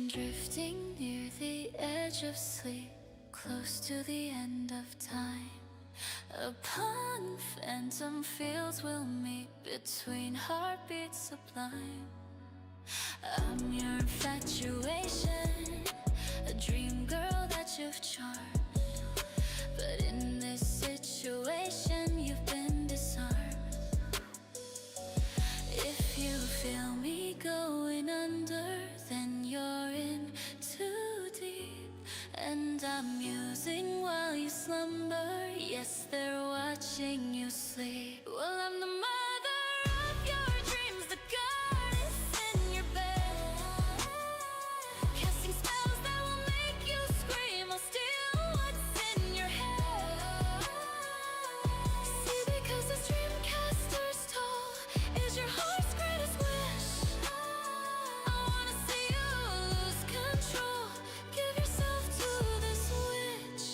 drifting near the edge of sleep, close to the end of time. Upon phantom fields we'll meet, between heartbeats sublime. I'm your infatuation, a dream girl that you've charmed. But in this situation you've been disarmed. If you feel me going under, then you're in too deep. And I'm musing while you slumber. Yes, they're watching you sleep. Well, I'm the mother of your dreams, the goddess in your bed, casting spells that will make you scream. I'll steal what's in your head. See, because this dream caster's toll is your heart's greatest wish. I wanna see you lose control. Give yourself to this witch.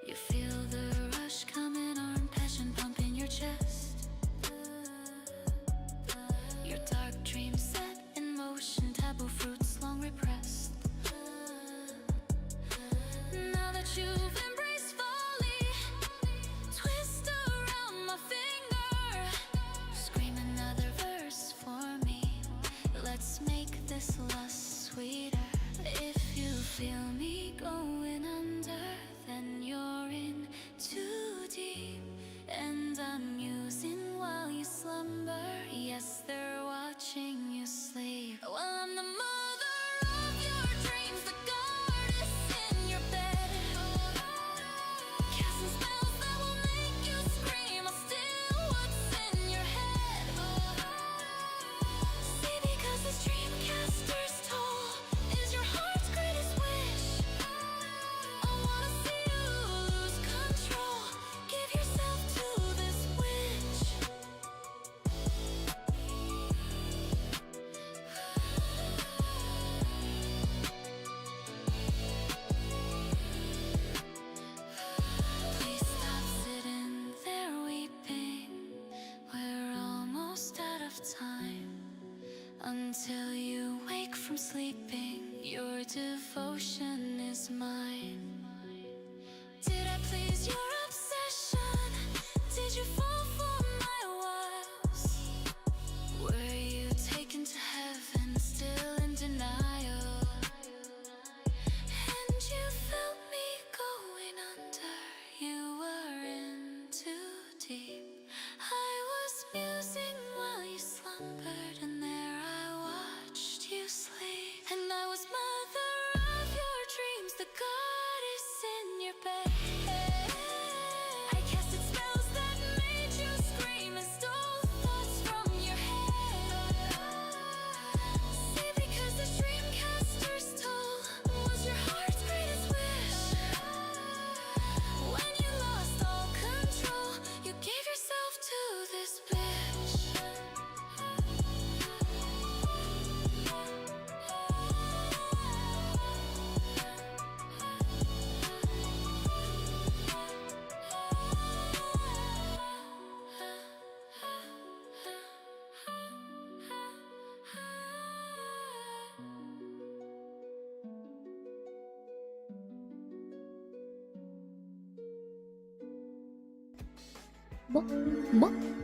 You feel the rush coming on, passion pumping your chest. Your dark dreams set in motion, taboo fruits long repressed. Now that you've embraced folly, twist around my finger. Scream another verse for me. Let's make this lust sweeter. If you feel me going under, then you're in too deep. And I'm musing while you slumber. Yes, they're watching you sleep. Well, I'm the mother of your dreams, the goddess in your bed, casting spells that will make you scream. I'll steal what's in your head. See, because this dream caster's toll is your heart's greatest wish. I wanna see you lose control. Give yourself to this witch. Please stop sitting there weeping. We're almost out of time. Until you wake from sleeping, your devotion is mine. Did I please your obsession? Did you fall for my wiles? Were you taken to heaven, still in denial? And you felt me going under. You were in too deep. I was musing while you slumbered, and there I watched you sleep. And I was mother of your dreams, the goddess in your bed. I casted spells that made you scream and stole thoughts from your head. See, because this dream caster's toll was your heart's greatest wish. When you lost all control, you gave yourself to this bitch.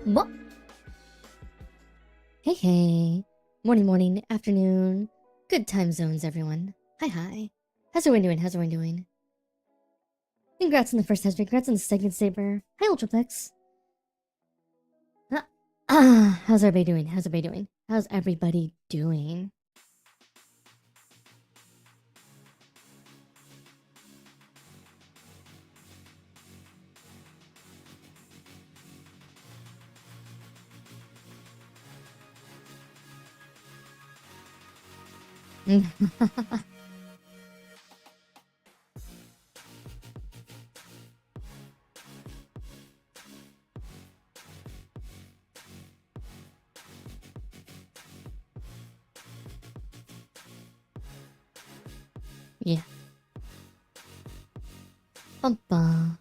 What? Hey, hey. Morning, afternoon. Good time zones, everyone. Hi. How's everyone doing? Congrats on the first test. Congrats on the second saber. Hi, Ultraplex. How's everybody doing? How's everybody doing? Yeah. Bumpa.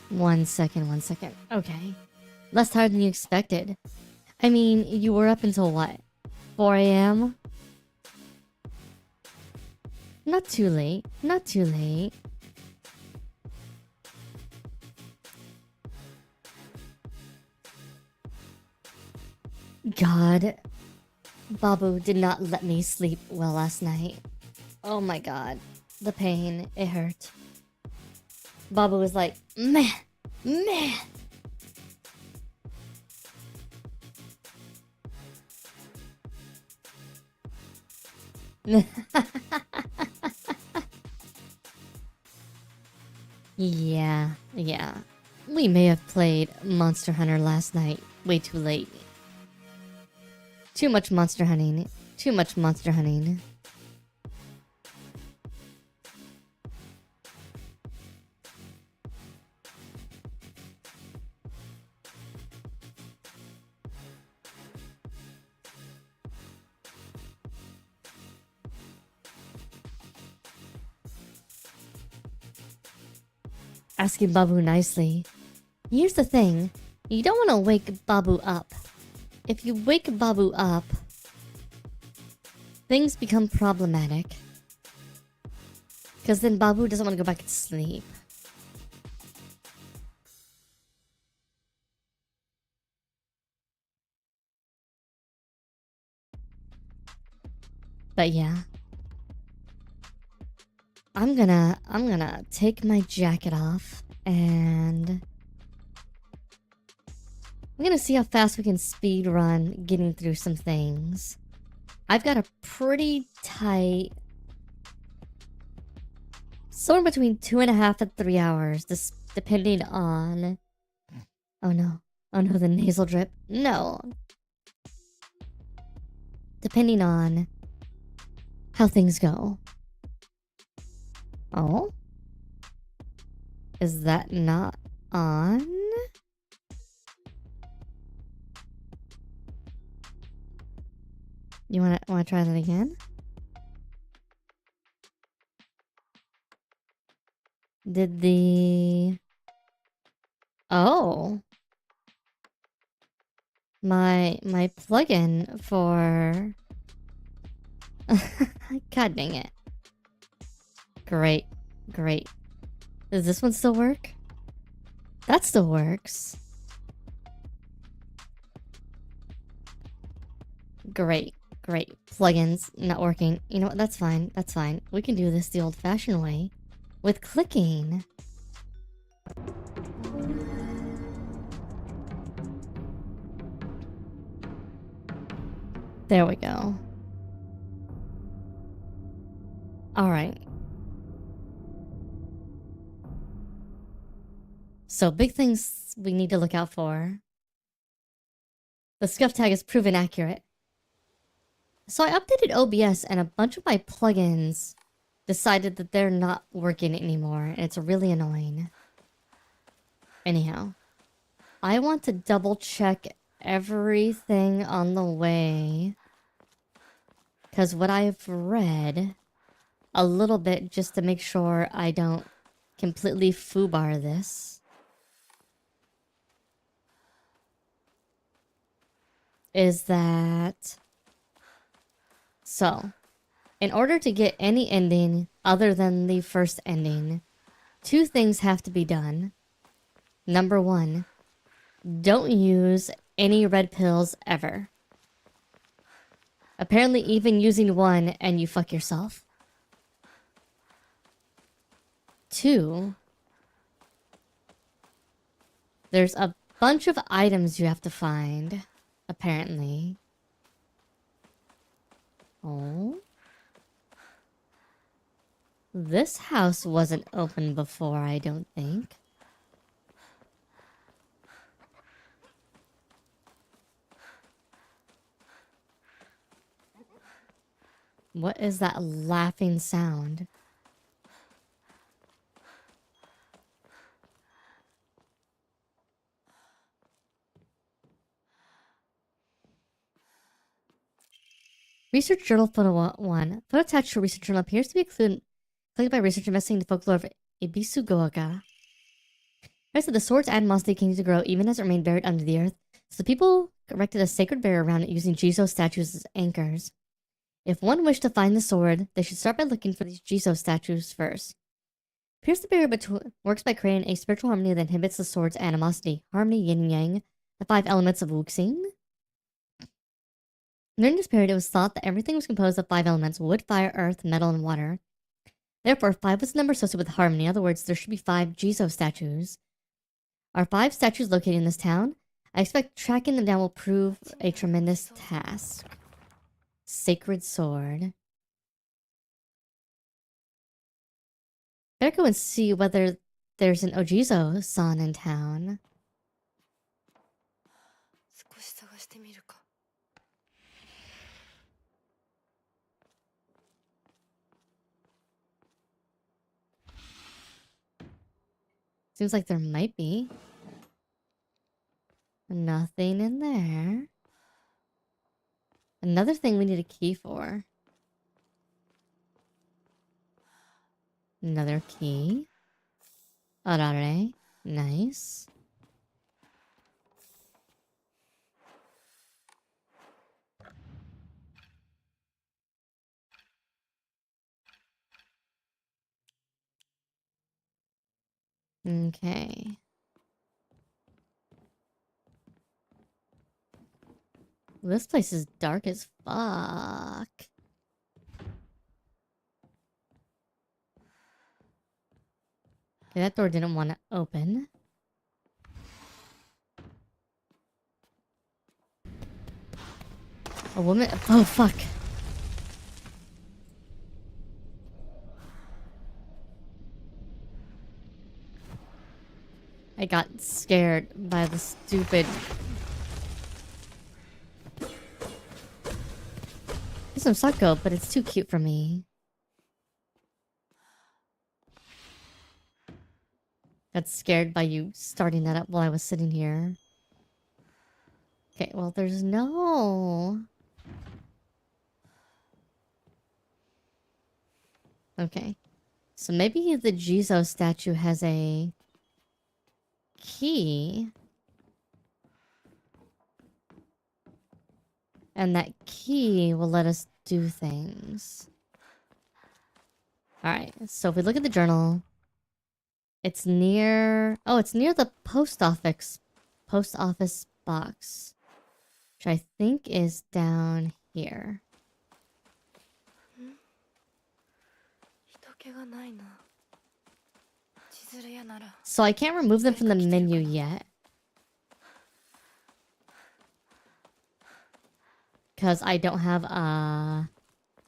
1 second, 1 second. Okay. Less tired than you expected. I mean, you were up until what? 4 a.m.? Not too late. Not too late. God. Babu did not let me sleep well last night. Oh my god. The pain. It hurt. Babu was like, meh. Meh. Yeah. We may have played Monster Hunter last night way too late. Too much monster hunting. Too much monster hunting. Asking Babu nicely. Here's the thing. You don't want to wake Babu up. If you wake Babu up, things become problematic. Because then Babu doesn't want to go back to sleep. But yeah. I'm gonna take my jacket off and I'm gonna see how fast we can speed run getting through some things. I've got a pretty tight, somewhere between 2.5 and 3 hours, this depending on. Oh no, the nasal drip. No, depending on how things go. Oh, is that not on? You wanna try that again? Did the... Oh. My plugin for... God dang it. Great. Does this one still work? That still works. Great. Plugins not working. You know what? That's fine. We can do this the old-fashioned way. With clicking. There we go. Alright. So, big things we need to look out for. The scuff tag is proven accurate. So I updated OBS and a bunch of my plugins decided that they're not working anymore, and it's really annoying. Anyhow, I want to double check everything on the way, because what I've read a little bit just to make sure I don't completely foobar this is that... So, in order to get any ending other than the first ending, 2 things have to be done. Number 1, don't use any red pills ever. Apparently even using one and you fuck yourself. 2, there's a bunch of items you have to find, apparently. Oh. This house wasn't open before, I don't think. What is that laughing sound? Research Journal Photo 1. Photo attached to Research Journal appears to be collected by research investigating the folklore of Ebisugaoka. I said the sword's animosity continues to grow even as it remained buried under the earth, so the people erected a sacred barrier around it using Jizo statues as anchors. If one wished to find the sword, they should start by looking for these Jizo statues first. Pierce the barrier works by creating a spiritual harmony that inhibits the sword's animosity. Harmony, yin yang, the 5 elements of wuxing. During this period, it was thought that everything was composed of 5 elements: wood, fire, earth, metal, and water. Therefore, 5 was the number associated with harmony. In other words, there should be 5 Jizo statues. Are 5 statues located in this town? I expect tracking them down will prove a tremendous task. Sacred sword. Better go and see whether there's an Ojizo-san in town. Seems like there might be. Nothing in there. Another thing we need a key for. Another key. Arare. Nice. Okay. This place is dark as fuck. Okay, that door didn't want to open. A woman. Oh, fuck. I got scared by the stupid. There's some Sako, but it's too cute for me. Got scared by you starting that up while I was sitting here. Okay, well, there's no. Okay. So maybe the Jizo statue has a key. And that key will let us do things. Alright, so if we look at the journal, it's near... Oh, it's near the post office box. Which I think is down here. So I can't remove them from the menu yet. Because I don't have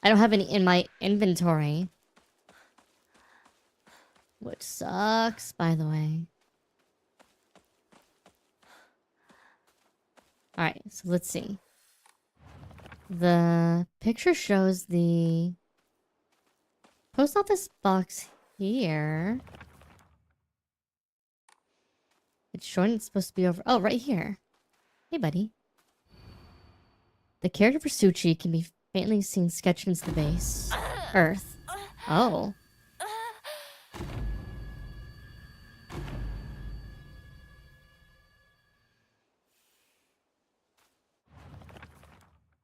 any in my inventory. Which sucks, by the way. Alright, so let's see. The picture shows the post office box here. It's showing it's supposed to be over... Oh, right here. Hey, buddy. The character for Suchi can be faintly seen sketched into the base. Earth. Oh.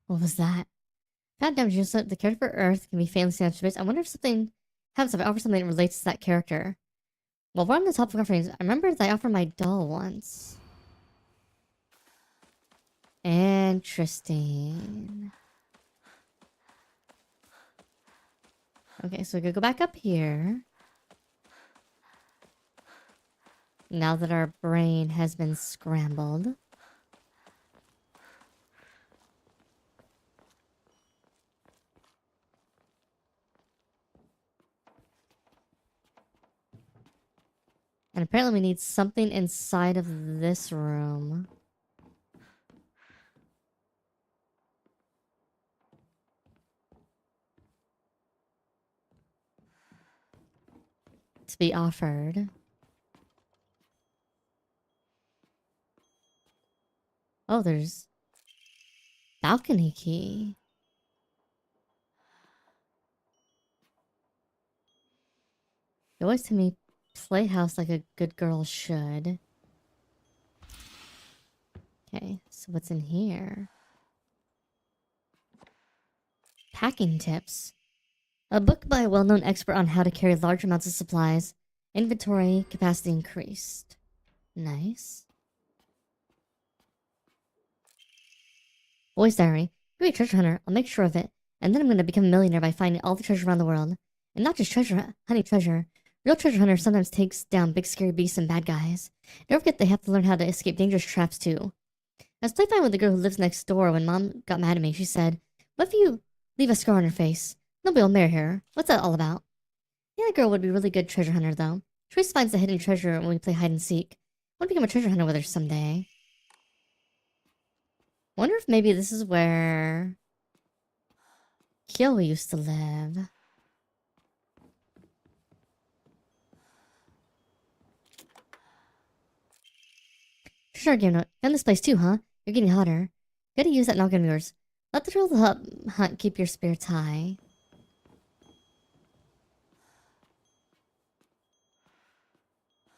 What was that? God damn, the character for Earth can be faintly seen into space. I wonder if something happens if I offer something that relates to that character. Well, we're on the top of offerings. I remember that I offered my doll once. Interesting. Okay, so we could go back up here. Now that our brain has been scrambled. And apparently we need something inside of this room. To be offered. Oh, there's balcony key. You always tell me playhouse like a good girl should. Okay, so what's in here? Packing tips. A book by a well-known expert on how to carry large amounts of supplies. Inventory capacity increased. Nice. Boy's diary. You're a treasure hunter. I'll make sure of it. And then I'm gonna become a millionaire by finding all the treasure around the world. And not just treasure, honey treasure. Real treasure hunters sometimes takes down big scary beasts and bad guys. Don't forget they have to learn how to escape dangerous traps too. I was playing with the girl who lives next door when Mom got mad at me. She said, "What if you leave a scar on her face? Nobody will marry her. What's that all about?" The other girl would be a really good treasure hunter though. She always finds the hidden treasure when we play hide and seek. I want to become a treasure hunter with her someday. Wonder if maybe this is where Kyo used to live. Sure, game note. Found this place too, huh? You're getting hotter. Gotta use that noggin of yours. Let the thrill of the hunt keep your spirits high.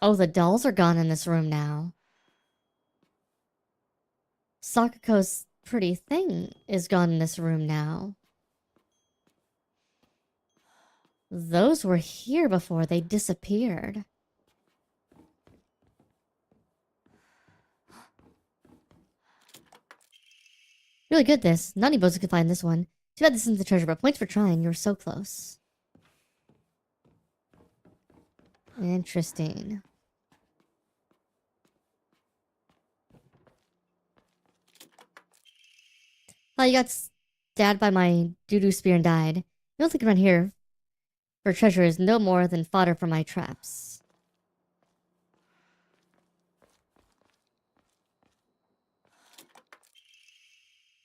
Oh, the dolls are gone in this room now. Sakuko's pretty thing is gone in this room now. Those were here before they disappeared. Really good this. Not any boats could find this one. Too bad this isn't the treasure, but points for trying. You were so close. Interesting. Oh, you got stabbed by my doo-doo spear and died. You don't think around here for treasure is no more than fodder for my traps.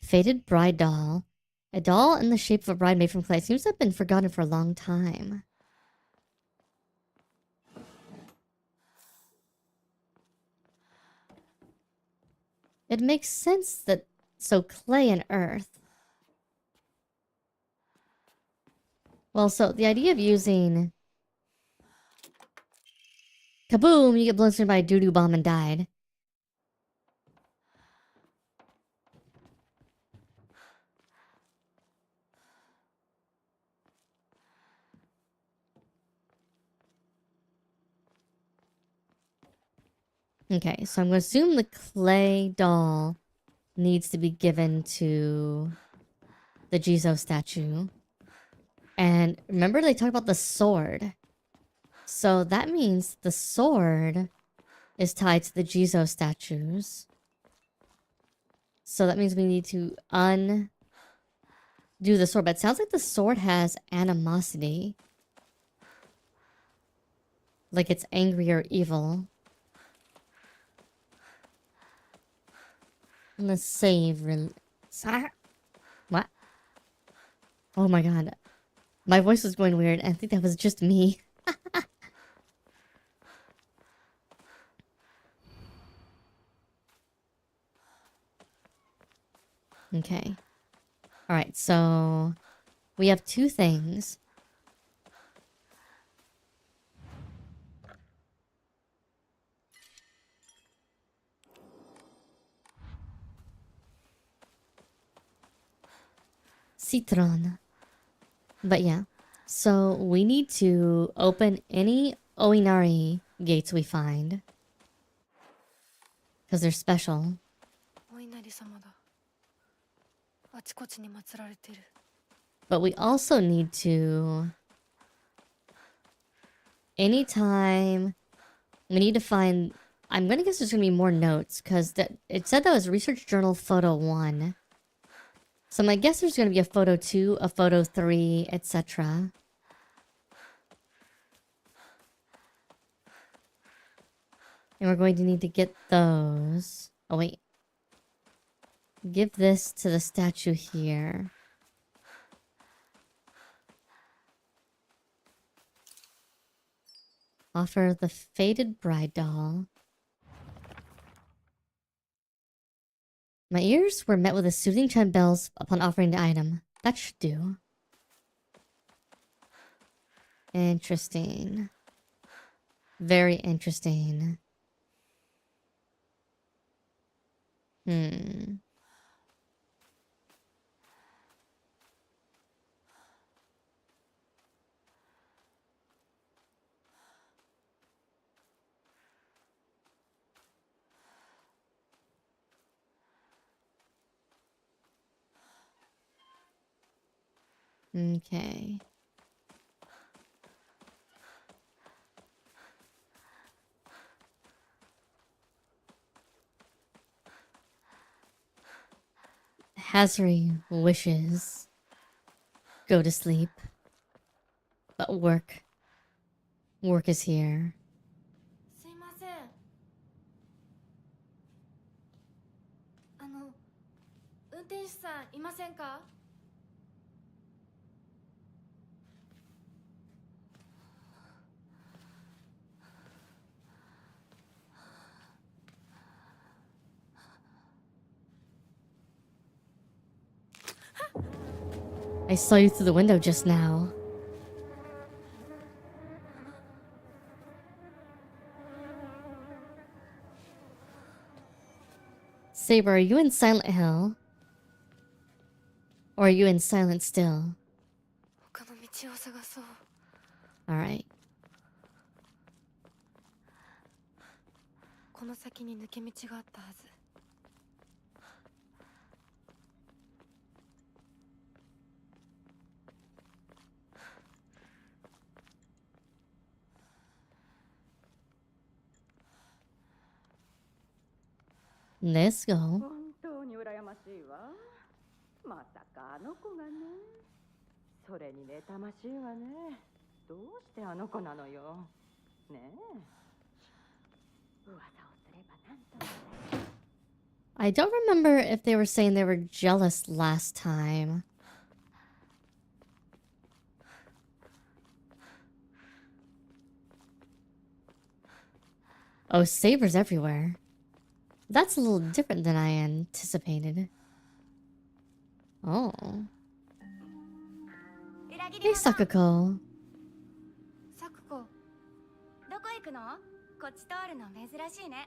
Faded bride doll. A doll in the shape of a bride made from clay. Seems to have been forgotten for a long time. It makes sense that... So clay and earth. Well, so the idea of using... Kaboom! You get blown by a doo-doo bomb and died. Okay, so I'm going to assume the clay doll needs to be given to the Jizo statue. And remember they talked about the sword. So that means the sword is tied to the Jizo statues. So that means we need to undo the sword. But it sounds like the sword has animosity. Like it's angry or evil. Let's save. What? Oh my god. My voice was going weird. I think that was just me. Okay. Alright, so... we have two things. Citron. But yeah. So we need to open any Oinari gates we find. Because they're special. But we also need to... anytime... we need to find... I'm gonna guess there's gonna be more notes. Because it said that was Research Journal Photo 1. So my guess there's gonna be a Photo 2, a Photo 3, etc. And we're going to need to get those. Oh wait. Give this to the statue here. Offer the faded bride doll. My ears were met with a soothing chime bells upon offering the item. That should do. Interesting. Very interesting. Hmm. Okay. Hasri wishes go to sleep, but work is here. すいません。運転手さんいませんか? I saw you through the window just now. Saber, are you in Silent Hill? Or are you in Silent Still? 他の道を探そう。 Alright. この先に抜け道があったはず。 Let's go. 本当に羨ましいわ。まさかあの子がね。それに妬ましいわね。どうしてあの子なのよ。ねえ。噂をすればなんとか。 I don't remember if they were saying they were jealous last time. Oh, sabers everywhere. That's a little different than I anticipated. Oh. Hey, Sakuko. サクコ、どこ行くの？こっち通るの珍しいね。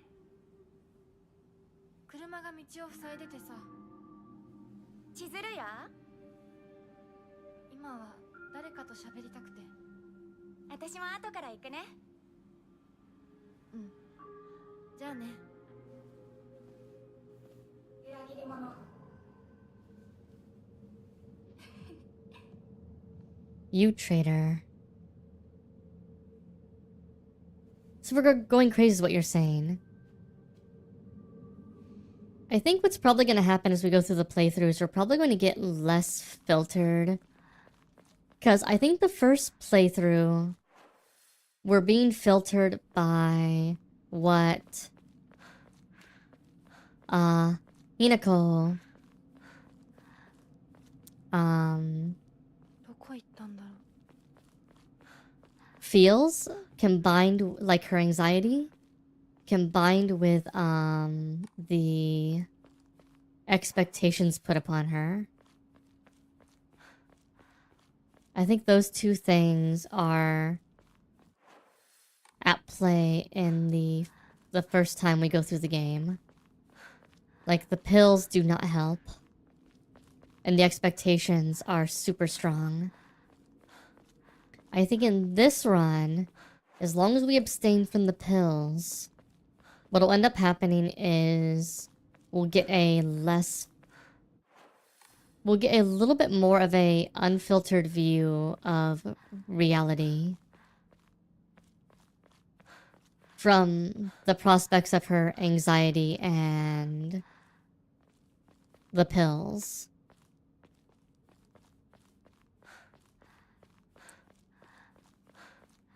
車が道を塞いでてさ。千鶴や？今は誰かと喋りたくて。私も後から行くね。うん。じゃあね。裏切り者。You traitor. So we're going crazy is what you're saying. I think what's probably going to happen as we go through the playthroughs, we're probably going to get less filtered. Because I think the first playthrough, we're being filtered by what Hinako どこ行ったんだろう。 feels, combined like her anxiety, combined with the expectations put upon her. I think those two things are at play in the first time we go through the game. Like, the pills do not help, and the expectations are super strong. I think in this run, as long as we abstain from the pills, what'll end up happening is we'll get a little bit more of a unfiltered view of reality from the prospects of her anxiety and the pills.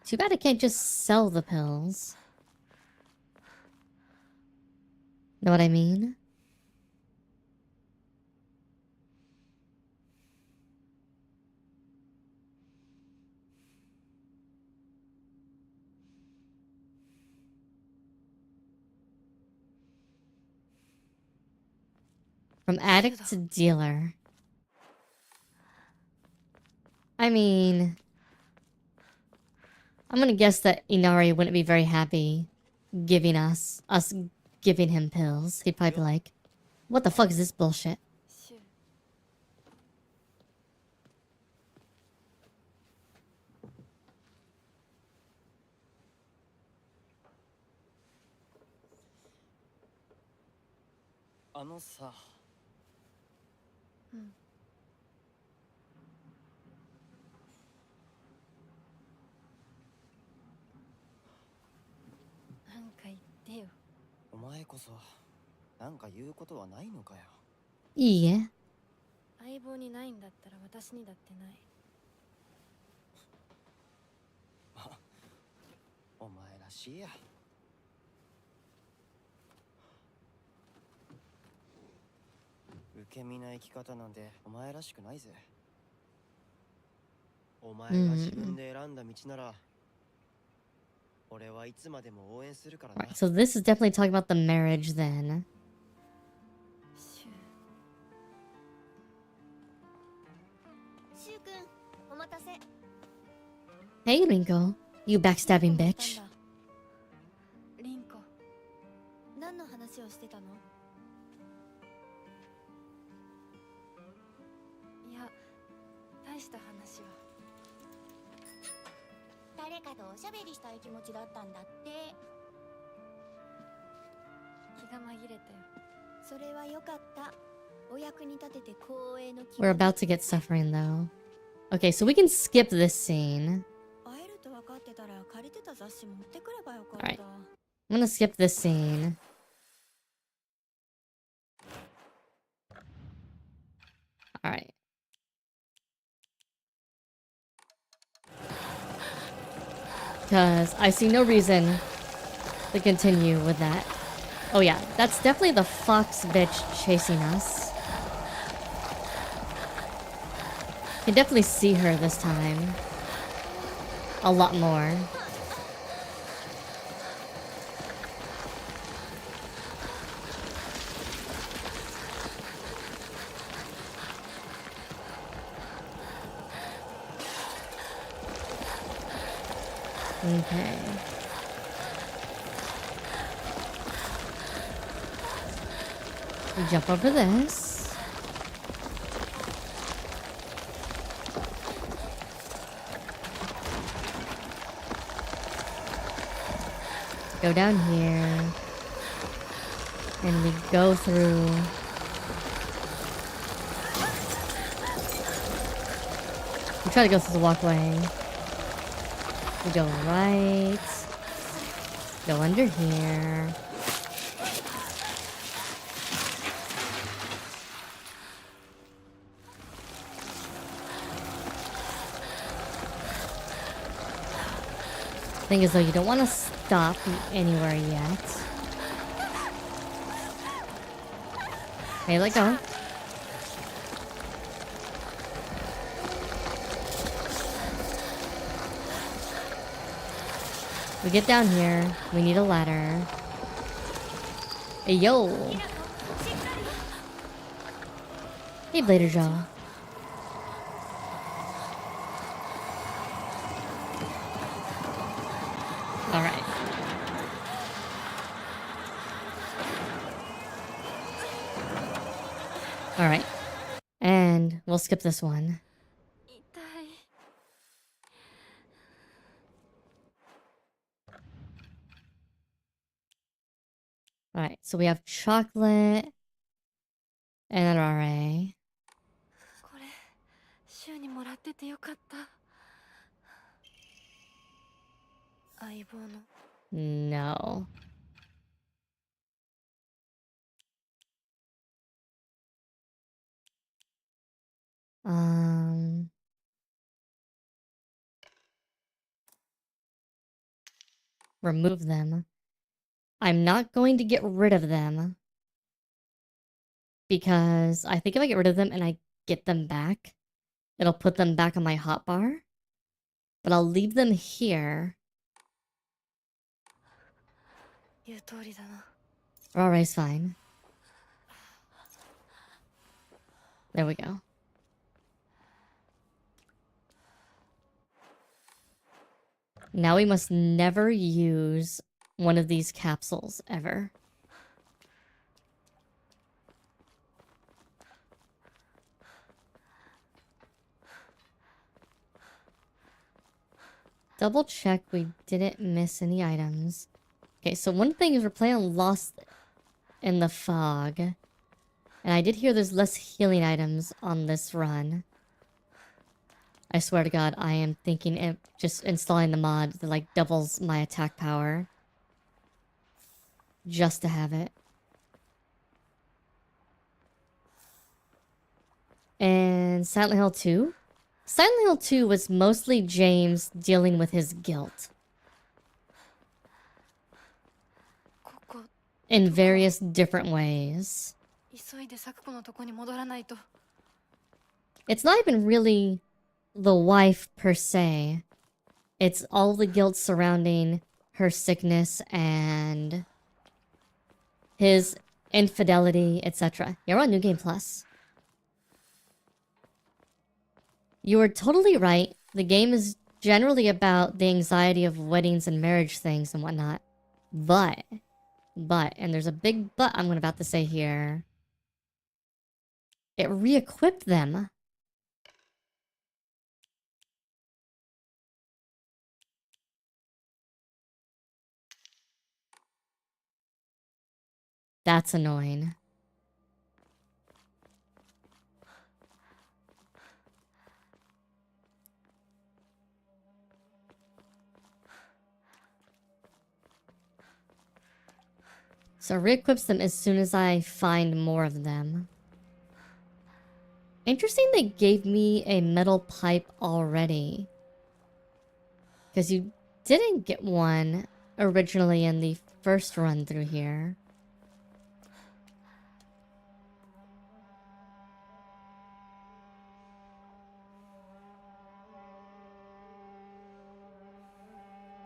Too bad I can't just sell the pills. Know what I mean? From addict to dealer. I mean, I'm gonna guess that Inari wouldn't be very happy giving us giving him pills. He'd probably be like, what the fuck is this bullshit? シュ あのさ、なんか言ってよ。お前こそなんか言うことはないのかよ。いいえ。相棒にないんだったら私にだってない。お前らしいや。受け身な生き方なんてお前らしくないぜ。お前が自分で選んだ道なら、俺はいつまでも応援するからな。 Alright, so this is definitely talking about the marriage then. シュシュウ君、お待たせ。 Hey, Rinko. You backstabbing どこ bitch. だったんだリンコ、何の話をしてたの？いや、大した話は。誰かとおしゃべりしたい気持ちだったんだって。気が紛れたよ。それはよかった。お役に立てて光栄の気 We're about to get suffering though. Okay, so we can skip this scene. 会えると分かってたら借りてた雑誌持ってくればよかっ Alright. た。 I'm gonna skip this scene. Alright. Because I see no reason to continue with that. Oh yeah, that's definitely the fox bitch chasing us. Can definitely see her this time. A lot more. Okay. We jump over this. Go down here. And we go through. We try to go through the walkway. We go right. Go under here. Thing is though, you don't want to stop anywhere yet. Okay, let go. We get down here. We need a ladder. Hey, yo. Hey, Blader Joe. Alright. Alright. And we'll skip this one. 痛い。 Alright, so we have chocolate and an RA. これ、シュウにもらっててよかった。相棒の。 No. Remove them. I'm not going to get rid of them. Because I think if I get rid of them and I get them back, it'll put them back on my hotbar. But I'll leave them here. 言う通りだな。 RA's fine. There we go. Now we must never use one of these capsules, ever. Double check we didn't miss any items. Okay, so one thing is we're playing Lost in the Fog. And I did hear there's less healing items on this run. I swear to God, I am thinking of just installing the mod that like doubles my attack power. Just to have it. And Silent Hill 2? Silent Hill 2 was mostly James dealing with his guilt. In various different ways. It's not even really the wife per se. It's all the guilt surrounding her sickness and his infidelity, etc. You're on New Game Plus. You were totally right. The game is generally about the anxiety of weddings and marriage things and whatnot. But, and there's a big but I'm about to say here. It re-equipped them. That's annoying. So re-equips them as soon as I find more of them. Interesting they gave me a metal pipe already. Because you didn't get one originally in the first run through here.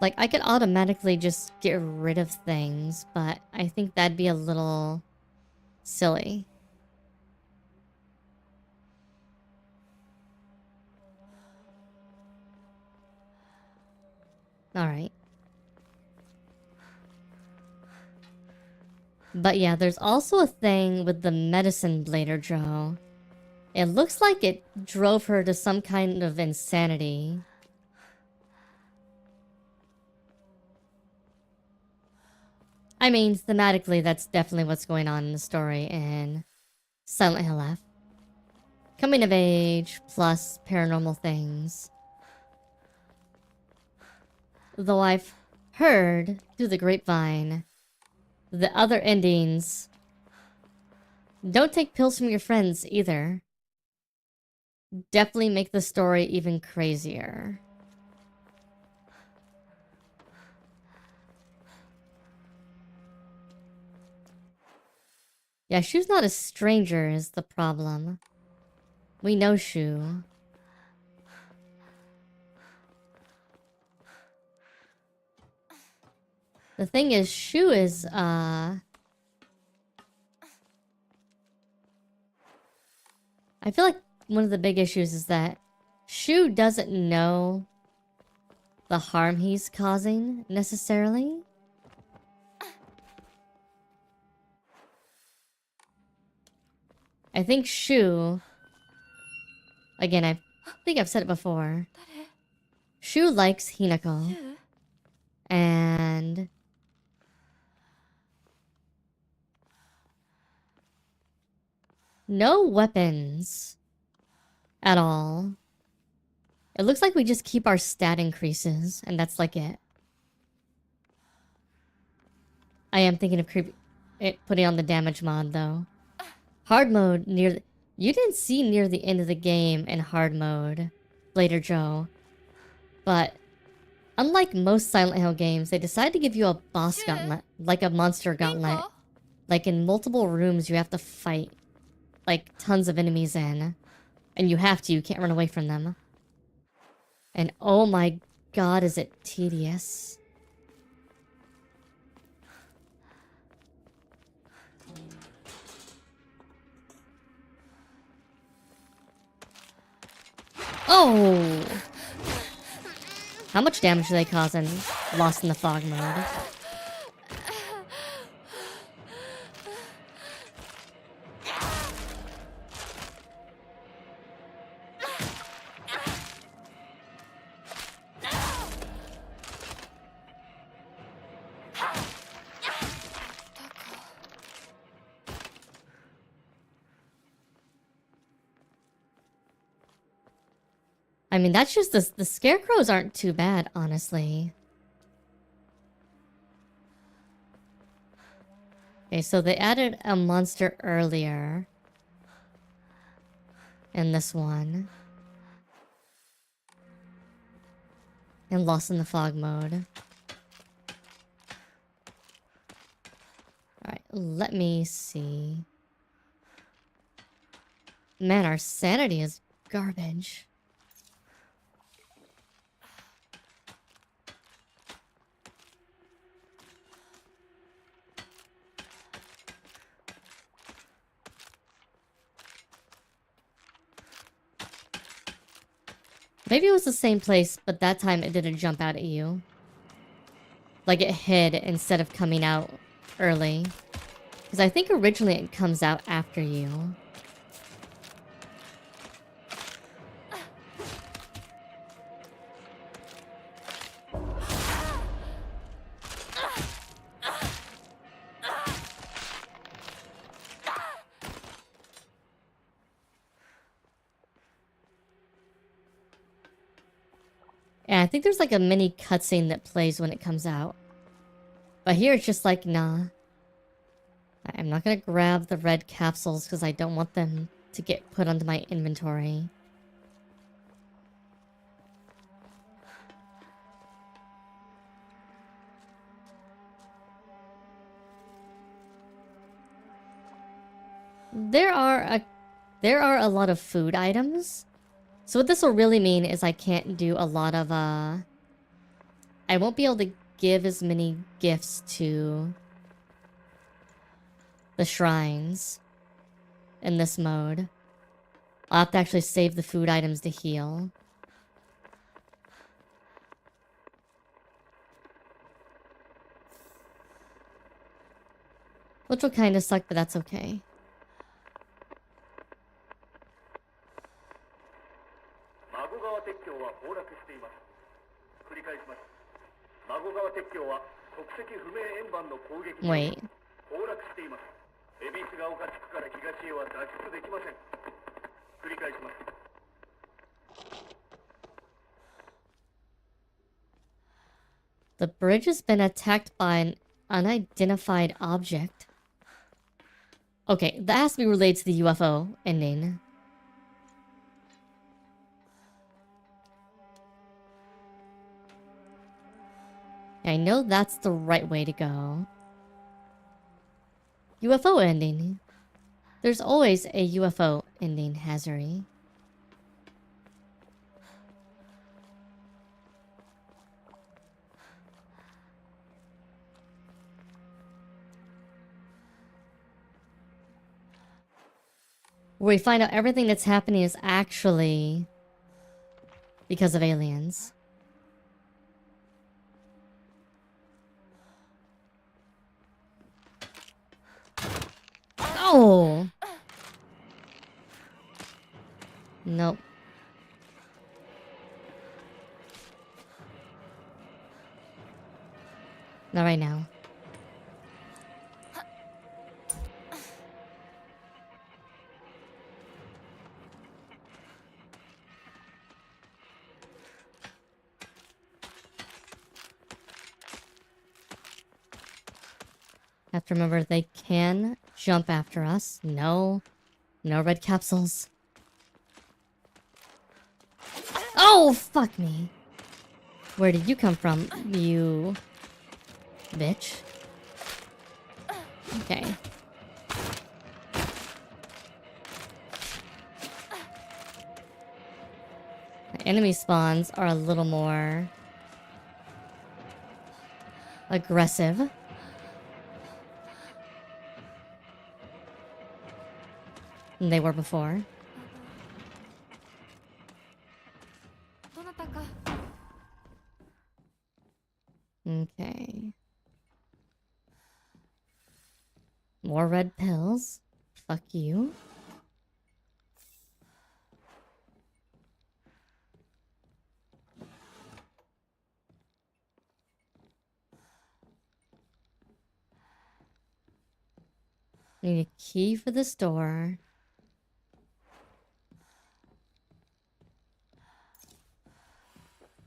Like, I could automatically just get rid of things, but I think that'd be a little silly. Alright. But yeah, there's also a thing with the medicine blader Joe. It looks like it drove her to some kind of insanity. I mean, thematically, that's definitely what's going on in the story in Silent Hill F. Coming of age plus paranormal things. Though I've heard through the grapevine, the other endings don't take pills from your friends either. Definitely make the story even crazier. Yeah, Shu's not a stranger is the problem. We know Shu. The thing is, Shu is, I feel like one of the big issues is that Shu doesn't know the harm he's causing, necessarily. I think Shu... Again, I think I've said it before. Shu likes Hinako. And... no weapons. At all. It looks like we just keep our stat increases, and that's like it. I am thinking of putting on the damage mod, though. Hard mode near... You didn't see near the end of the game in hard mode, Blader Joe. But, unlike most Silent Hill games, they decided to give you a boss gauntlet, like a monster gauntlet. Like in multiple rooms you have to fight, like, tons of enemies in. And you have to, you can't run away from them. And oh my god, is it tedious. Oh! How much damage do they cause in Lost in the Fog mode? I mean, that's just the scarecrows aren't too bad, honestly. Okay, so they added a monster earlier in this one. And Lost in the Fog mode. Alright, let me see. Man, our sanity is garbage. Maybe it was the same place, but that time it didn't jump out at you. Like it hid instead of coming out early. Because I think originally it comes out after you. Yeah, I think there's like a mini cutscene that plays when it comes out. But here it's just like, nah. I'm not gonna grab the red capsules because I don't want them to get put onto my inventory. There are a lot of food items. So what this will really mean is I can't do a lot of, I won't be able to give as many gifts to the shrines in this mode. I'll have to actually save the food items to heal. Which will kind of suck, but that's okay. Wait. The bridge has been attacked by an unidentified object. Okay, that has to be related to the UFO ending. I know that's the right way to go. UFO ending. There's always a UFO ending, Hazuri. Where we find out everything that's happening is actually because of aliens. Oh! Nope. Not right now. Have to remember they can jump after us. No. No red capsules. Oh, fuck me. Where did you come from, you bitch? Okay. The enemy spawns are a little more aggressive. Than they were before. Okay. More red pills. Fuck you. Need a key for this door.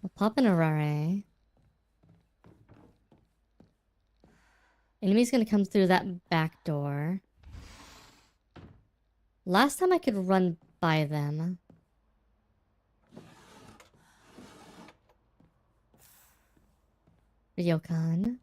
We'll pop an array. Enemy's gonna come through that back door. Last time I could run by them. Ryokan.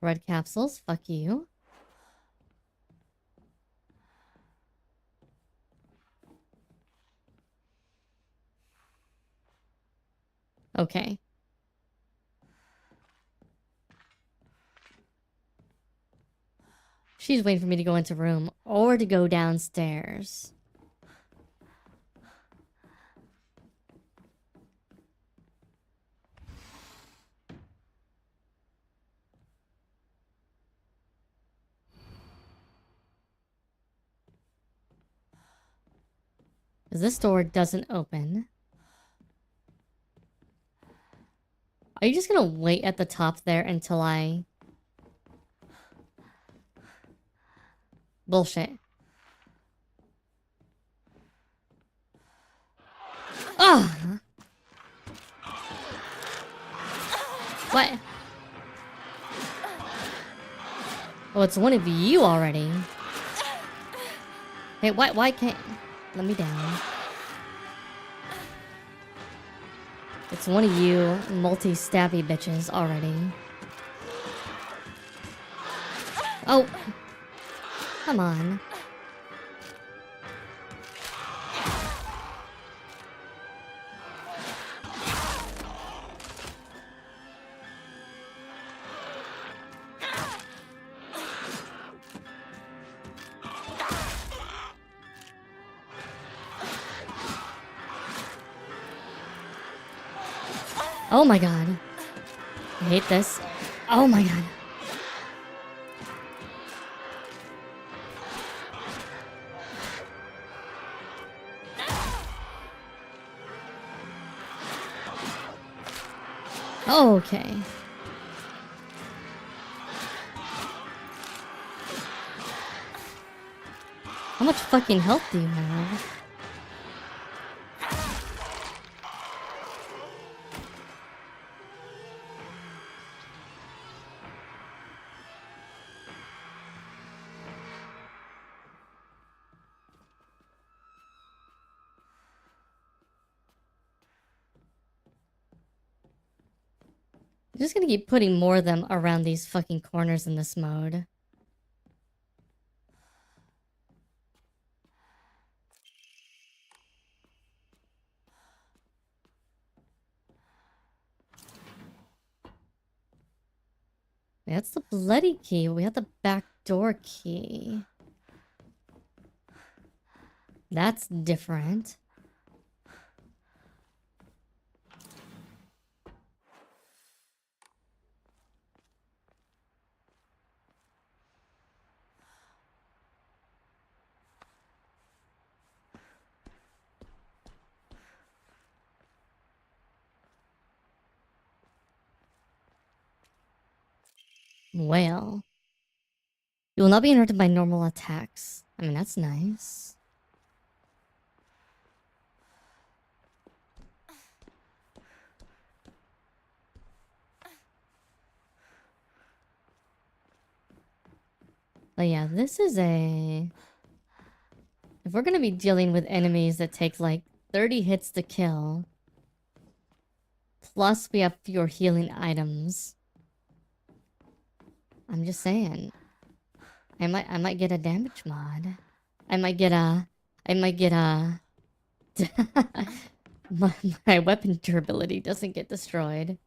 Red capsules, fuck you. Okay. She's waiting for me to go into room or to go downstairs. This door doesn't open. Are you just gonna wait at the top there until I... Bullshit. Ugh! What? Oh, it's one of you already. Hey, why can't... Let me down. It's one of you multi-stabby bitches already. Oh! Come on. Oh my god. I hate this. Oh my god. Okay. How much fucking health do you have? I'm just gonna keep putting more of them around these fucking corners in this mode. That's the bloody key. We have the back door key. That's different. Well, you will not be interrupted by normal attacks. I mean, that's nice. But yeah, this is a... If we're gonna be dealing with enemies that take like 30 hits to kill, plus we have fewer healing items, I'm just saying, I might get a damage mod. I might get a my weapon durability doesn't get destroyed.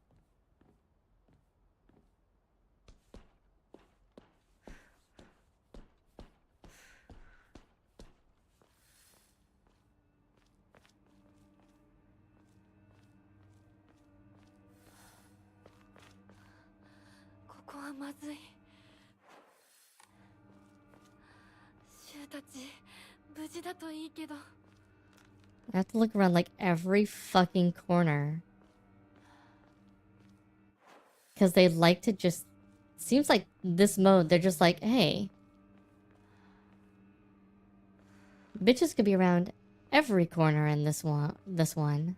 あ、まずい。シュウたち、無事だといいけど。I have to look around like every fucking corner. Because they like to just... Seems like this mode, they're just like, hey. Bitches could be around every corner in this one.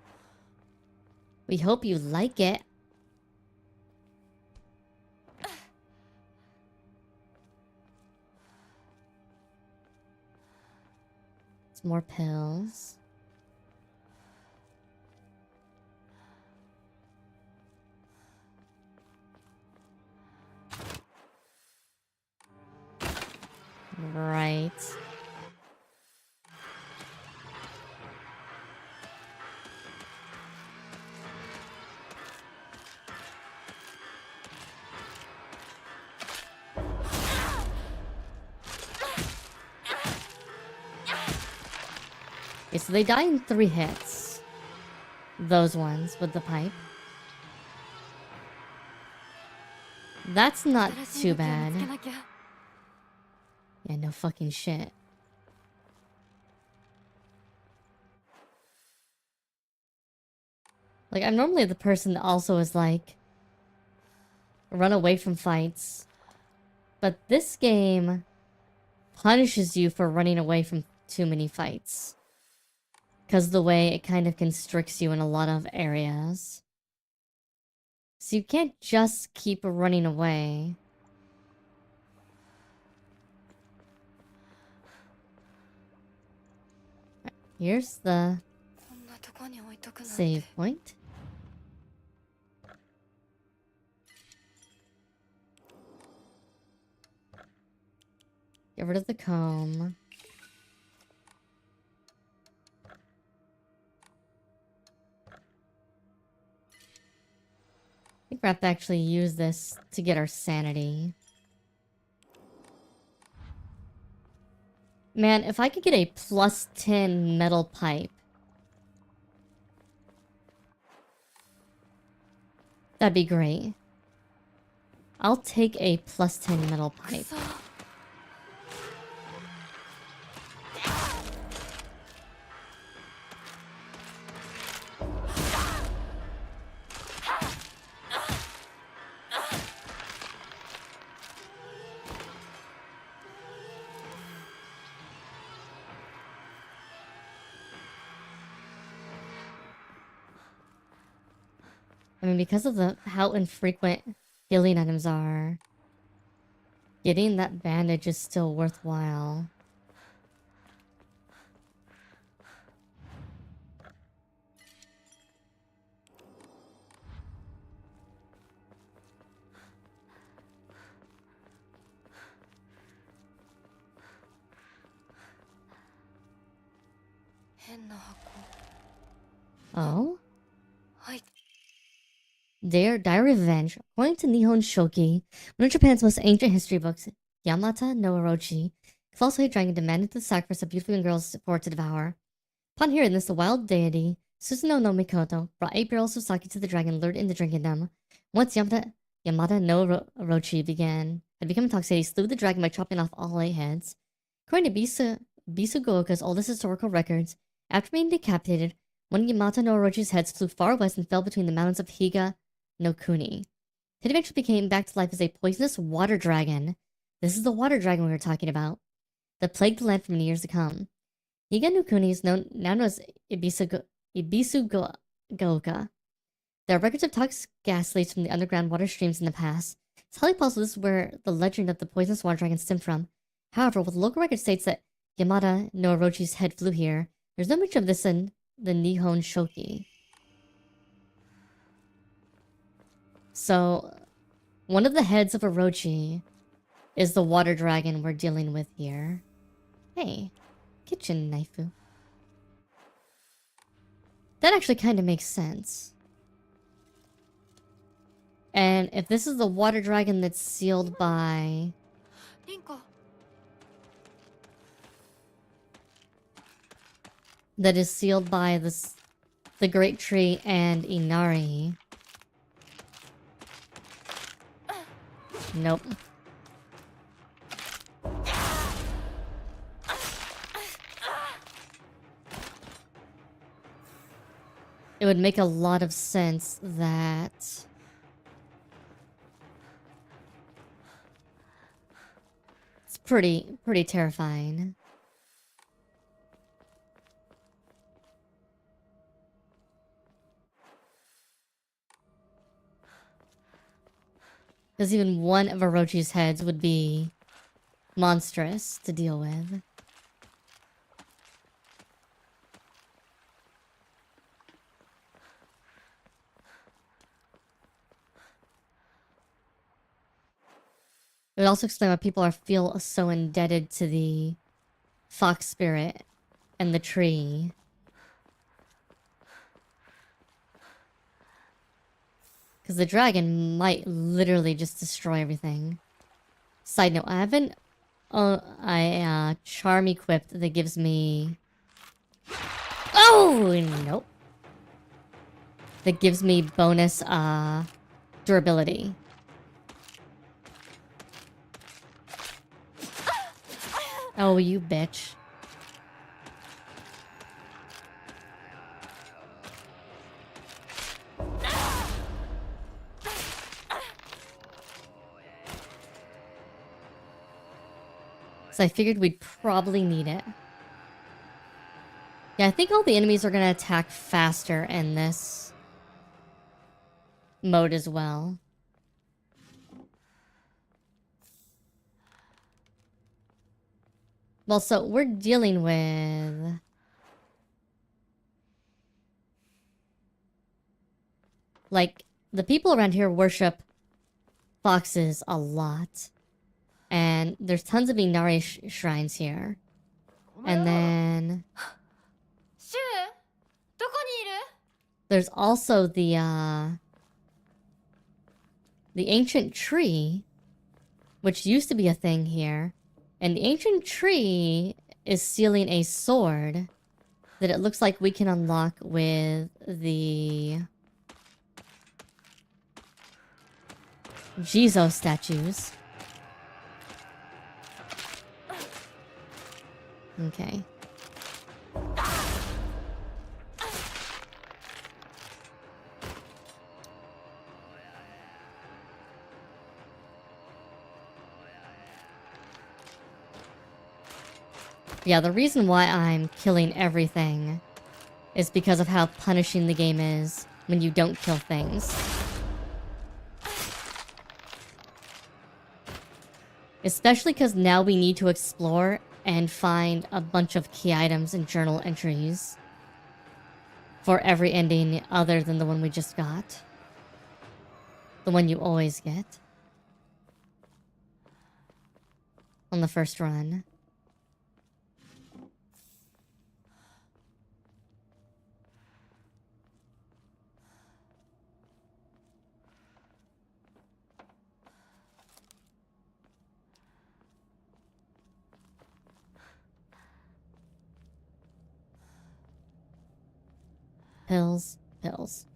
We hope you like it. Some more pills. Right. Okay, so they die in 3 hits. Those ones with the pipe. That's not too bad. Yeah, no fucking shit. Like, I'm normally the person that also is like... run away from fights. But this game punishes you for running away from too many fights. Because the way it kind of constricts you in a lot of areas. So you can't just keep running away. Here's the save point. Get rid of the comb. I think we have to actually use this to get our sanity. Man, if I could get a +10 metal pipe, that'd be great. I'll take a +10 metal pipe. I mean, because of how infrequent healing items are, getting that bandage is still worthwhile. Oh? Diary of Revenge. According to Nihon Shoki, one of Japan's most ancient history books, Yamata no Orochi, a colossal dragon demanded the sacrifice of beautiful young girls for it to devour. Upon hearing this, the wild deity, Susanoo no Mikoto, brought 8 barrels of sake to the dragon, lured into drinking them. Once Yamata no Orochi had become intoxicated, he slew the dragon by chopping off all 8 heads. According to Ebisugaoka's oldest historical records, after being decapitated, one of Yamata no Orochi's heads flew far west and fell between the mountains of Higa no Kuni. It eventually came back to life as a poisonous water dragon. This is the water dragon we were talking about, that plagued the land for many years to come. Higa no Kuni is now known as Ebisugaoka. There are records of toxic gas leaks from the underground water streams in the past. It's highly possible this is where the legend of the poisonous water dragon stemmed from. However, while the local record states that Yamata no Orochi's head flew here, there's no mention of this in the Nihon Shoki. So, one of the heads of Orochi is the water dragon we're dealing with here. Hey, kitchen knifeu. That actually kind of makes sense. And if this is the water dragon that's sealed by... that is sealed by the Great Tree and Inari... Nope. It would make a lot of sense that it's pretty terrifying. Because even one of Orochi's heads would be monstrous to deal with. It would also explain why people feel so indebted to the fox spirit and the tree. Because the dragon might literally just destroy everything. Side note, I haven't... charm equipped that gives me... Oh, nope. That gives me bonus, durability. Oh, you bitch. So I figured we'd probably need it. Yeah, I think all the enemies are gonna attack faster in this mode as well. Well, so we're dealing with... like, the people around here worship foxes a lot. And there's tons of Inari shrines here. And then... there's also the ancient tree, which used to be a thing here. And the ancient tree is sealing a sword that it looks like we can unlock with the Jizo statues. Okay. Yeah, the reason why I'm killing everything is because of how punishing the game is when you don't kill things. Especially because now we need to explore and find a bunch of key items and journal entries for every ending other than the one we just got. The one you always get on the first run. Pills, pills.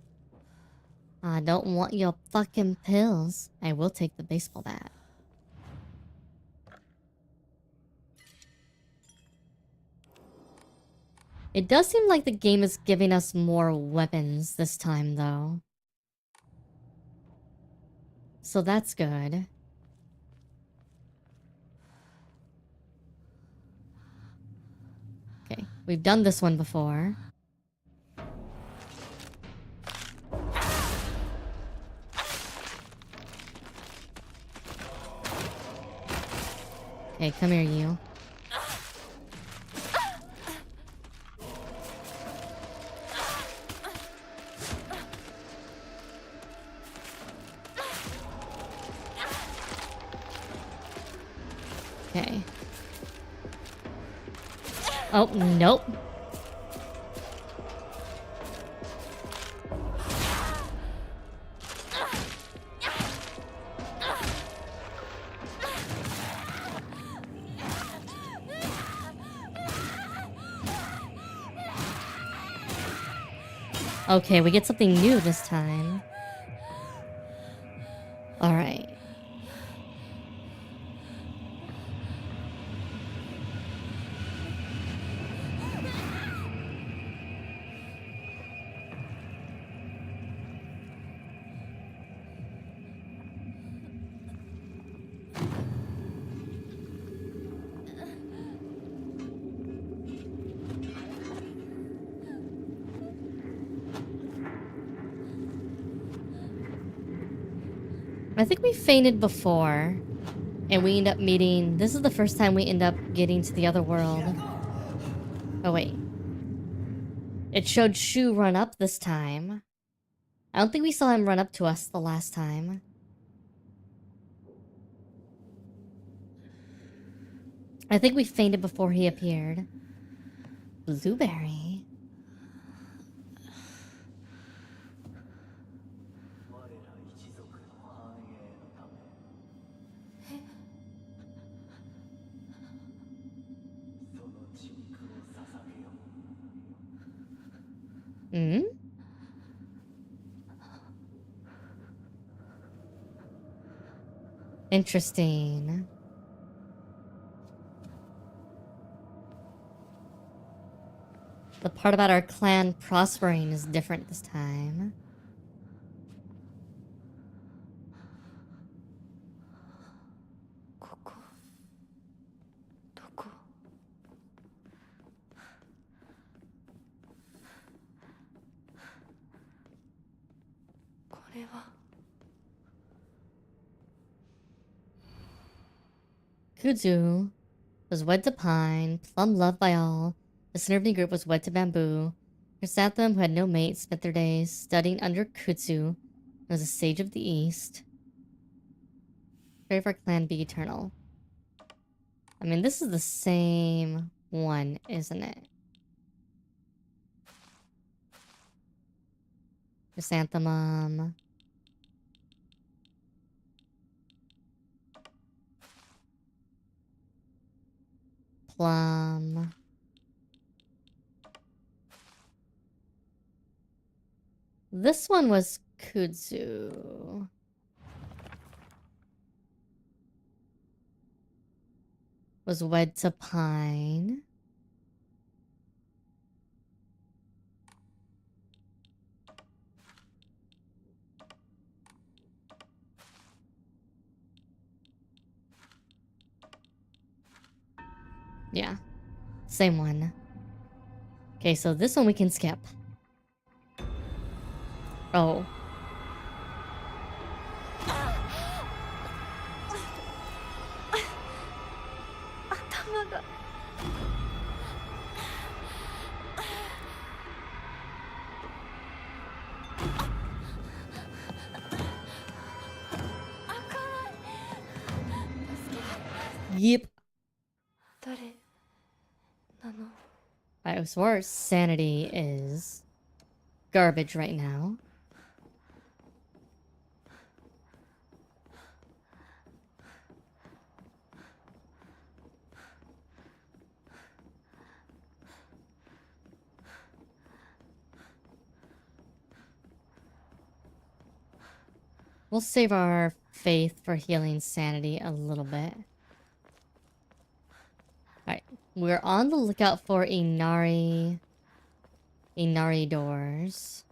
I don't want your fucking pills. I will take the baseball bat. It does seem like the game is giving us more weapons this time, though. So that's good. Okay, we've done this one before. Okay, come here, you. Okay. Oh, nope. Okay, we get something new this time. Alright. I think we fainted before. And we end up meeting... This is the first time we end up getting to the other world. Oh, wait. It showed Shu run up this time. I don't think we saw him run up to us the last time. I think we fainted before he appeared. Blueberry. Hmm? Interesting. The part about our clan prospering is different this time. Kudzu was wed to pine, plum loved by all. The Synergy group was wed to bamboo. Chrysanthemum, who had no mate, spent their days studying under Kudzu and was a sage of the east. Pray for our clan be eternal. I mean, this is the same one, isn't it? Chrysanthemum. Plum. This one was Kudzu. Was wed to pine. Yeah. Same one. Okay, so this one we can skip. Oh. Yep. Alright, so our sanity is garbage right now. We'll save our faith for healing sanity a little bit. Alright, we're on the lookout for Inari doors.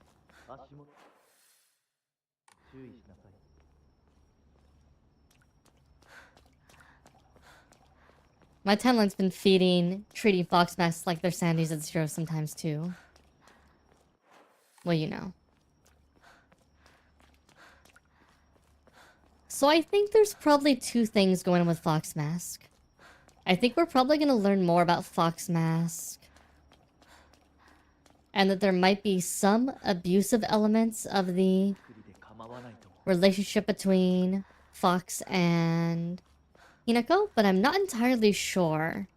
My timeline's been treating fox masks like their sanity's at 0 sometimes too. Well, you know. So I think there's probably two things going on with fox mask. I think we're probably going to learn more about fox mask. And that there might be some abusive elements of the relationship between Fox and Hinako, but I'm not entirely sure.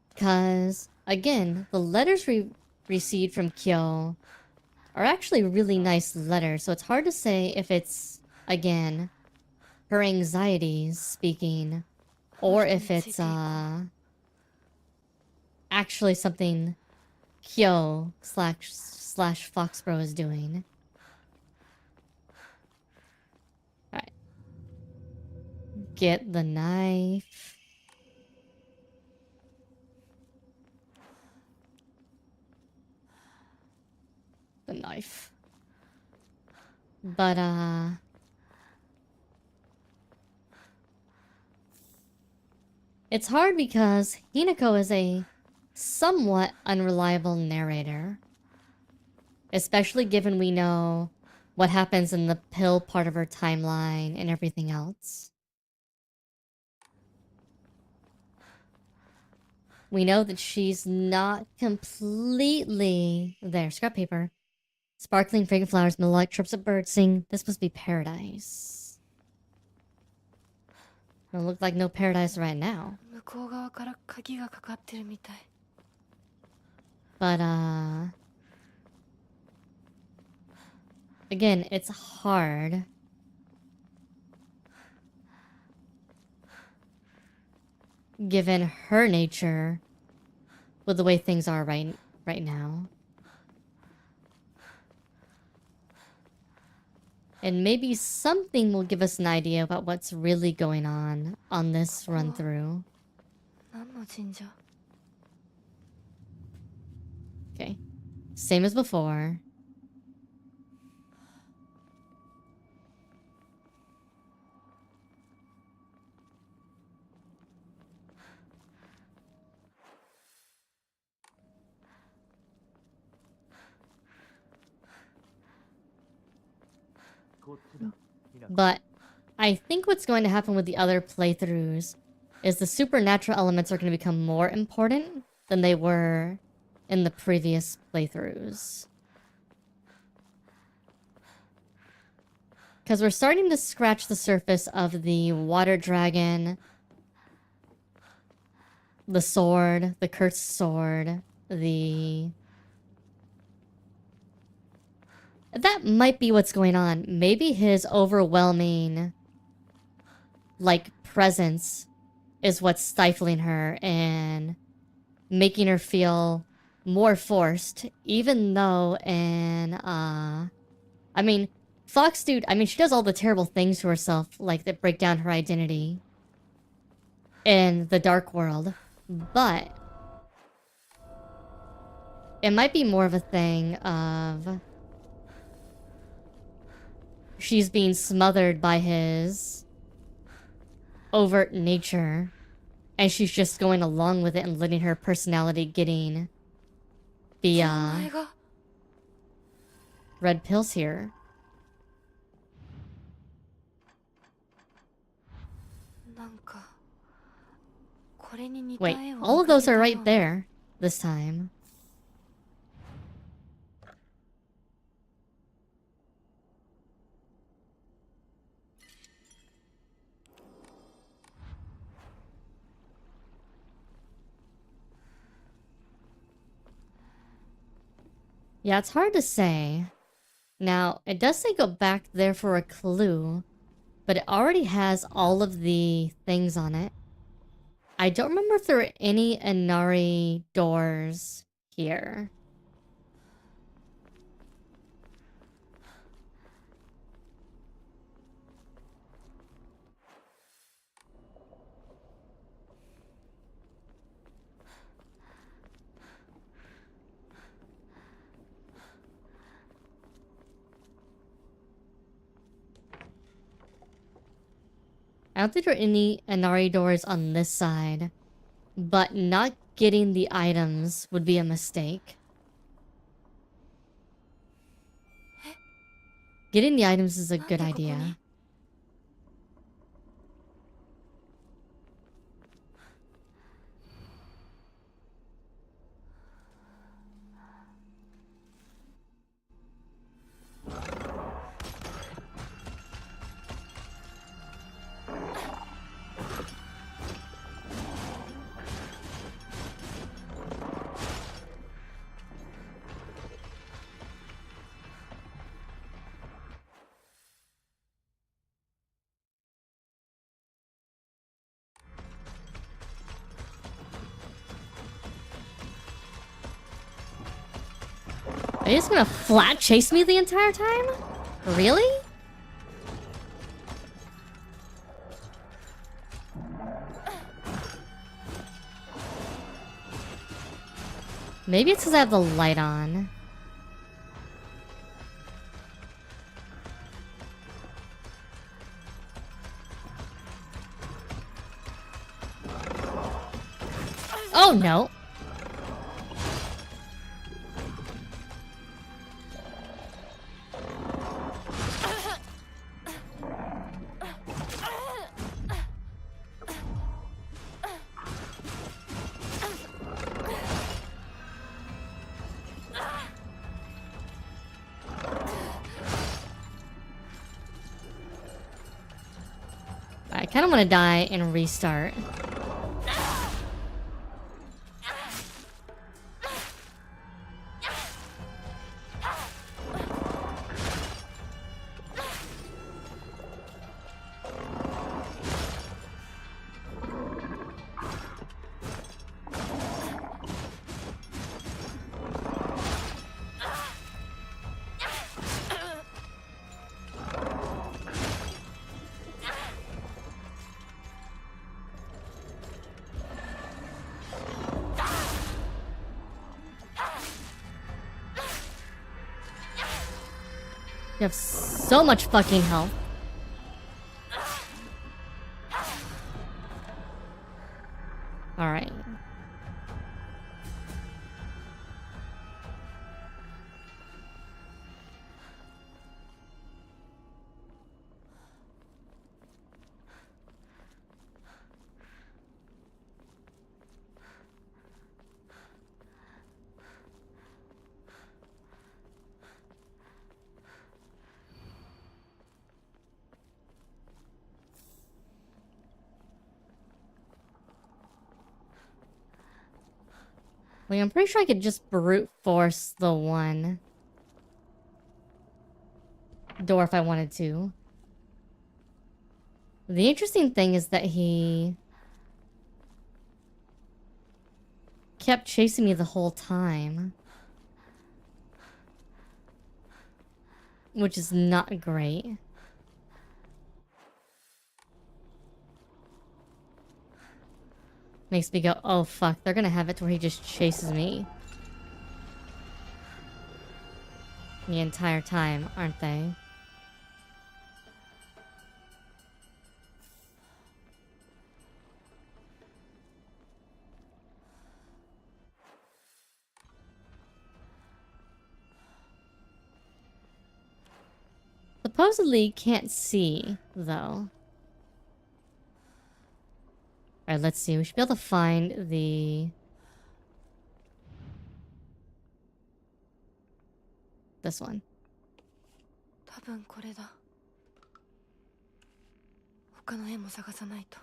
Because, again, the letters we received from Kyo are actually really nice letters, so it's hard to say if it's, again, her anxieties speaking, or if it's, actually something Kyo slash Foxbro is doing. Alright. Get the knife. The knife. But, it's hard because Hinako is a somewhat unreliable narrator. Especially given we know what happens in the pill part of her timeline and everything else. We know that she's not completely there. Scrap paper. Sparkling fragrant flowers, melodic chirps of birds sing. This must be paradise. Don't look like no paradise right now. 向こう側から鍵がかかってるみたい。 But, again, it's hard. Given her nature with the way things are right now. And maybe something will give us an idea about what's really going on this run through. 何の神社? Okay. Same as before. But I think what's going to happen with the other playthroughs is the supernatural elements are going to become more important than they were in the previous playthroughs. Because we're starting to scratch the surface of the water dragon, the sword, the cursed sword, the... That might be what's going on. Maybe his overwhelming, like, presence is what's stifling her and making her feel more forced, even though I mean, Fox Dude, I mean, she does all the terrible things to herself, like, that break down her identity in the dark world, but it might be more of a thing of she's being smothered by his overt nature, and she's just going along with it and letting her personality getting the red pills here. Wait, all of those are right there this time. Yeah, it's hard to say. Now, it does say go back there for a clue, but it already has all of the things on it. I don't remember if there were any Inari doors here. I don't think there are any Inari doors on this side, but not getting the items would be a mistake. Getting the items is a good idea. Are you just gonna flat chase me the entire time? Really? Maybe it's because I have the light on. Oh no! kind of want to die and restart. You have so much fucking health. Alright. Like, I'm pretty sure I could just brute force the one door if I wanted to. The interesting thing is that he kept chasing me the whole time, which is not great. Makes me go, oh fuck, they're gonna have it to where he just chases me the entire time, aren't they? Supposedly can't see, though. Alright, let's see. We should be able to find the... this one. 多分これだ。他の絵も探さないと。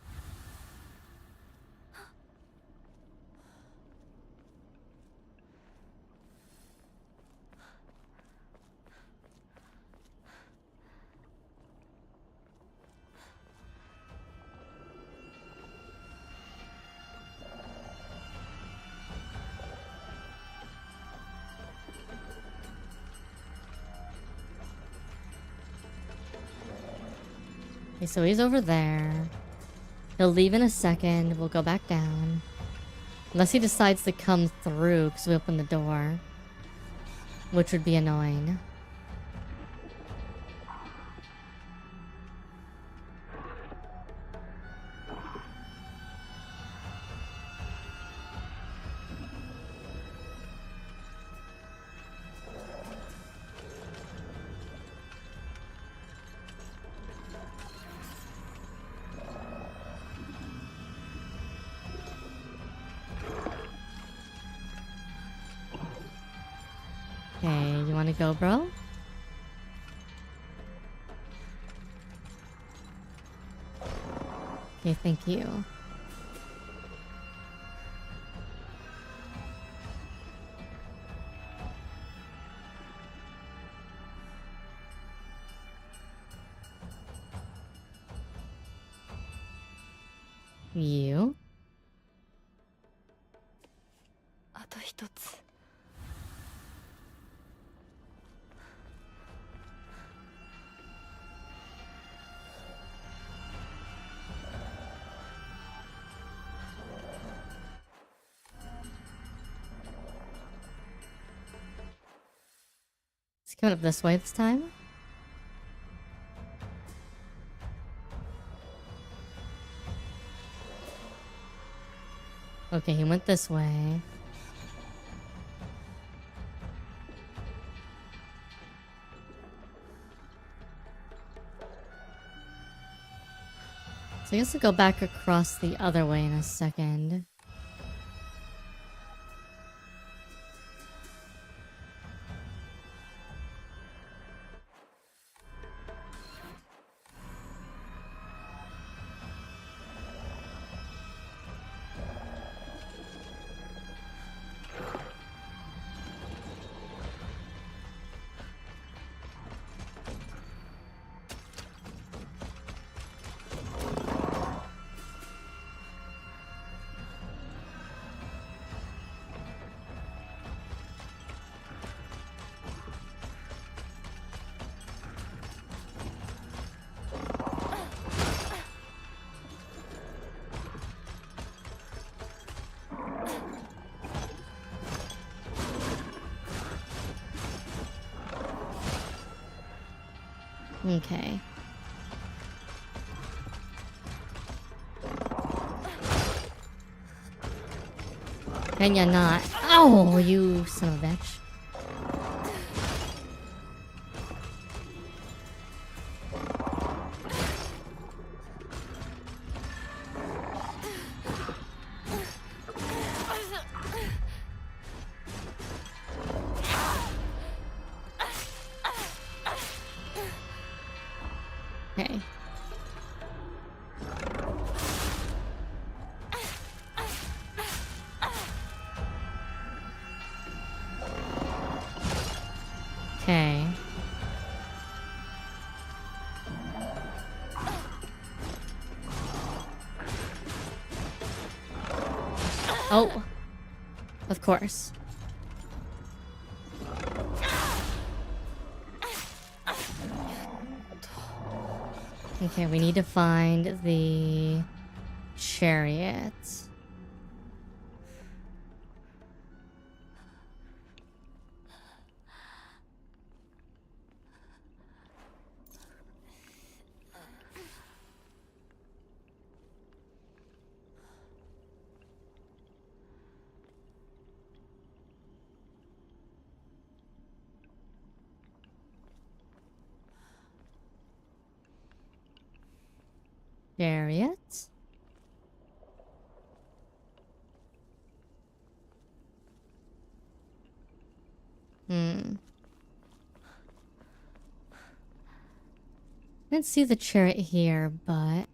Okay, so he's over there. He'll leave in a second. We'll go back down. Unless he decides to come through because we opened the door. Which would be annoying. Okay, you wanna go, bro? Okay, thank you. You? あと一つ。Is he coming up this way this time? Okay, he went this way. So I guess I'll go back across the other way in a second. Okay. Can ya not? Oh, you son of a bitch. Okay. Okay. Oh. Of course. Okay, we need to find the chariot. Chariot? Didn't see the chariot here, but...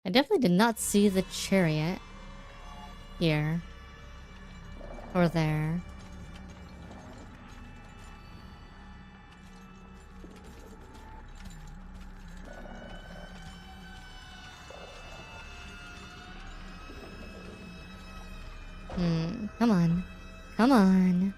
I definitely did not see the chariot here or there. Come on. Come on.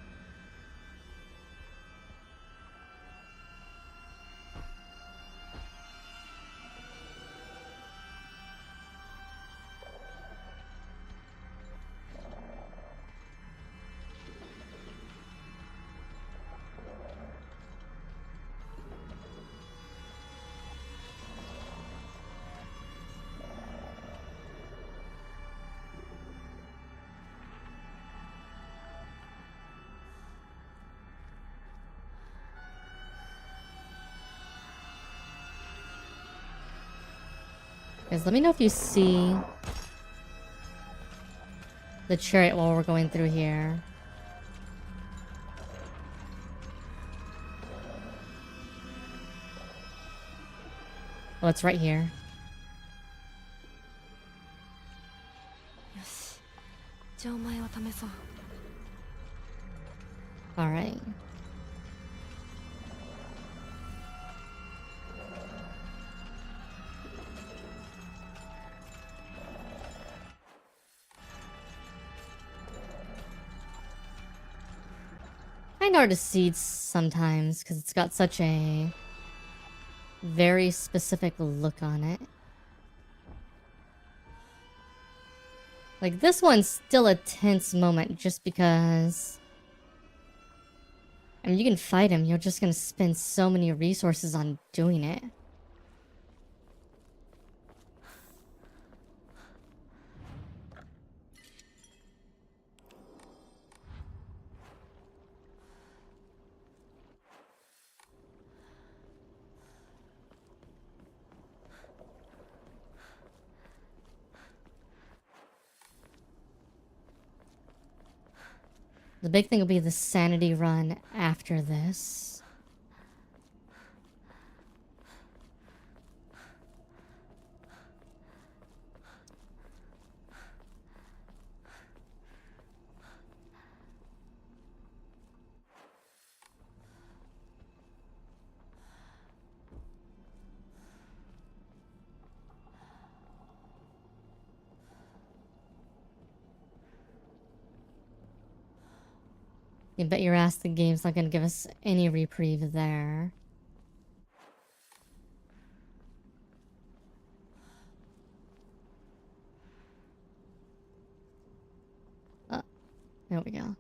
Guys, let me know if you see the chariot while we're going through here. Oh, it's right here. Alright. Kinda hard to see sometimes because it's got such a very specific look on it. Like, this one's still a tense moment just because... I mean, you can fight him, you're just gonna spend so many resources on doing it. The big thing will be the sanity run after this. You bet your ass the game's not gonna give us any reprieve there. There we go.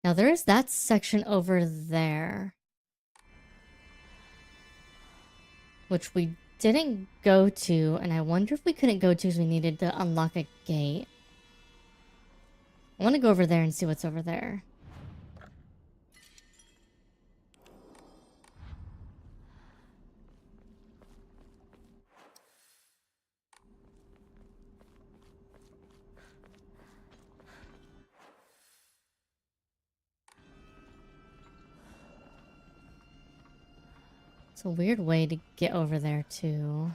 Now there is that section over there, which we didn't go to, and I wonder if we couldn't go to because we needed to unlock a gate. I want to go over there and see what's over there. It's a weird way to get over there too.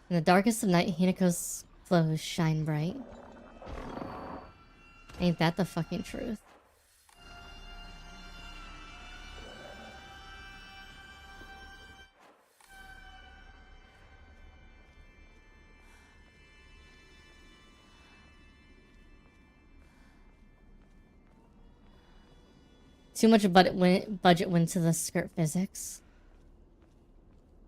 In the darkest of night, Hinako's clothes shine bright. Ain't that the fucking truth? Too much budget went to the skirt physics.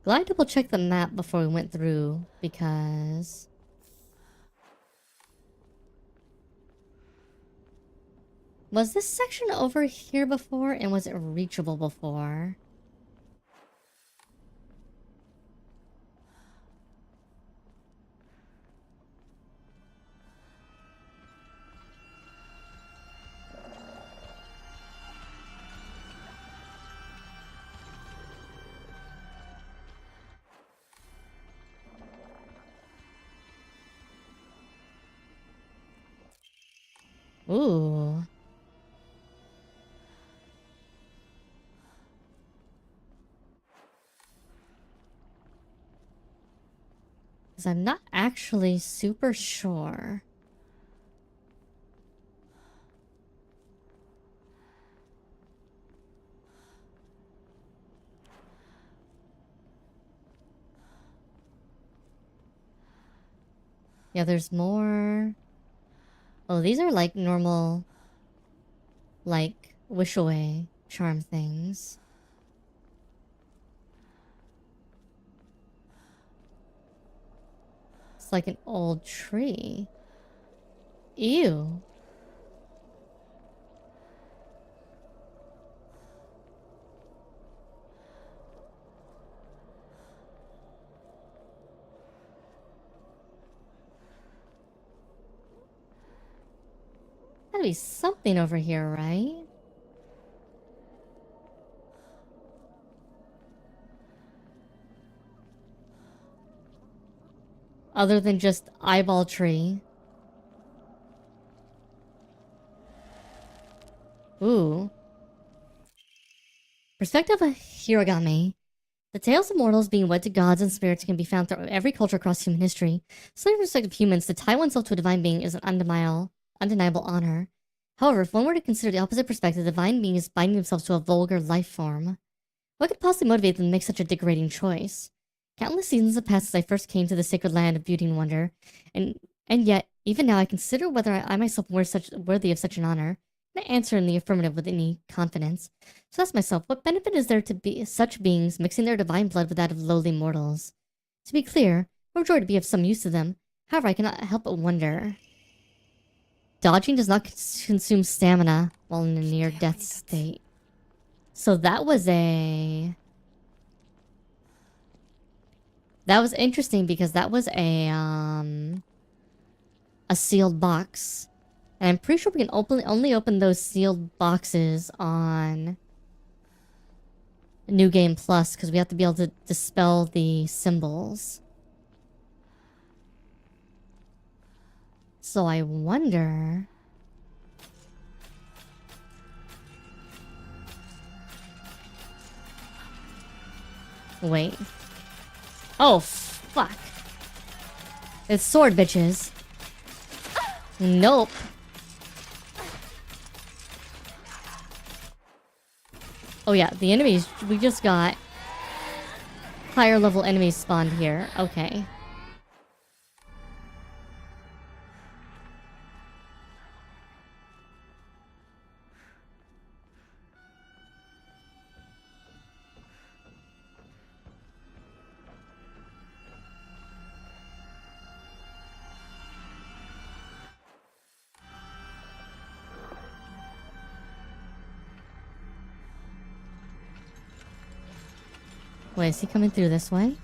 Glad I double checked the map before we went through, because was this section over here before, and was it reachable before? Ooh. Because I'm not actually super sure. Yeah, there's more. Oh, these are like normal, like, wish away charm things. It's like an old tree. Ew. Gotta be something over here, right? Other than just eyeball tree. Ooh. Perspective of Hiragami. The tales of mortals being wed to gods and spirits can be found throughout every culture across human history. Slightly perspective of humans, to tie oneself to a divine being is an undeniable honor. However, if one were to consider the opposite perspective, the divine being is binding themselves to a vulgar life form. What could possibly motivate them to make such a degrading choice? Countless seasons have passed since I first came to the sacred land of beauty and wonder, and yet, even now I consider whether I myself were worthy of such an honor. I answer in the affirmative with any confidence. So ask myself, what benefit is there to be such beings mixing their divine blood with that of lowly mortals? To be clear, I would joy to be of some use to them. However, I cannot help but wonder. Dodging does not consume stamina while in a near-death state. So that was interesting because that was a sealed box. And I'm pretty sure we can only open those sealed boxes on New Game Plus because we have to be able to dispel the symbols. So I wonder. Wait. Oh, fuck. It's sword, bitches. Nope. Oh yeah, the enemies, we just got higher level enemies spawned here. Okay. Wait, is he coming through this way?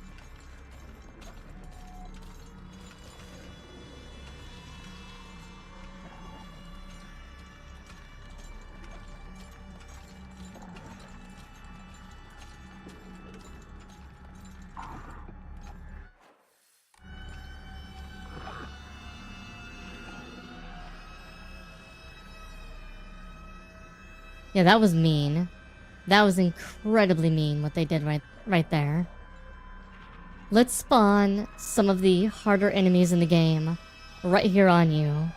Yeah, that was mean. That was incredibly mean what they did right there. Let's spawn some of the harder enemies in the game right here on you.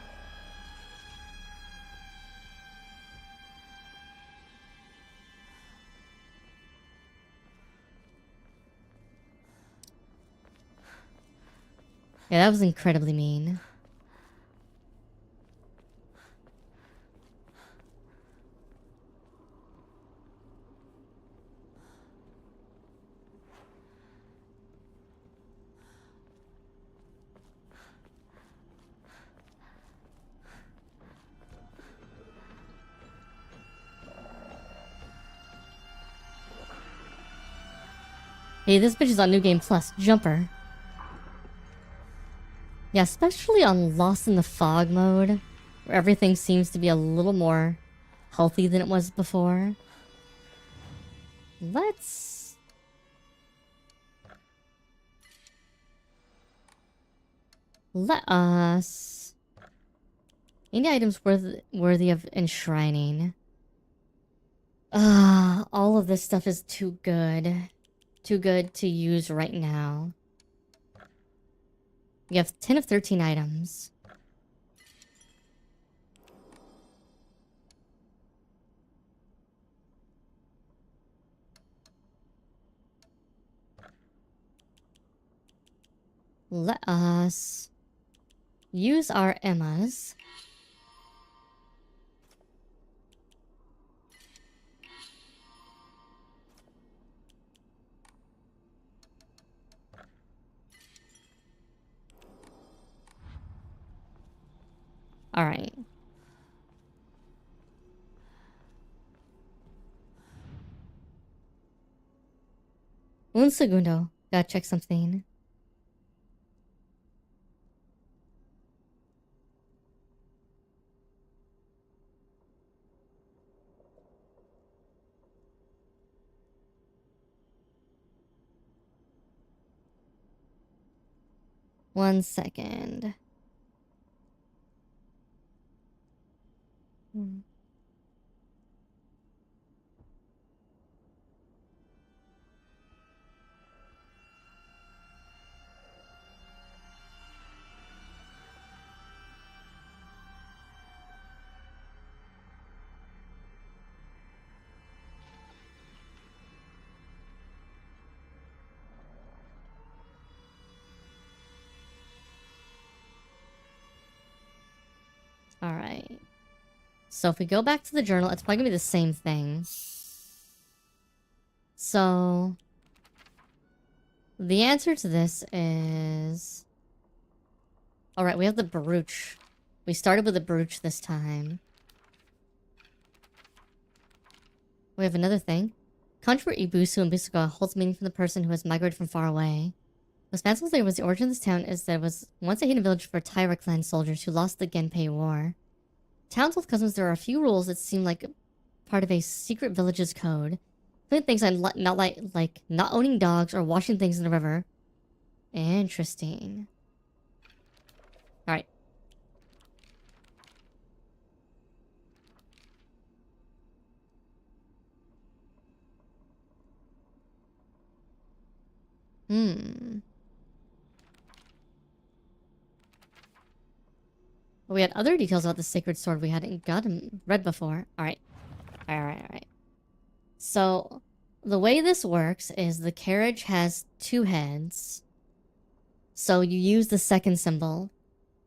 Yeah, that was incredibly mean. Hey, this bitch is on New Game Plus. Jumper. Yeah, especially on Lost in the Fog mode, where everything seems to be a little more healthy than it was before. Let us... Any items worthy of enshrining? All of this stuff is too good. Too good to use right now. We have 10 of 13 items. Let us use our Emmas. Alright. Un segundo. Gotta check something. One second. Alright. So if we go back to the journal, it's probably gonna be the same thing. So... the answer to this is... Alright, we have the brooch. We started with the brooch this time. We have another thing. Country where Ibusu and Bisugaoka holds meaning from the person who has migrated from far away. What's fanciful there was the origin of this town is that it was once a hidden village for Taira clan soldiers who lost the Genpei War. Towns with customs, there are a few rules that seem like part of a secret village's code. Including things like not owning dogs or washing things in the river. Interesting. Alright. Hmm. We had other details about the sacred sword we hadn't read before. Alright. Alright. So, the way this works is the carriage has 2 heads. So you use the second symbol.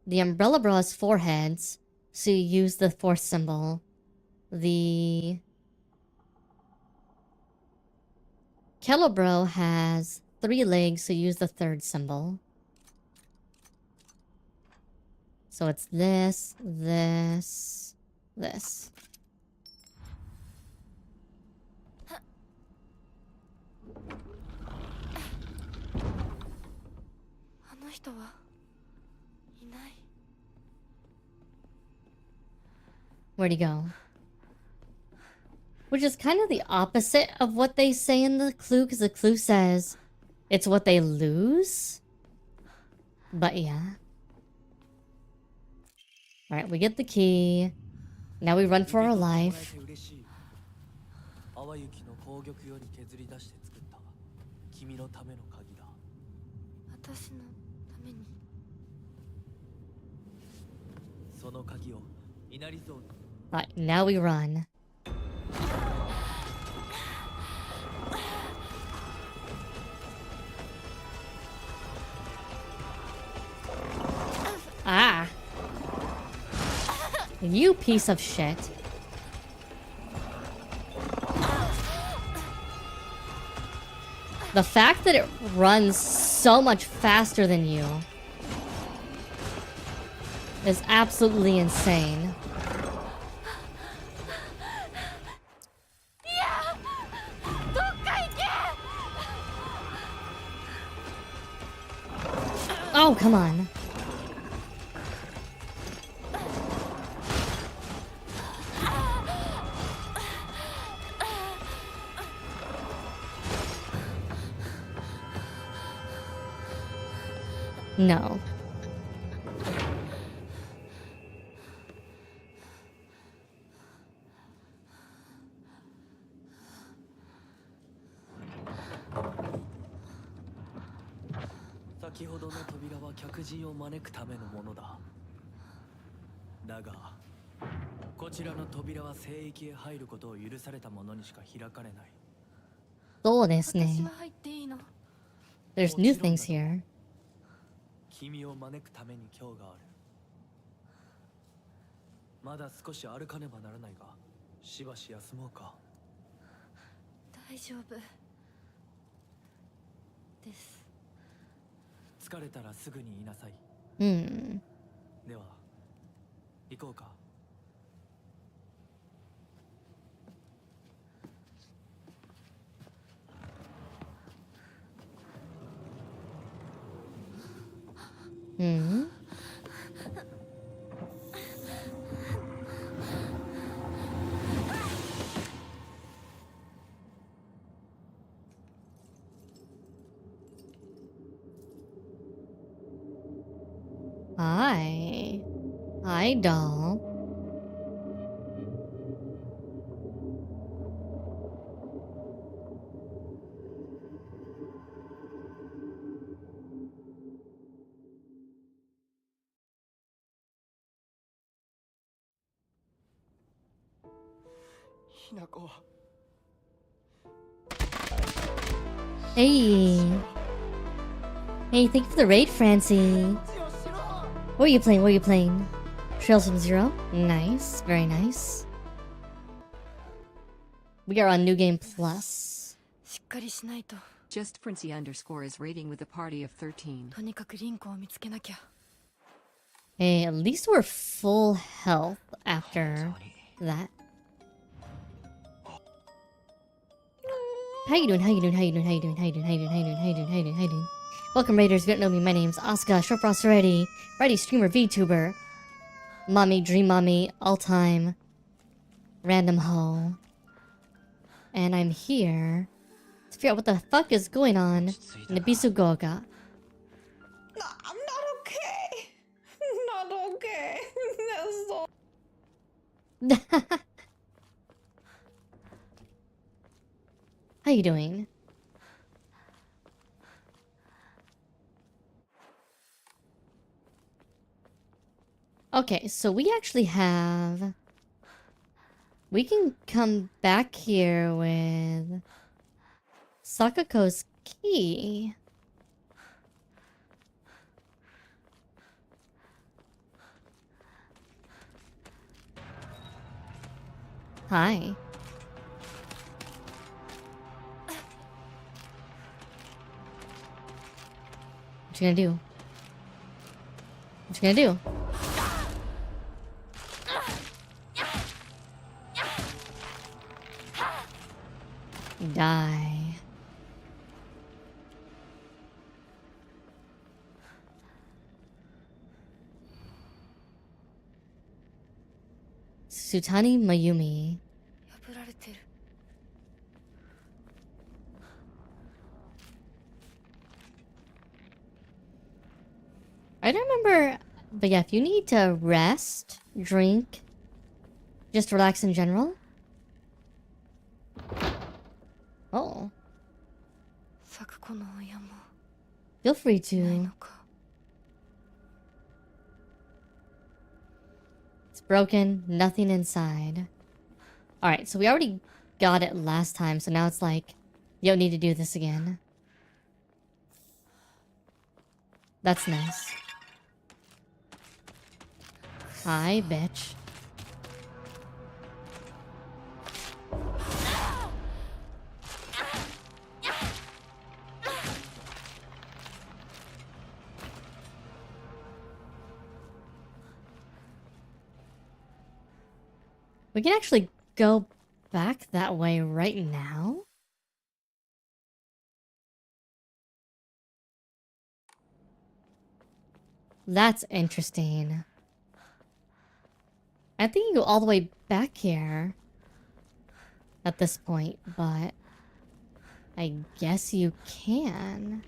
The umbrella bro has 4 heads. So you use the 4th symbol. The Kelebro has 3 legs, so use the 3rd symbol. So it's this, this, this. Where'd he go? Which is kind of the opposite of what they say in the clue, because the clue says it's what they lose. But yeah. Alright, we get the key. Now we run for our life. Alright, now we run. Ah! You piece of shit. The fact that it runs so much faster than you is absolutely insane. Oh, come on. No. There's new things here. 君を招くために今日がある。まだ少し歩かねばならないが、しばし休もうか。大丈夫です。疲れたらすぐに言いなさい。では、行こうか。Hi. Hi, doll. Hinako. Hey. Hey, thank you for the raid, Francie. What are you playing? What are you playing? Trails from Zero? Nice. Very nice. We are on New Game Plus. Just Princey underscore is raiding with a party of 13. Hey, at least we're full health after that. How you doing? How you doing? How you doing? How you doing? How you doing? How you doing? How you doing? How you doing? How you doing? How you doing? Welcome, Raiders. If you don't know me, my name's Asuka, short for AsuReDi, Ready streamer, VTuber, mommy, dream mommy, all-time, random hoe. And I'm here to figure out what the fuck is going on in Ebisugaoka. No, I'm not okay. Not okay. That's so... How you doing? Okay, so we actually have... We can come back here with... Sakako's key. Hi. What you gonna do? What you gonna do? Die. Sutani Mayumi. I don't remember, but yeah, if you need to rest, drink, just relax in general. Oh. Feel free to. It's broken, nothing inside. Alright, so we already got it last time, so now it's like, you don't need to do this again. That's nice. Hi, bitch. We can actually go back that way right now? That's interesting. I think you can go all the way back here at this point, but I guess you can.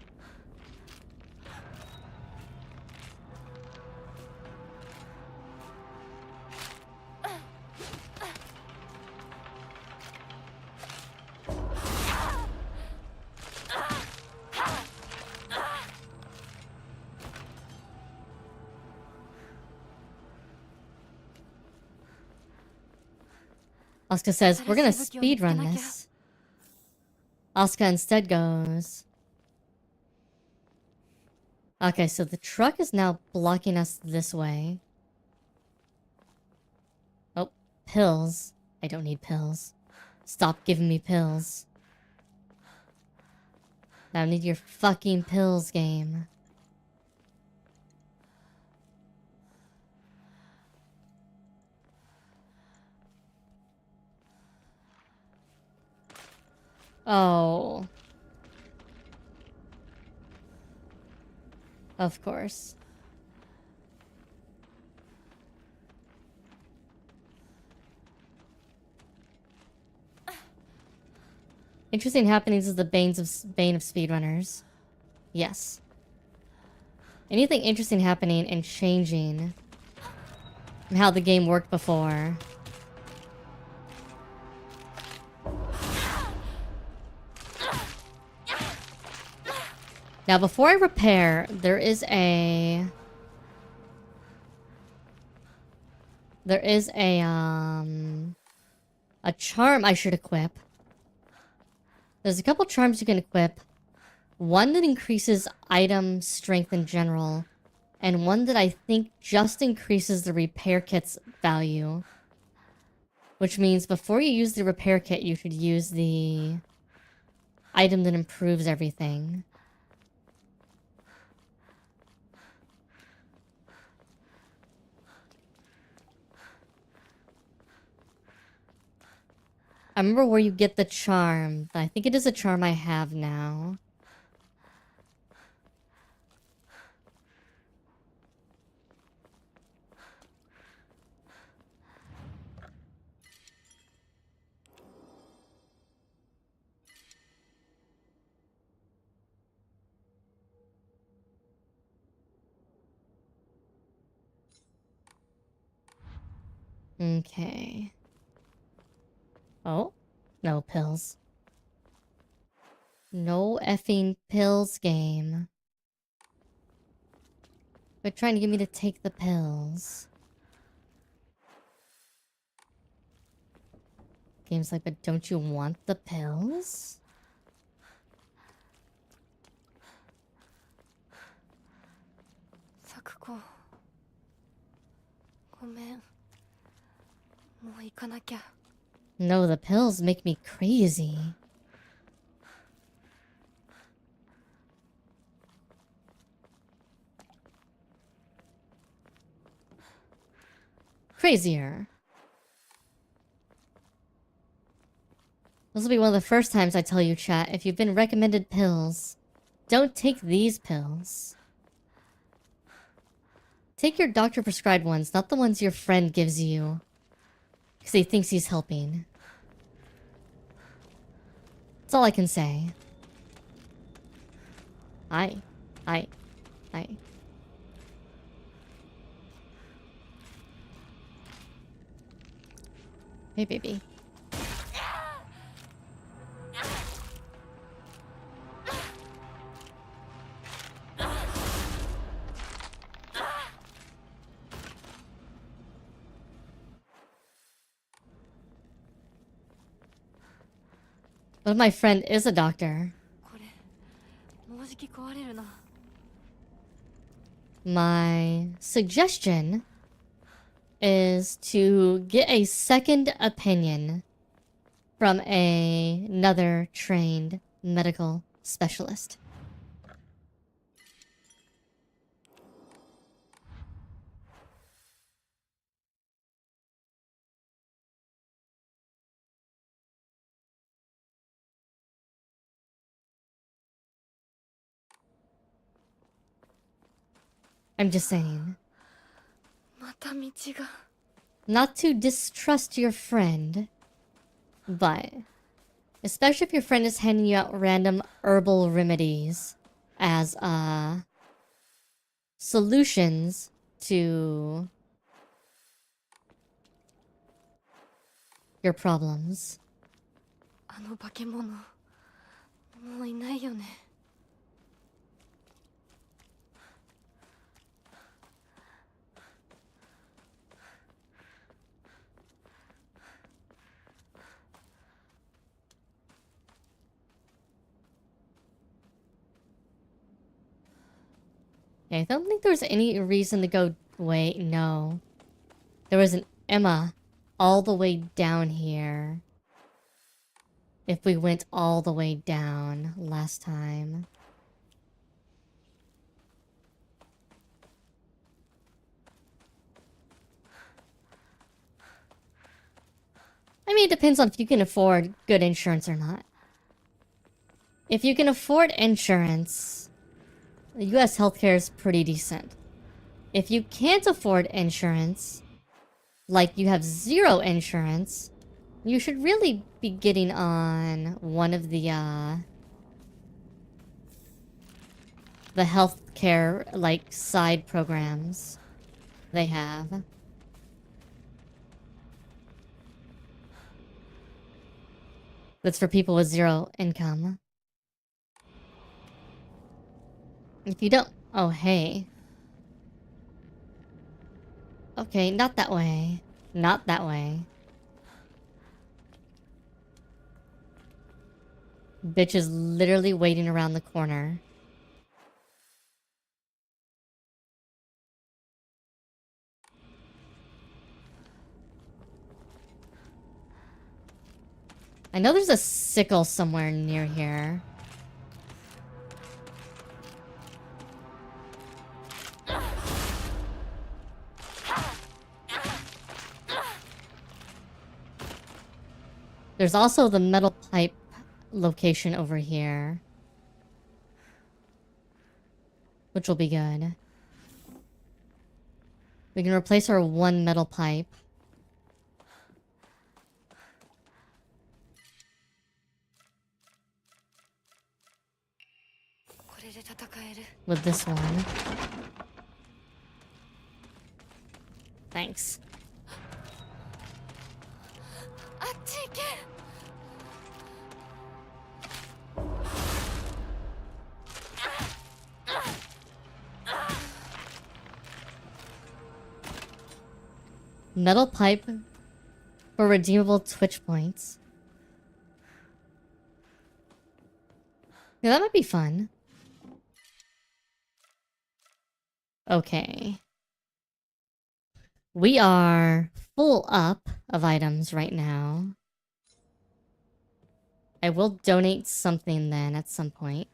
Asuka says, we're gonna speedrun this. Asuka instead goes... Okay, so the truck is now blocking us this way. Oh, pills. I don't need pills. Stop giving me pills. I don't need your fucking pills, game. Oh. Of course. Interesting happenings is the bane of speedrunners. Yes. Anything interesting happening and changing how the game worked before. Now, before I repair, there is a charm I should equip. There's a couple charms you can equip. One that increases item strength in general, and one that I think just increases the repair kit's value. Which means before you use the repair kit, you should use the item that improves everything. I remember where you get the charm, but I think it is a charm I have now. Okay. Oh, no pills. No effing pills, game. They're trying to get me to take the pills. Game's like, but don't you want the pills? Sakuko. ごめん。もう行かなきゃ。 No, the pills make me crazy. Crazier. This will be one of the first times I tell you, chat, if you've been recommended pills, don't take these pills. Take your doctor prescribed ones, not the ones your friend gives you. Because he thinks he's helping. That's all I can say. Hi. Hi. Hi. Hey, baby. But my friend is a doctor. My suggestion is to get a second opinion from another trained medical specialist. I'm just saying. Not to distrust your friend, but especially if your friend is handing you out random herbal remedies as solutions to your problems. I don't think there was any reason to go... Wait, no. There was an Emma all the way down here. If we went all the way down last time. I mean, it depends on if you can afford good insurance or not. If you can afford insurance... The US healthcare is pretty decent. If you can't afford insurance, like you have zero insurance, you should really be getting on one of the healthcare, like, side programs they have. That's for people with zero income. If you don't... Oh, hey. Okay, not that way. Not that way. Bitch is literally waiting around the corner. I know there's a sickle somewhere near here. There's also the metal pipe location over here. Which will be good. We can replace our one metal pipe. With this one. Thanks. Metal pipe For redeemable Twitch points. Yeah, that might be fun. Okay. We are full up of items right now. I will donate something then at some point.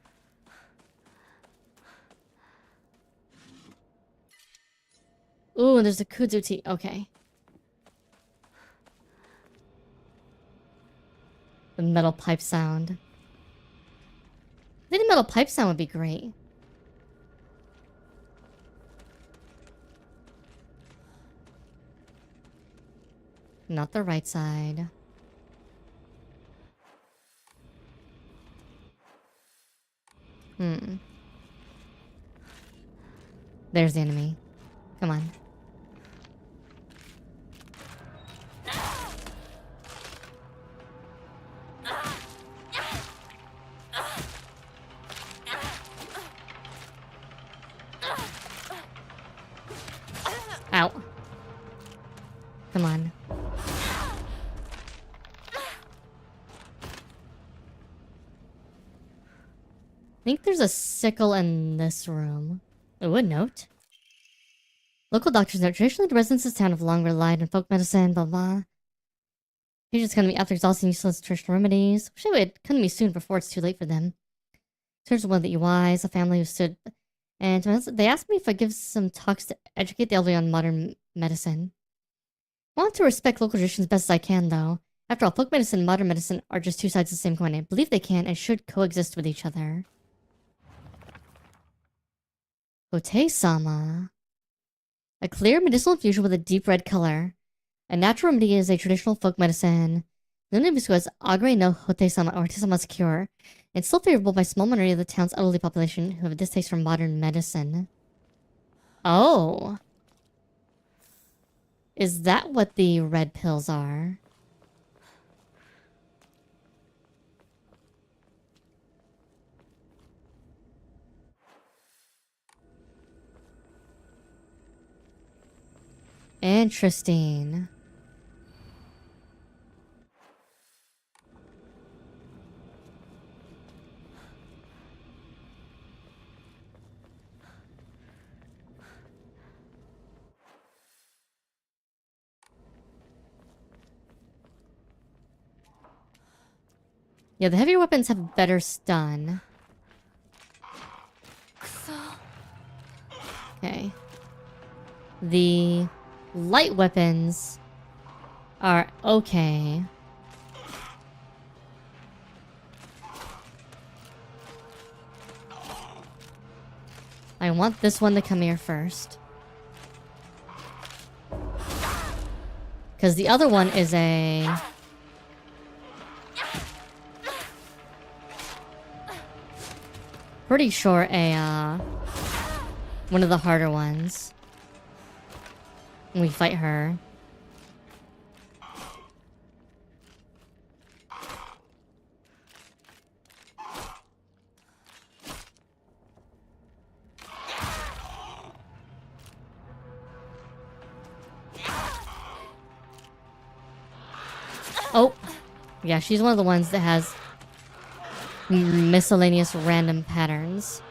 Ooh, there's a kudzu tea. Okay. The metal pipe sound. I think the metal pipe sound would be great. Not the right side. There's the enemy. Come on. Ow. Come on. I think there's a sickle in this room. Oh, a note. Local doctors note, traditionally the residents of this town have long relied on folk medicine, blah blah. Patients come to me after exhausting useless traditional remedies. Wish I would come to me soon before it's too late for them. Turns one of the UIs, a family who stood, and they asked me if I give some talks to educate the elderly on modern medicine. I want to respect local traditions as best as I can, though. After all, folk medicine and modern medicine are just two sides of the same coin. I believe they can and should coexist with each other. Hote-sama. A clear medicinal infusion with a deep red color. A natural remedy is a traditional folk medicine. Known in Ebisugaoka as Agre no Hote-sama or Hote-sama's cure. It's still favorable by a small minority of the town's elderly population who have a distaste for modern medicine. Oh. Is that what the red pills are? Interesting. Yeah, the heavier weapons have better stun. Okay. The light weapons are okay. I want this one to come here first. Because the other one is a... pretty sure a, one of the harder ones. When we fight her. Oh! Yeah, she's one of the ones that has miscellaneous random patterns.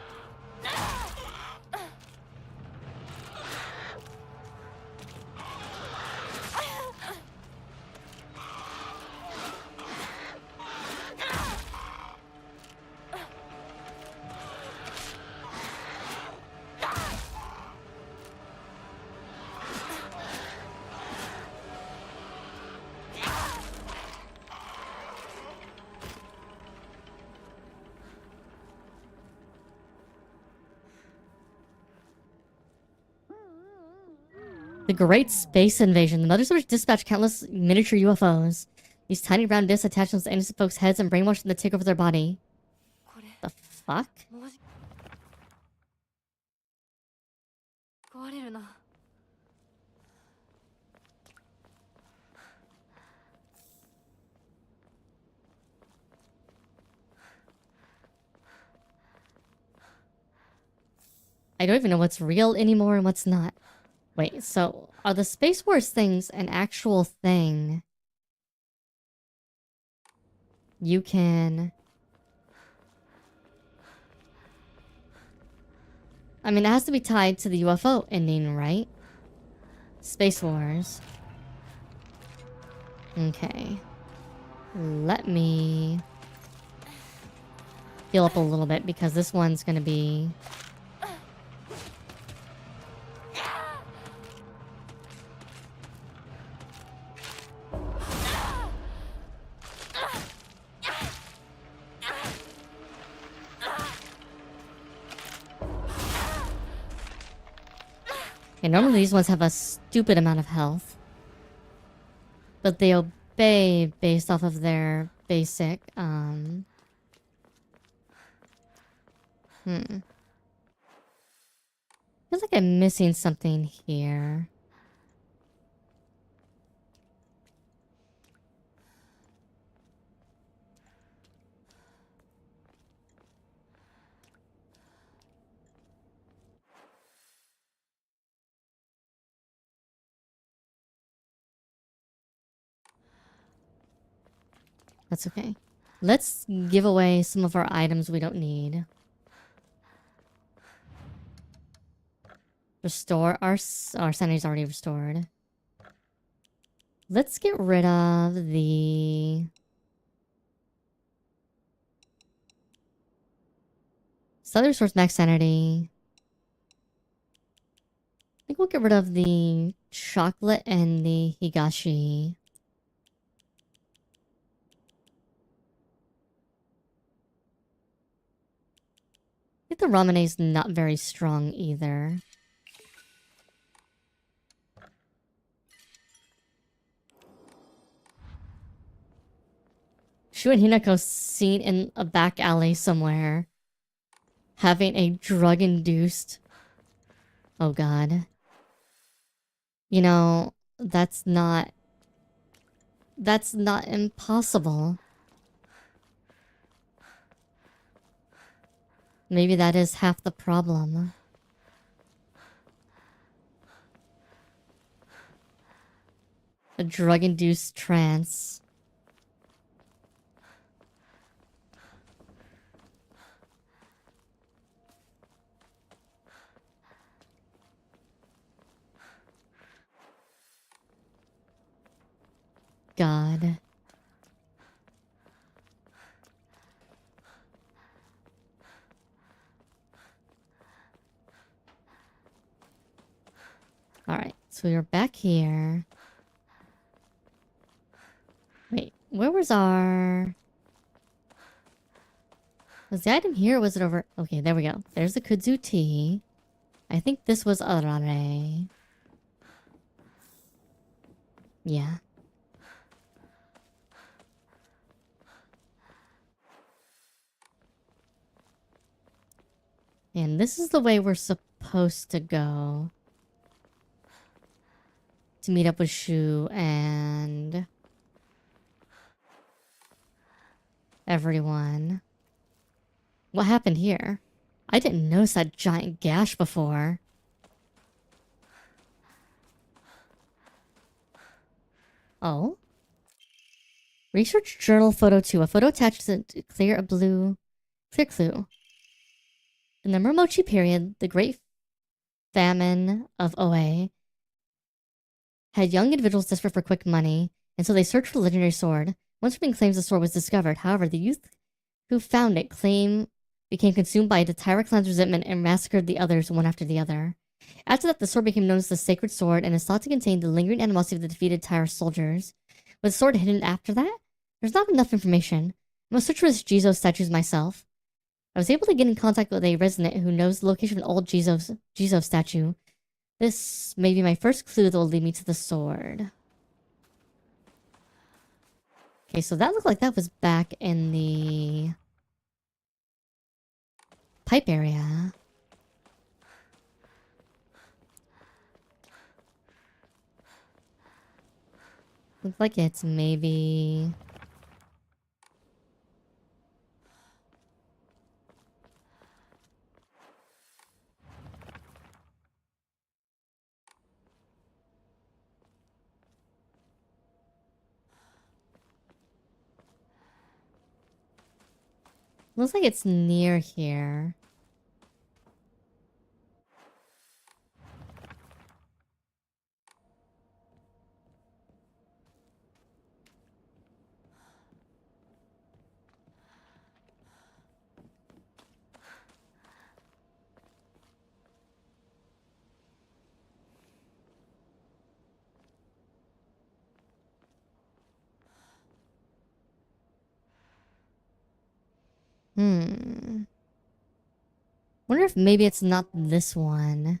The Great Space Invasion. The Mother Soldiers dispatched countless miniature UFOs. These tiny round discs attach themselves to innocent folks' heads and brainwash them to take over their body. The fuck? I don't even know what's real anymore and what's not. Wait, so are the Space Wars things an actual thing? You can... I mean, it has to be tied to the UFO ending, right? Space Wars. Okay. Let me heal up a little bit because this one's gonna be... Okay, normally these ones have a stupid amount of health. But they obey based off of their basic, Feels like I'm missing something here. That's okay. Let's give away some of our items we don't need. Restore our sanity's already restored. Let's get rid of the Southern Source Max Sanity. I think we'll get rid of the chocolate and the higashi. I think the ramene's not very strong either. Shu and Hinako seen in a back alley somewhere. Having a drug-induced... Oh god. You know, that's not impossible. Maybe that is half the problem. A drug-induced trance. God. Alright, so we're back here. Wait, where was our... Was the item here or was it over... Okay, there we go. There's the kudzu tea. I think this was arare. Yeah. And this is the way we're supposed to go. To meet up with Shu and... everyone. What happened here? I didn't notice that giant gash before. Oh? Research Journal Photo 2. A photo attached to clear clue. In the Mermochi period, the Great Famine of Oe had young individuals desperate for quick money, and so they searched for the legendary sword. One surviving claims the sword was discovered. However, the youth who found it became consumed by the Taira clan's resentment and massacred the others one after the other. After that, the sword became known as the Sacred Sword and is thought to contain the lingering animosity of the defeated Taira soldiers. Was the sword hidden after that? There's not enough information. I must search for this Jizo statues myself. I was able to get in contact with a resident who knows the location of an old Jizo statue. This may be my first clue that will lead me to the sword. Okay, so that looked like that was back in the pipe area. Looks like it's maybe... Looks like it's near here. Wonder if maybe it's not this one.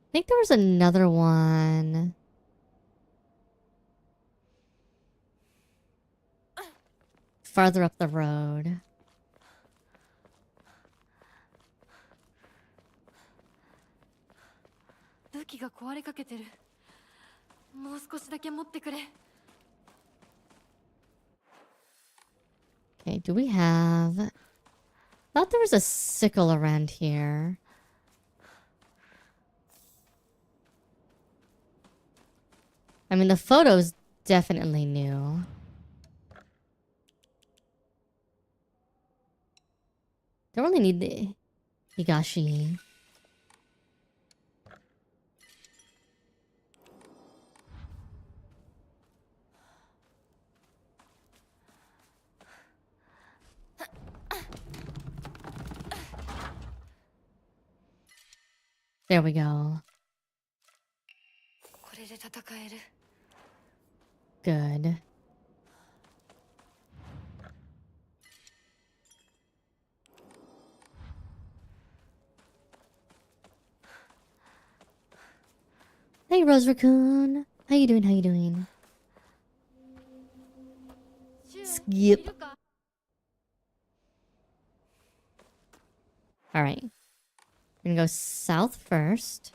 I think there was another one. Farther up the road. Okay, do we have... Thought there was a sickle around here. I mean, the photo's definitely new. Don't really need the Higashi. There we go. Good. Hey, Rose Raccoon. How you doing? How you doing? Skip. Alright. We're gonna go south first.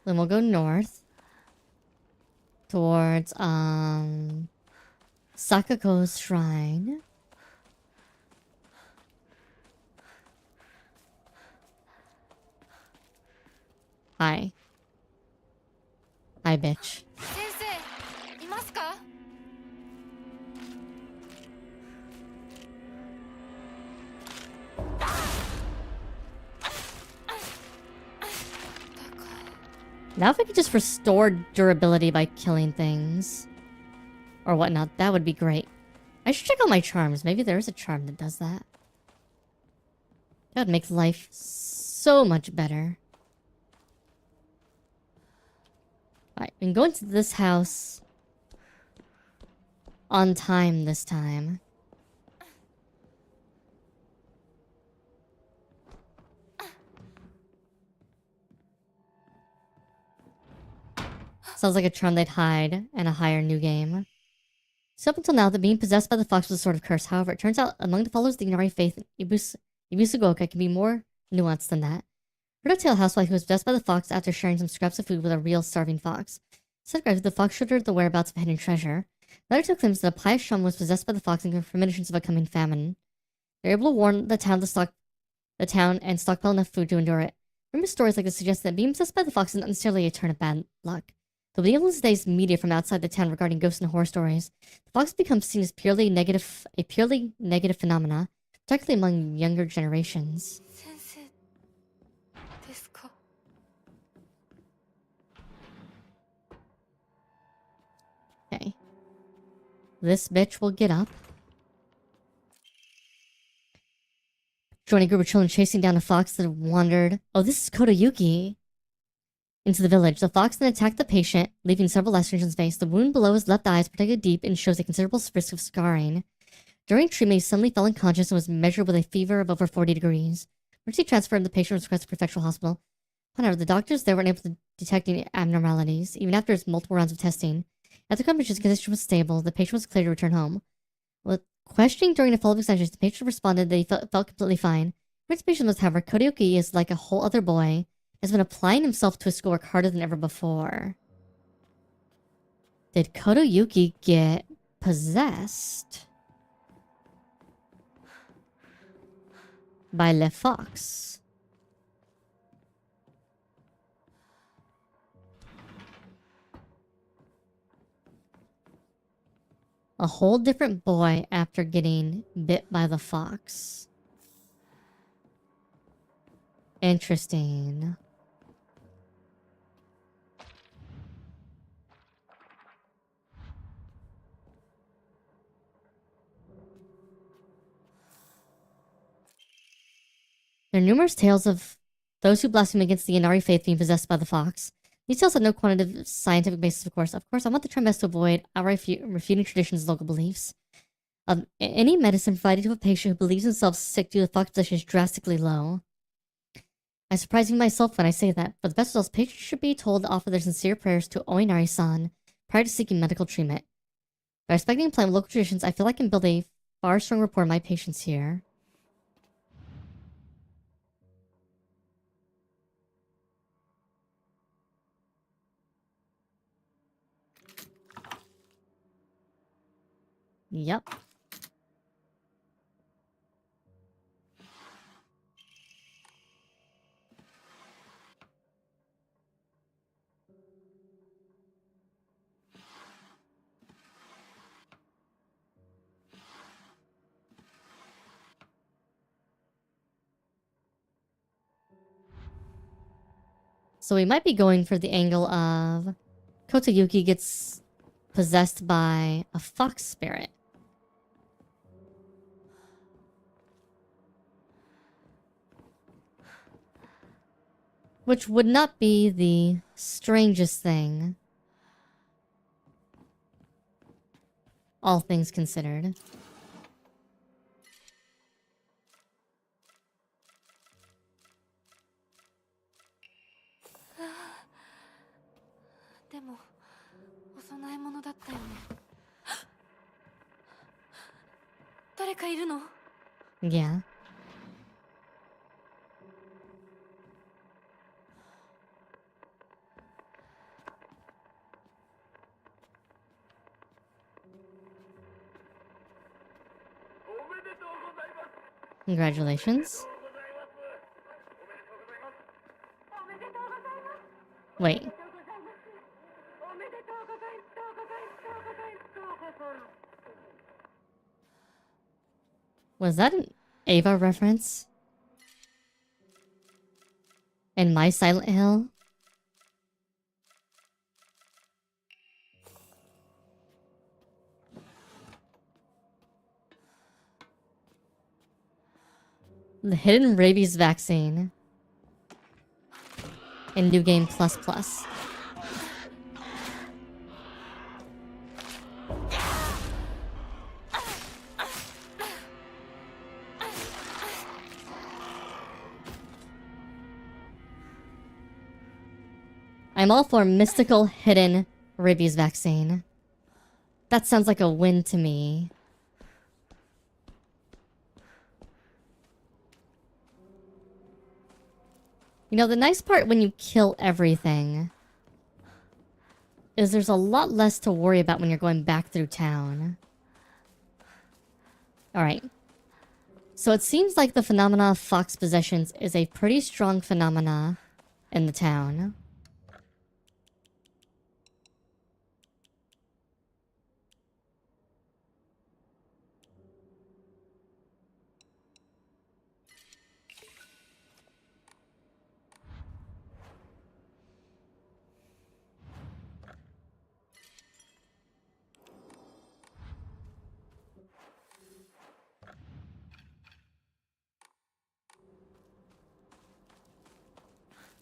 Then we'll go north. Towards, Sakako's shrine. Hi. Hi, bitch. Now if I could just restore durability by killing things. Or whatnot, that would be great. I should check out my charms. Maybe there is a charm that does that. That would make life so much better. Alright, we can go into this house on time this time. Sounds like a charm they'd hide in a higher new game. So up until now, the being possessed by the fox was a sort of curse. However, it turns out among the followers of the Inari faith, Ebisugaoka can be more nuanced than that. Heard a tale housewife who was possessed by the fox after sharing some scraps of food with a real starving fox. Said the fox showed her the whereabouts of a hidden treasure. Another tale claims that a pious shaman was possessed by the fox and gave premonitions of a coming famine. They were able to warn the town and stockpile enough food to endure it. Remember stories like this suggest that being possessed by the fox is not necessarily a turn of bad luck. Though being able to today's media from outside the town regarding ghosts and horror stories, the fox becomes seen as a purely negative phenomena, particularly among younger generations. Okay. This bitch will get up. Join a group of children chasing down a fox that had wandered. Oh, this is Kotoyuki. Into the village. The fox then attacked the patient, leaving several lacerations in his face. The wound below his left eye is protected deep and shows a considerable risk of scarring. During treatment, he suddenly fell unconscious and was measured with a fever of over 40 degrees. Emergency transfer and the patient was requested to prefectural hospital. However, the doctors there weren't able to detect any abnormalities, even after his multiple rounds of testing. After confirmation his condition was stable, the patient was cleared to return home. With questioning during a follow-up examination, the patient responded that he felt completely fine. His patient was, however, Kotoyuki is like a whole other boy, has been applying himself to his schoolwork harder than ever before. Did Kotoyuki get possessed by Le Fox? A whole different boy after getting bit by the fox. Interesting. There are numerous tales of those who blaspheme against the Inari faith being possessed by the fox. These tales have no quantitative scientific basis, of course. Of course, I want to try best to avoid outright refuting traditions and local beliefs. Any medicine provided to a patient who believes himself sick due to fox possession is drastically low. I'm surprising myself when I say that, but the best results, patients should be told to offer their sincere prayers to Oinari-san prior to seeking medical treatment. By respecting and applying local traditions, I feel I can build a far strong rapport with my patients here. Yep. So we might be going for the angle of Kotayuki gets possessed by a fox spirit. Which would not be the strangest thing. All things considered. Yeah. Congratulations. Wait. Was that an Ava reference? In My Silent Hill? The hidden rabies vaccine. In New Game Plus Plus. I'm all for mystical hidden rabies vaccine. That sounds like a win to me. You know, the nice part when you kill everything is there's a lot less to worry about when you're going back through town. Alright. So it seems like the phenomena of fox possessions is a pretty strong phenomena in the town.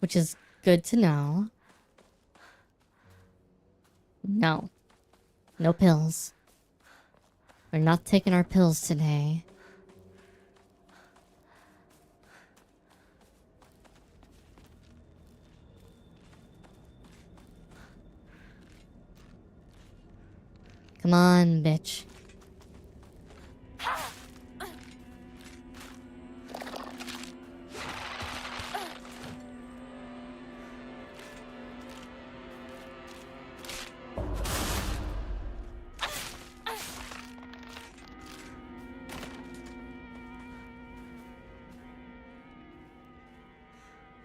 Which is good to know. No. No pills. We're not taking our pills today. Come on, bitch.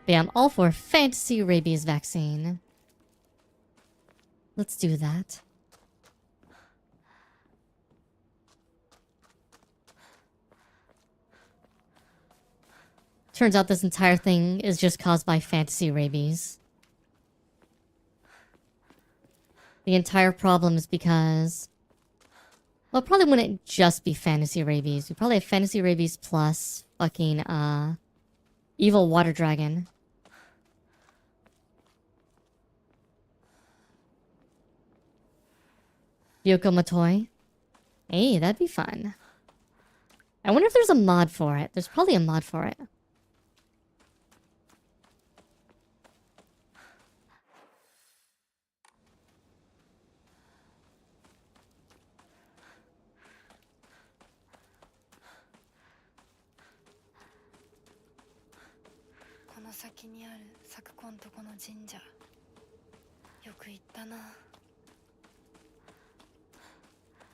But yeah, I'm all for fantasy rabies vaccine. Let's do that. Turns out this entire thing is just caused by fantasy rabies. The entire problem is because... Well, it probably wouldn't just be fantasy rabies. We probably have fantasy rabies plus fucking, evil water dragon. Yoko Matoi. Hey, that'd be fun. I wonder if there's a mod for it. There's probably a mod for it.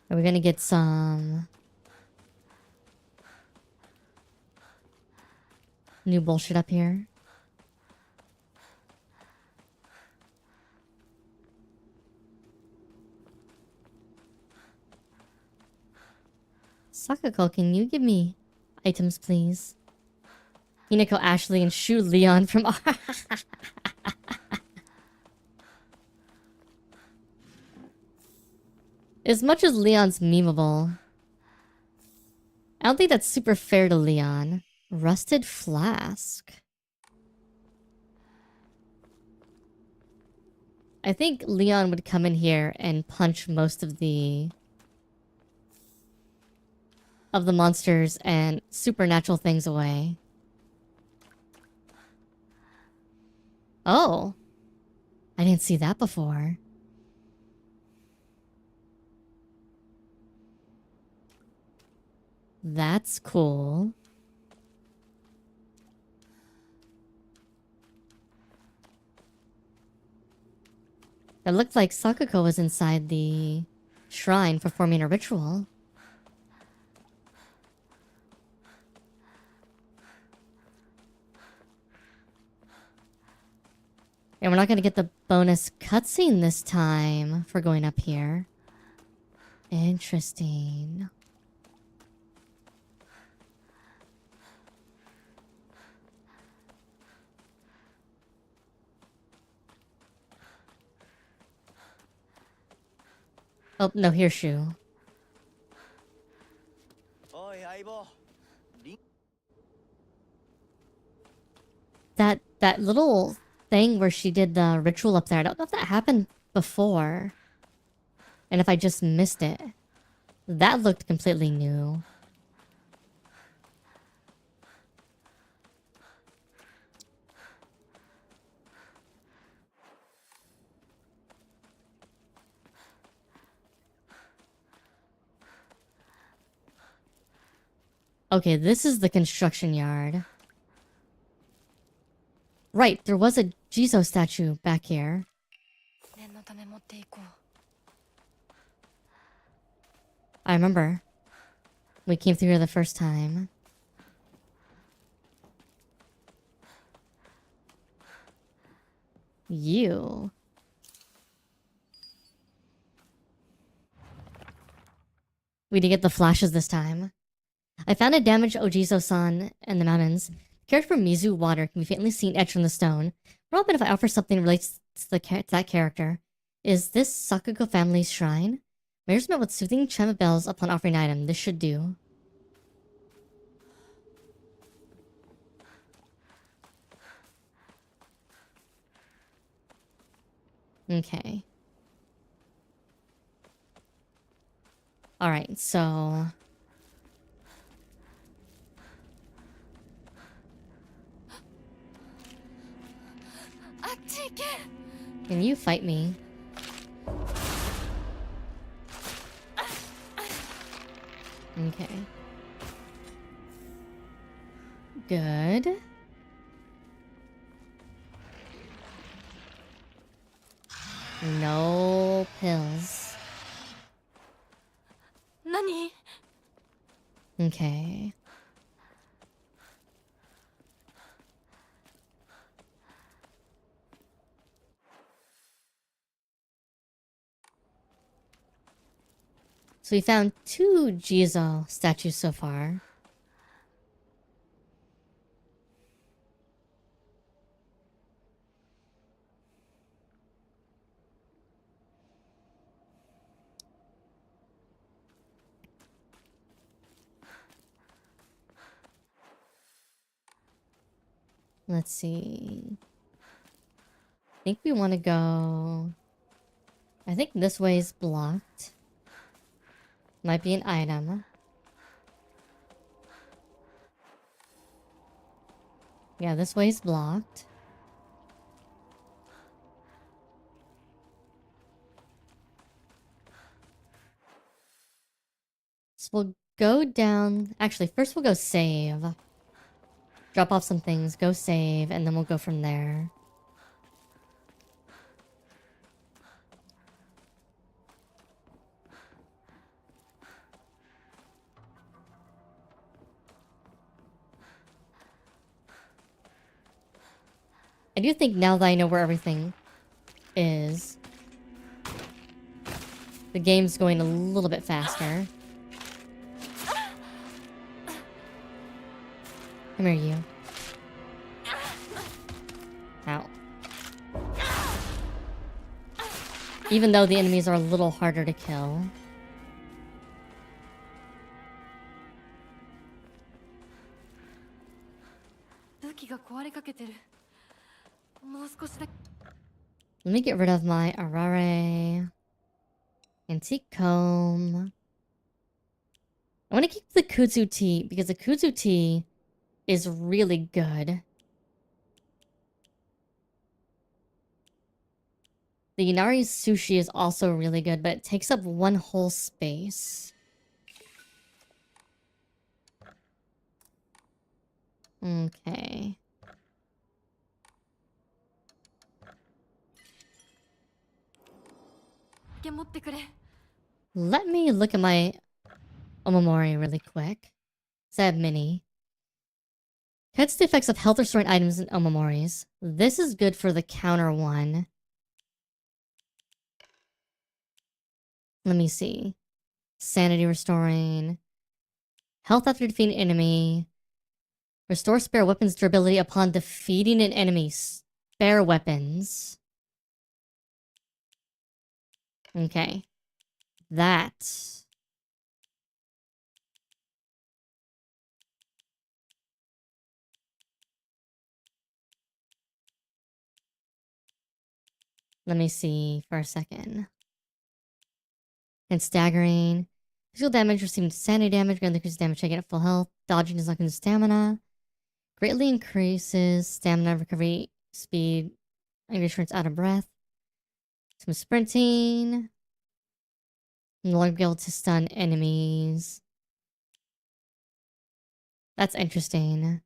Are we gonna get some new bullshit up here? Sakako, can you give me items, please? Hinako, Ashley, and Shu Leon from... As much as Leon's memeable, I don't think that's super fair to Leon. Rusted flask. I think Leon would come in here and punch most of the monsters and supernatural things away. Oh. I didn't see that before. That's cool. It looked like Sakako was inside the shrine performing a ritual. And we're not going to get the bonus cutscene this time for going up here. Interesting. Oh, no, here's Shu. That little thing where she did the ritual up there, I don't know if that happened before. And if I just missed it. That looked completely new. Okay, this is the construction yard. Right, there was a Jizo statue back here. I remember. We came through here the first time. You. We did get the flashes this time. I found a damaged Ojizo-san in the mountains. The character from Mizu Water can be faintly seen etched from the stone. What will happen if I offer something related to that character? Is this Sakako family's shrine? Mayor's met with soothing chime of bells upon offering an item. This should do. Okay. Alright, so... Can you fight me? Okay. Good. No pills. Nani? Okay. So we found 2 Jizo statues so far. Let's see. I think we want to go... I think this way is blocked. Might be an item. Yeah, this way is blocked. So we'll go down... Actually, first we'll go save. Drop off some things, go save, and then we'll go from there. I do think now that I know where everything is, the game's going a little bit faster. Come here, you. Ow. Even though the enemies are a little harder to kill. Let me get rid of my Arare. Antique comb. I want to keep the Kudzu tea because the Kudzu tea is really good. The Inari sushi is also really good, but it takes up one whole space. Okay. Let me look at my Omamori really quick. So I have many. Cuts the effects of health restoring items and Omamoris. This is good for the counter one. Let me see. Sanity restoring. Health after defeating an enemy. Restore spare weapons durability upon defeating an enemy. Spare weapons. Okay. That. Let me see for a second. And staggering. Physical damage receiving sanity damage. Greatly increases damage taken at full health. Dodging does not consume stamina. Greatly increases stamina recovery speed. Angry shrinks out of breath. Some sprinting. No longer be able to stun enemies. That's interesting.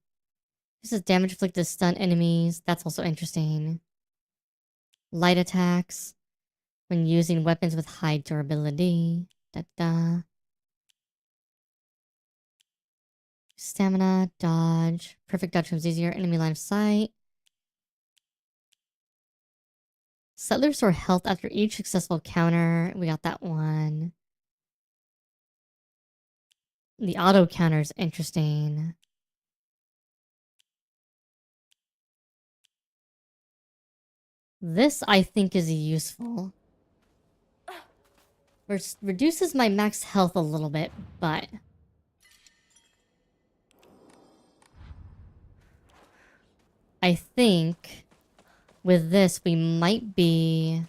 This is damage inflicted to stun enemies. That's also interesting. Light attacks. When using weapons with high durability. Da-da. Stamina, dodge. Perfect dodge becomes easier. Enemy line of sight. Slightly restore health after each successful counter. We got that one. The auto counter is interesting. This, I think, is useful. Reduces my max health a little bit, but... I think with this we might be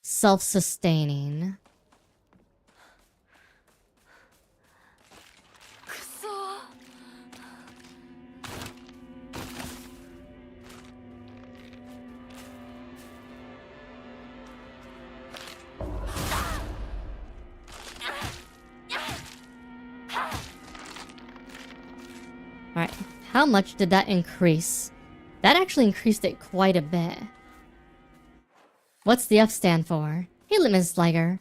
self-sustaining. Alright, how much did that increase? That actually increased it quite a bit. What's the F stand for? Hey, Ms. Sliger.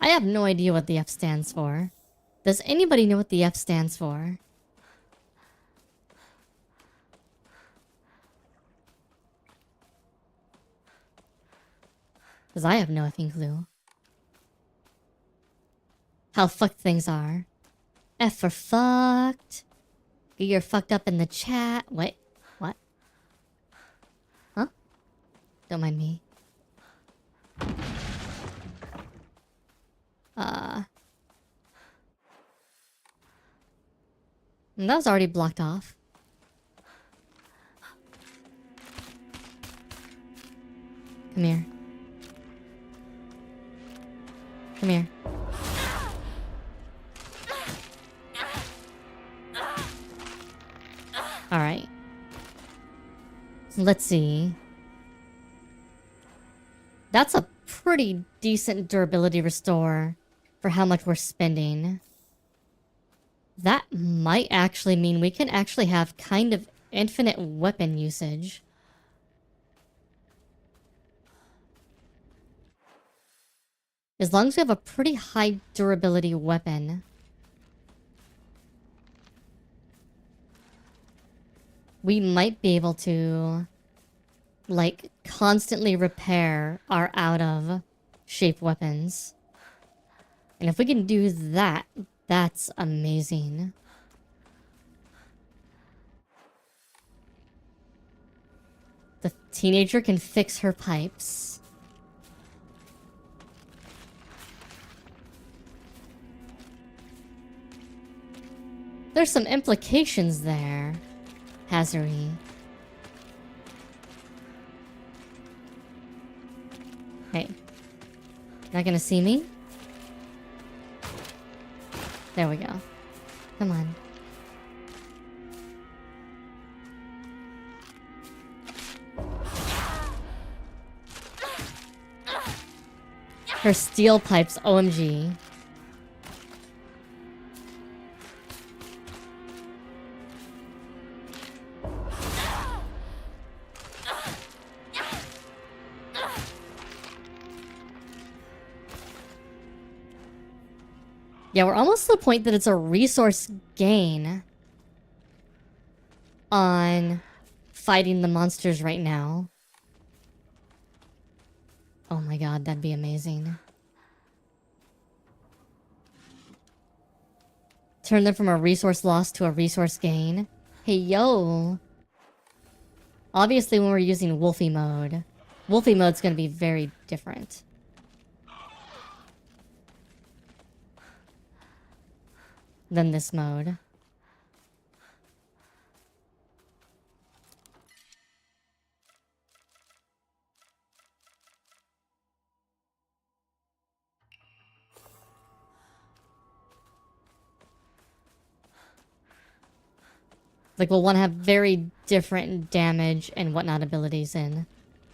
I have no idea what the F stands for. Does anybody know what the F stands for? Because I have no effing clue. How fucked things are. F for fucked. Get your fucked up in the chat. Wait, what? Huh? Don't mind me. That was already blocked off. Come here. Come here. Alright. Let's see. That's a pretty decent durability restore for how much we're spending. That might actually mean we can actually have kind of infinite weapon usage. As long as we have a pretty high durability weapon. We might be able to, like, constantly repair our out of shape weapons. And if we can do that, that's amazing. The teenager can fix her pipes. There's some implications there, AsuReDi. Hey. Not gonna see me? There we go. Come on. Her steel pipes, OMG. Yeah, we're almost to the point that it's a resource gain on fighting the monsters right now. Oh my god, that'd be amazing. Turn them from a resource loss to a resource gain. Hey, yo! Obviously, when we're using Wolfie mode, Wolfie mode's gonna be very different. Than this mode. Like, we'll want to have very different damage and whatnot abilities in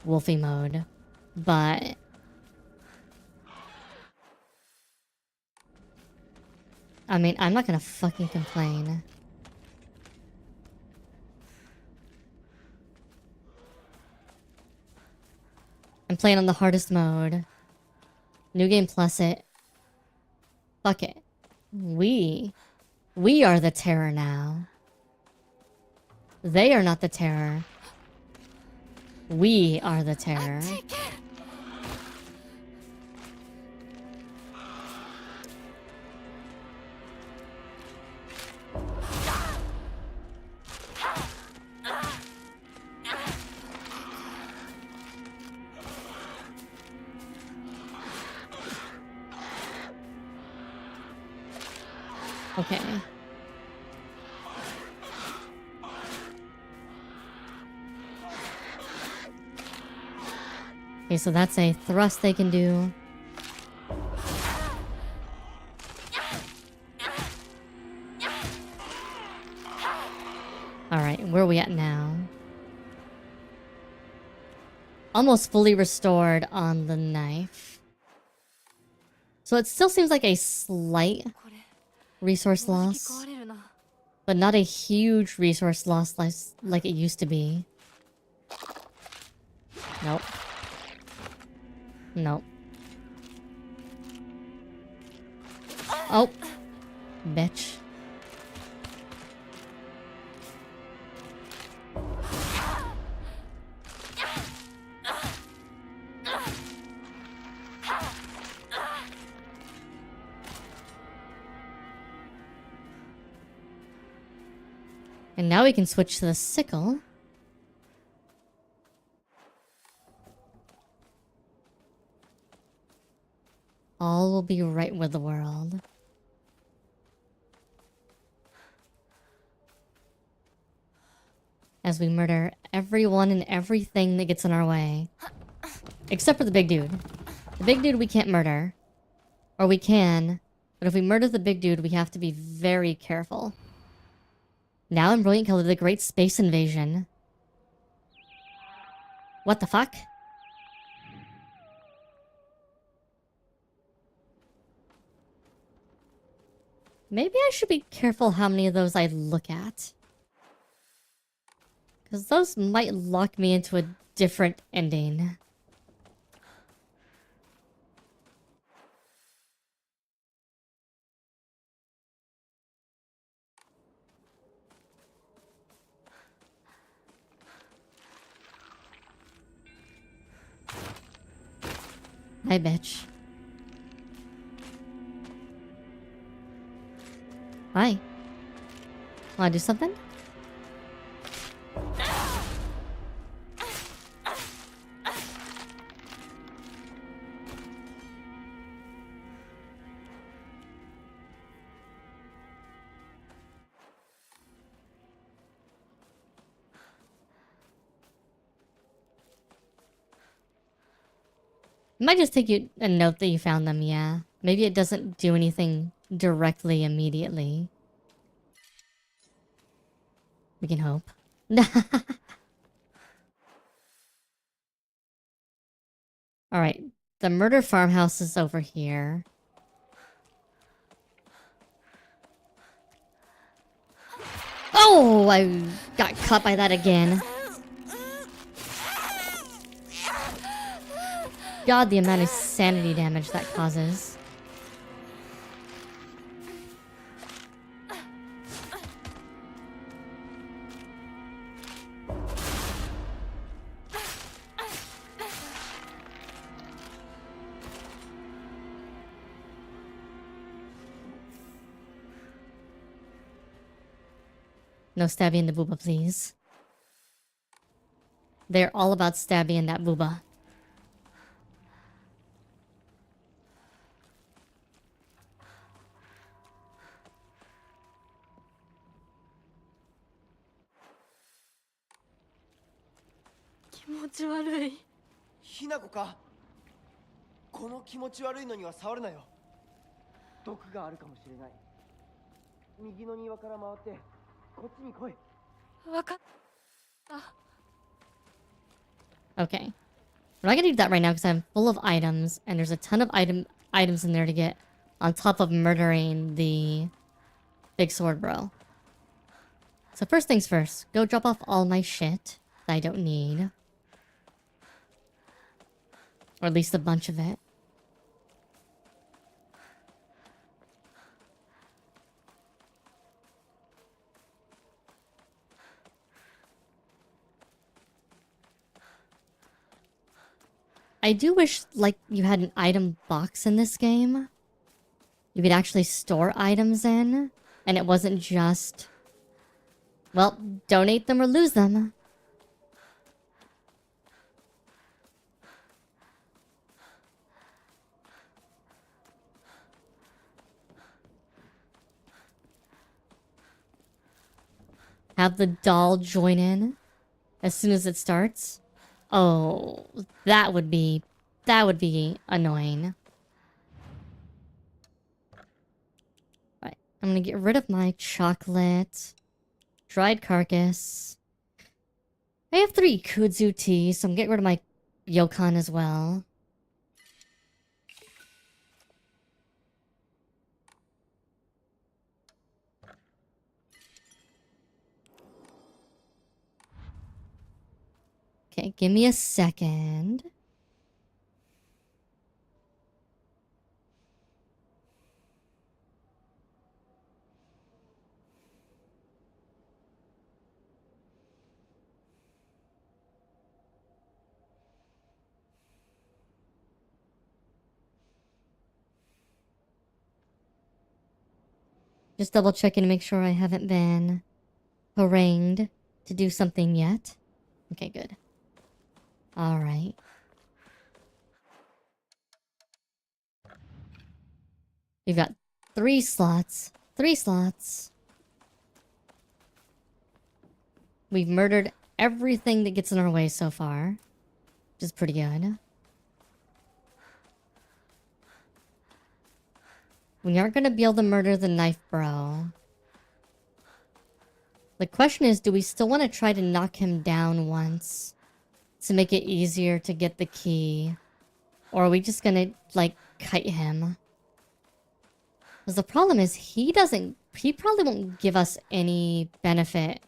Wolfie mode. But I mean, I'm not gonna fucking complain. I'm playing on the hardest mode. New game plus it. Fuck it. We are the terror now. They are not the terror. We are the terror. Okay. Okay, so that's a thrust they can do. Alright, where are we at now? Almost fully restored on the knife. So it still seems like a slight resource loss, but not a huge resource loss like it used to be. Nope. Nope. Oh. Bitch. And now we can switch to the sickle. All will be right with the world. As we murder everyone and everything that gets in our way. Except for the big dude. The big dude we can't murder. Or we can, but if we murder the big dude, we have to be very careful. Now in brilliant color, the Great Space Invasion. What the fuck? Maybe I should be careful how many of those I look at. Because those might lock me into a different ending. Hi, bitch. Hi. Wanna do something? It might just take you a note that you found them, yeah. Maybe it doesn't do anything directly immediately. We can hope. Alright, the murder farmhouse is over here. Oh, I got caught by that again. God, the amount of sanity damage that causes. No stabbing the booba, please. They're all about stabbing that booba. Hinako か。この気持ち悪いのには触るなよ。毒があるかもしれない。右の庭から回ってこっちに来い。わかった。 Okay. We're not gonna do that right now because I'm full of items and there's a ton of items in there to get on top of murdering the big sword bro. So first things first, go drop off all my shit that I don't need. Or at least a bunch of it. I do wish, like, you had an item box in this game. You could actually store items in, and it wasn't just, well, donate them or lose them. Have the doll join in as soon as it starts. Oh, that would be annoying. Right, I'm gonna get rid of my chocolate, dried carcass. I have 3 kudzu tea, so I'm getting rid of my yokon as well. Okay, give me a second. Just double checking to make sure I haven't been harangued to do something yet. Okay, good. Alright. We've got 3 slots. 3 slots. We've murdered everything that gets in our way so far. Which is pretty good. We aren't gonna be able to murder the knife bro. The question is, do we still want to try to knock him down once to make it easier to get the key? Or are we just gonna, like, kite him? Because the problem is, he probably won't give us any benefit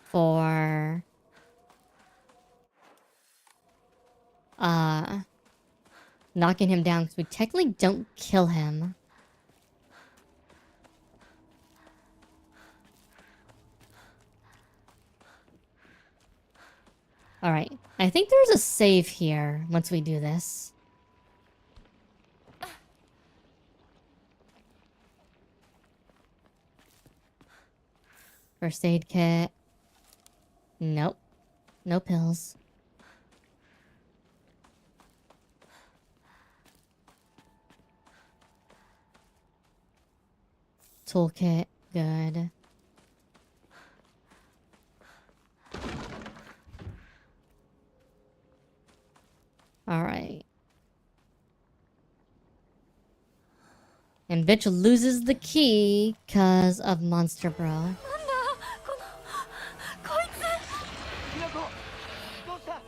for... knocking him down, because we technically don't kill him. Alright, I think there's a save here once we do this. First aid kit. Nope. No pills. Toolkit. Good. Alright. And bitch loses the key because of Monster Bro. ひなこどうした？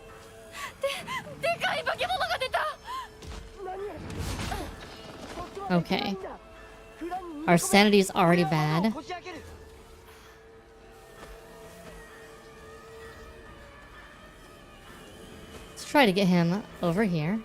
でかい化け物が出た。何？ Okay. Our sanity is already bad. こじ開ける。 Let's try to get him over here.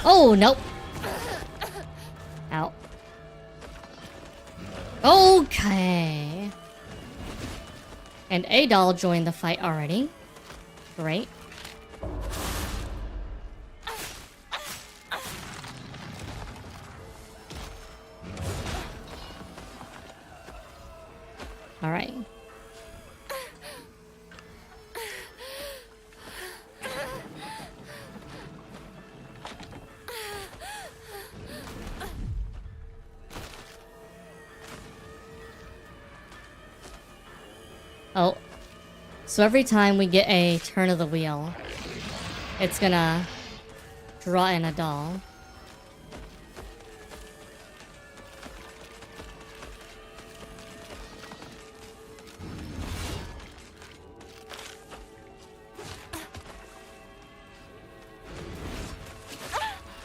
Oh, nope. Ow. Okay. And Adol joined the fight already. Great. Alright. Oh. So every time we get a turn of the wheel, it's gonna draw in a doll.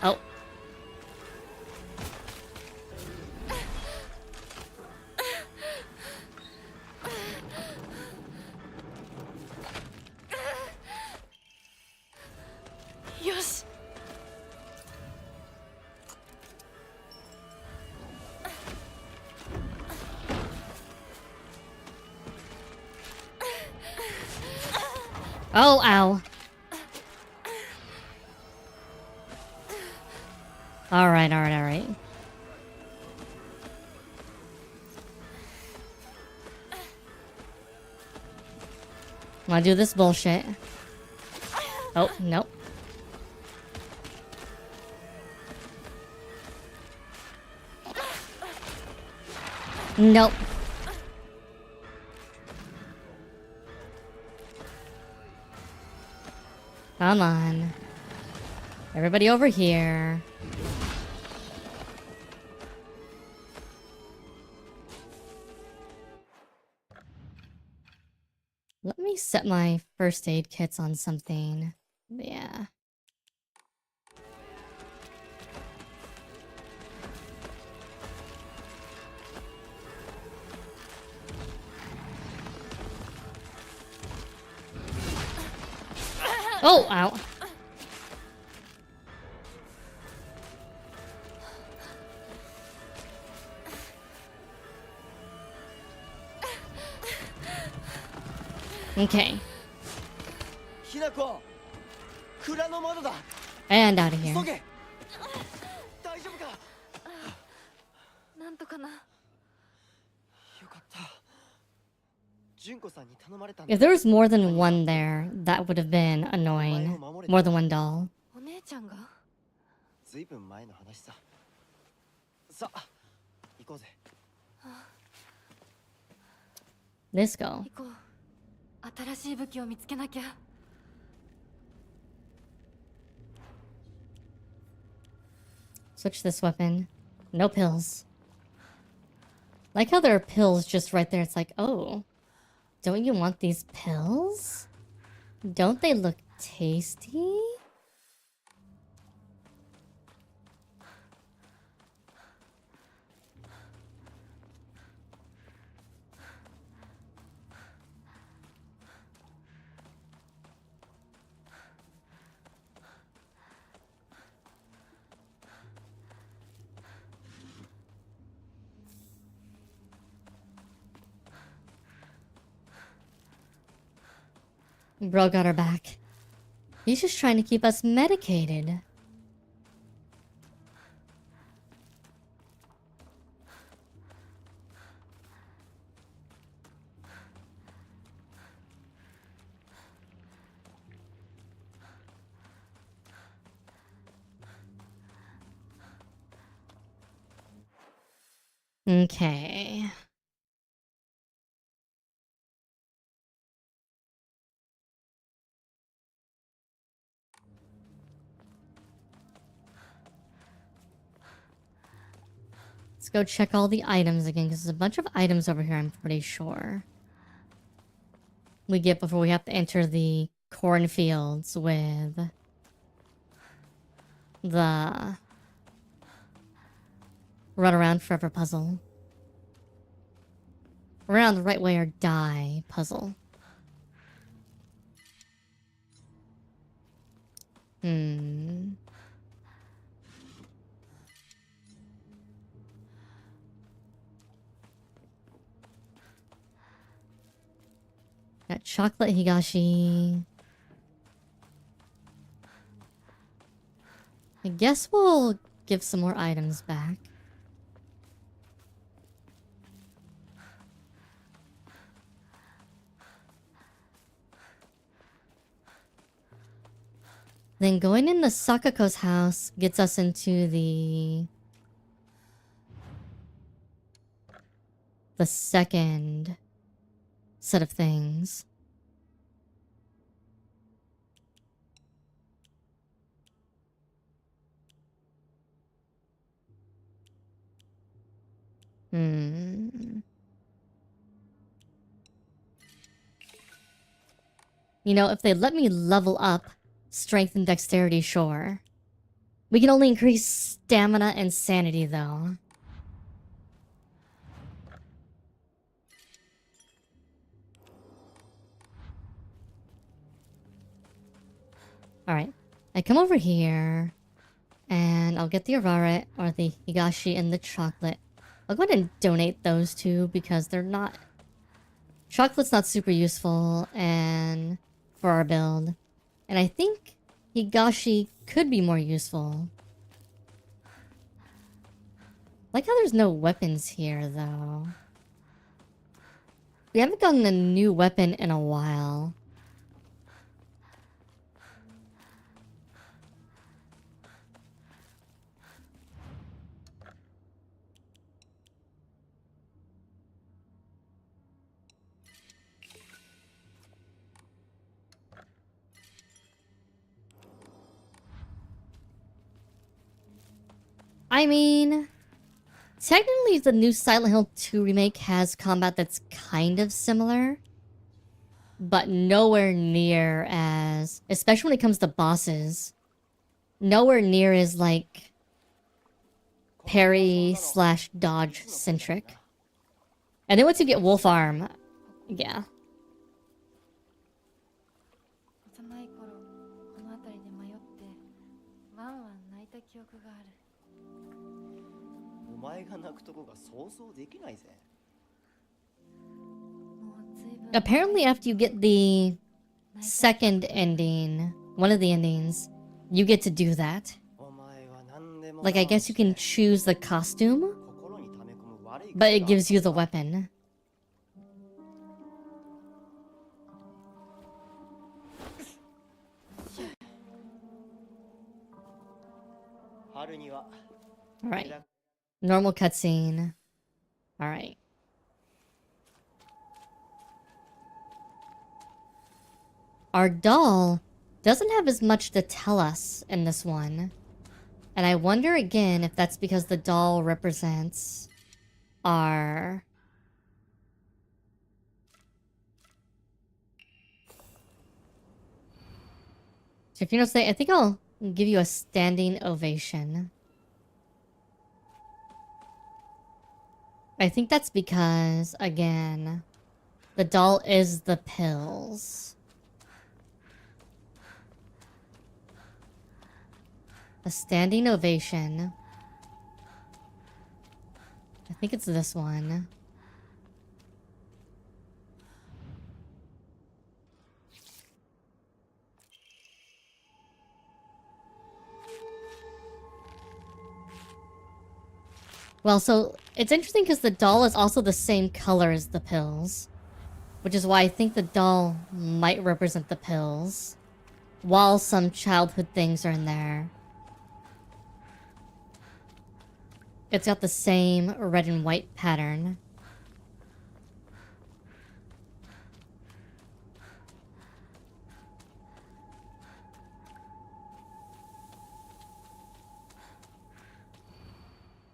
Oh. Oh, ow. Alright, alright, alright. Wanna do this bullshit. Oh, nope. Nope. Come on. Everybody over here. Let me set my first aid kits on something. Yeah. Oh, ow. Okay. Hinako, 蔵の窓だ。 And out of here. 急げ。大丈夫か？なんとかな。よかった。純子さんに頼まれたんだ。 If there was more than one there, that would have been annoying. More than one doll. お姉ちゃんが？ずいぶん前の話さ。さあ、行こうぜ。Let's go. 行こう。新しい武器を見つけなきゃ。Switch this weapon. No pills. Like how there are pills just right there. It's like, oh, don't you want these pills? Don't they look tasty? Bro got her back. He's just trying to keep us medicated. Okay. Let's go check all the items again, because there's a bunch of items over here, I'm pretty sure. We get before we have to enter the cornfields with the run around forever puzzle. Run around the right way or die puzzle. Got chocolate higashi. I guess we'll give some more items back. Then going into Sakako's house gets us into the second set of things. You know, if they let me level up strength and dexterity, sure. We can only increase stamina and sanity, though. Alright. I come over here, and I'll get the Arare, or the Higashi, and the chocolate. I'll go ahead and donate those two, because they're not... Chocolate's not super useful, and... for our build. And I think Higashi could be more useful. Like how there's no weapons here, though. We haven't gotten a new weapon in a while. I mean, technically the new Silent Hill 2 remake has combat that's kind of similar, but nowhere near as, especially when it comes to bosses, nowhere near as like parry / dodge centric. And then once you get Wolf Arm, yeah. 幼い頃、この辺りで迷って、ワンワン泣いた記憶がある。お前が泣くとこが想像できないぜ。Apparently after you get the second ending, one of the endings, you get to do that. Like, I guess you can choose the costume But it gives you the weapon. 春には Alright. Normal cutscene. Alright. Our doll doesn't have as much to tell us in this one. And I wonder again if that's because the doll represents our... So if you don't say, I think I'll give you a standing ovation. I think that's because, again, the doll is the pills. A standing ovation. I think it's this one. Well, so it's interesting because the doll is also the same color as the pills. Which is why I think the doll might represent the pills. While some childhood things are in there. It's got the same red and white pattern.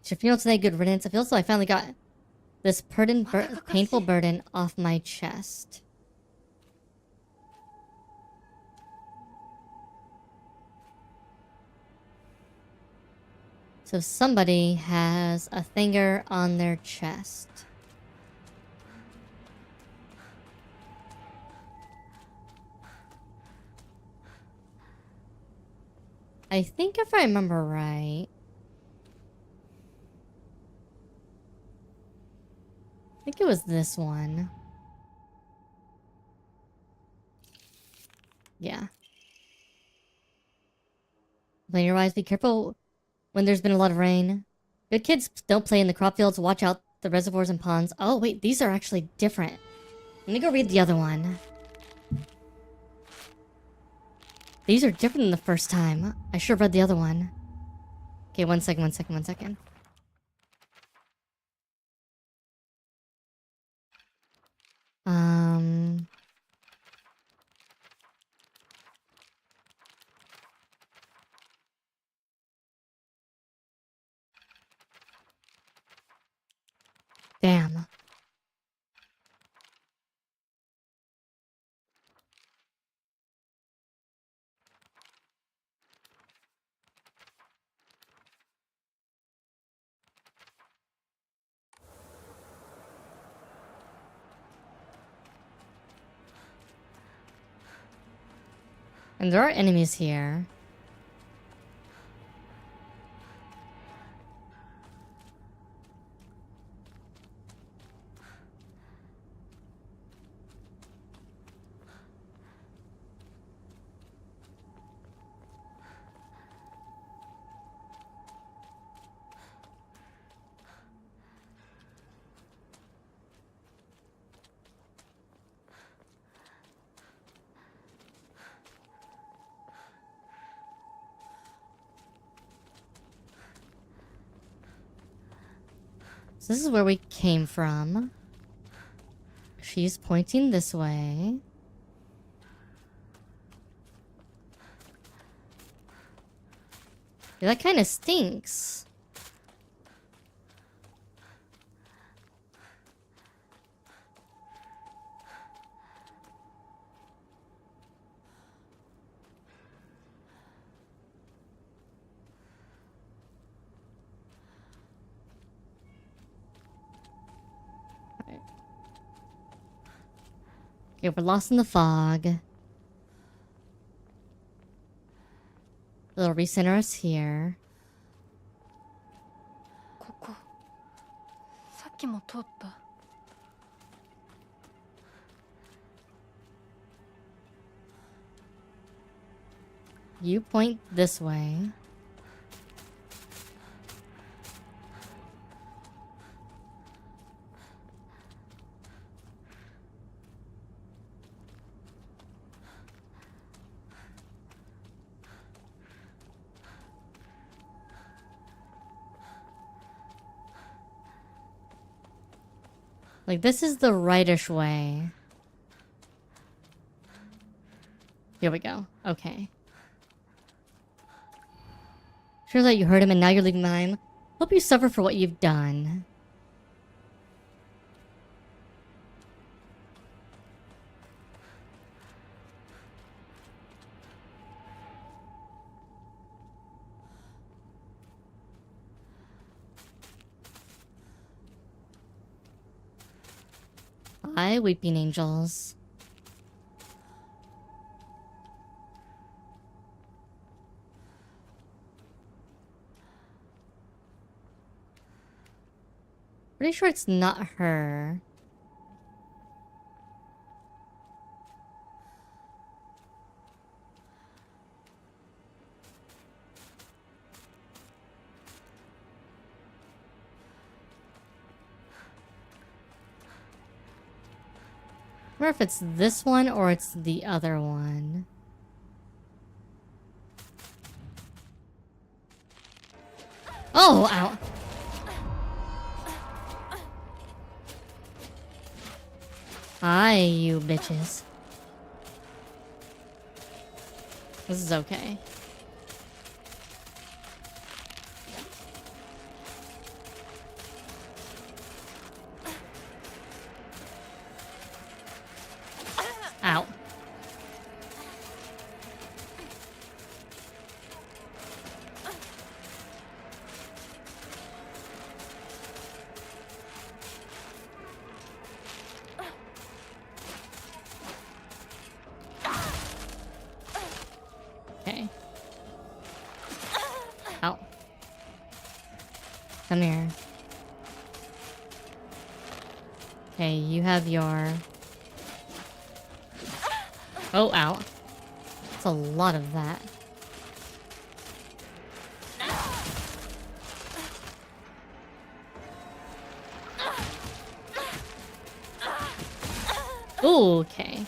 So if you don't say good riddance, I feel so I finally got this painful burden off my chest. So somebody has a finger on their chest. I think if I remember right... I think it was this one. Yeah. Player wise, be careful when there's been a lot of rain. Good kids don't play in the crop fields. Watch out the reservoirs and ponds. Oh wait, these are actually different. Let me go read the other one. These are different than the first time. I should have read the other one. Okay, one second. Damn. And there are enemies here. So this is where we came from. She's pointing this way. Yeah, that kind of stinks. Okay, we're lost in the fog. It'll recenter us here. ここさっきも通った You point this way. Like, this is the rightish way. Here we go. Okay. Sure that you heard him and now you're leaving behind. Hope you suffer for what you've done. Bye, weeping angels. Pretty sure it's not her. I wonder if it's this one or it's the other one. Oh, ow. Hi, you bitches. This is okay. Ow. Okay. Ow. Come here. Okay, you have your... Oh, ow. That's a lot of that. Ooh, okay.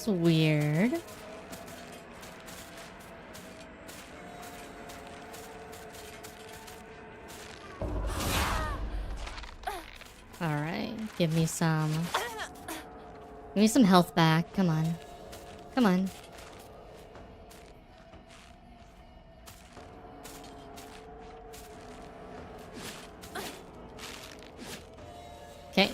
It's weird. Alright, give me some health back. Come on. Come on. Okay.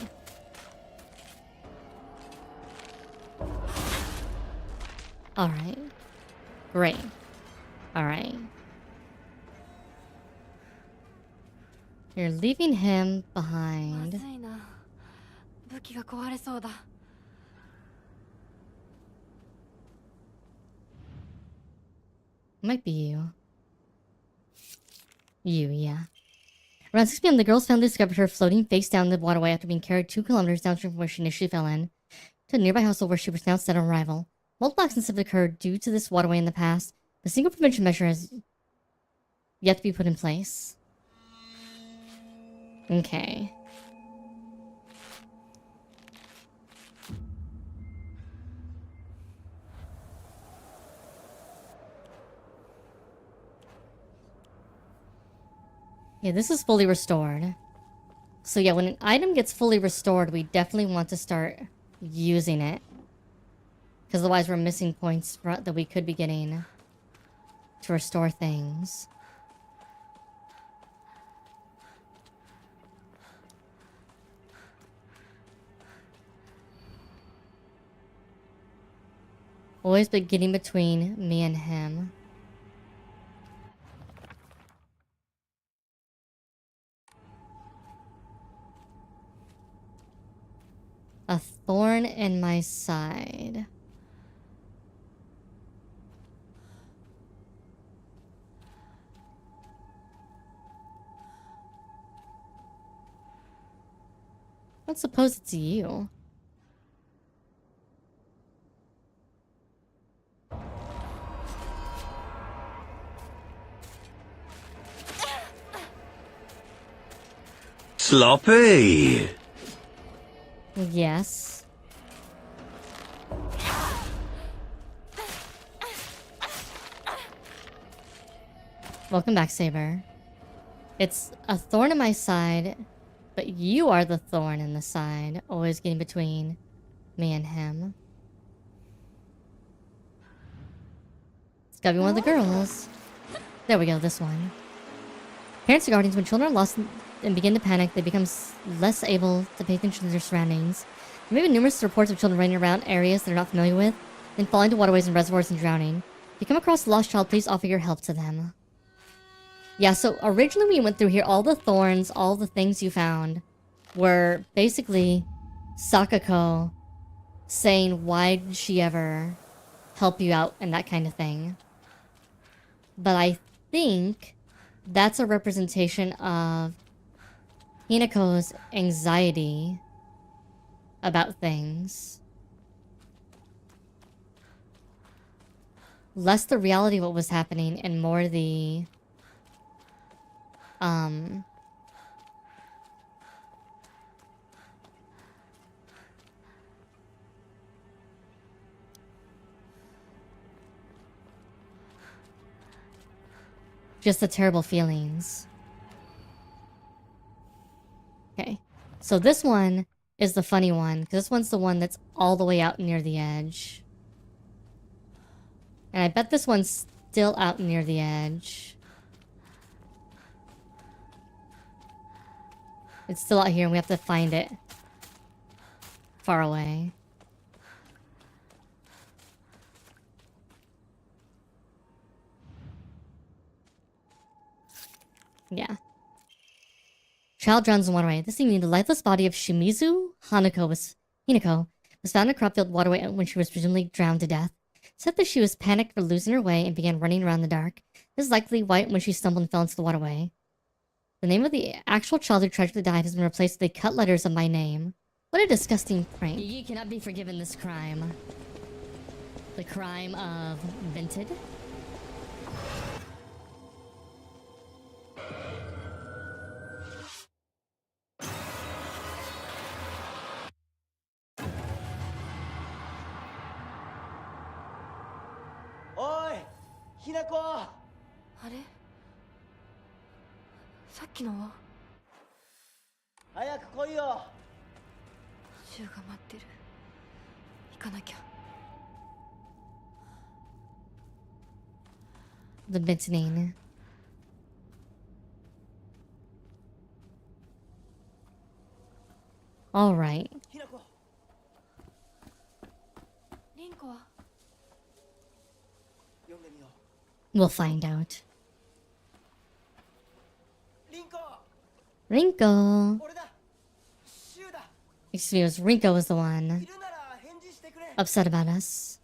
Alright. Great. Alright. You're leaving him behind. Might be you. You, yeah. Around 6 p.m., the girls found discovered her floating face down the waterway after being carried 2 kilometers downstream from where she initially fell in, to a nearby hostel where she was now set on arrival. Multiple accidents have occurred due to this waterway in the past. The single prevention measure has yet to be put in place. Okay. Yeah, this is fully restored. So yeah, when an item gets fully restored, we definitely want to start using it. Because otherwise we're missing points that we could be getting to restore things. Always been getting between me and him. A thorn in my side. Let's suppose it's you. Sloppy. Yes. Welcome back, Saber. It's a thorn in my side, but you are the thorn in the side, always getting between me and him. It's gotta be one of the girls. There we go, this one. Parents are guardians. When children are lost and begin to panic, they become less able to pay attention to their surroundings. There may be numerous reports of children running around areas they're not familiar with, then falling into waterways and reservoirs and drowning. If you come across a lost child, please offer your help to them. Yeah, so originally when you went through here, all the thorns, all the things you found were basically Sakako saying why did she ever help you out and that kind of thing. But I think that's a representation of Hinako's anxiety about things. Less the reality of what was happening and more the just the terrible feelings. Okay, so this one is the funny one, because this one's the one that's all the way out near the edge. And I bet this one's still out near the edge. It's still out here and we have to find it far away. Yeah. Child drowns in waterway. This evening, the lifeless body of Shimizu Hinako was found in a crop filled waterway when she was presumably drowned to death. It said that she was panicked for losing her way and began running around in the dark. This is likely why when she stumbled and fell into the waterway. The name of the actual child who tragically died has been replaced with the cut letters of my name. What a disgusting prank. You cannot be forgiven this crime. The crime of Vinted. Oi! Hinako! あれさっきのは早く来いよ。シュウが待ってる。行かなきゃ。 The Bitnane. Alright. ひなこ。リンコは呼んでみよ We'll find out. う。リンコ。 Rinko. 俺だ。シュウだ。 Excuse me, it was Rinko was the い one るなら返事してくれ。 upset about us.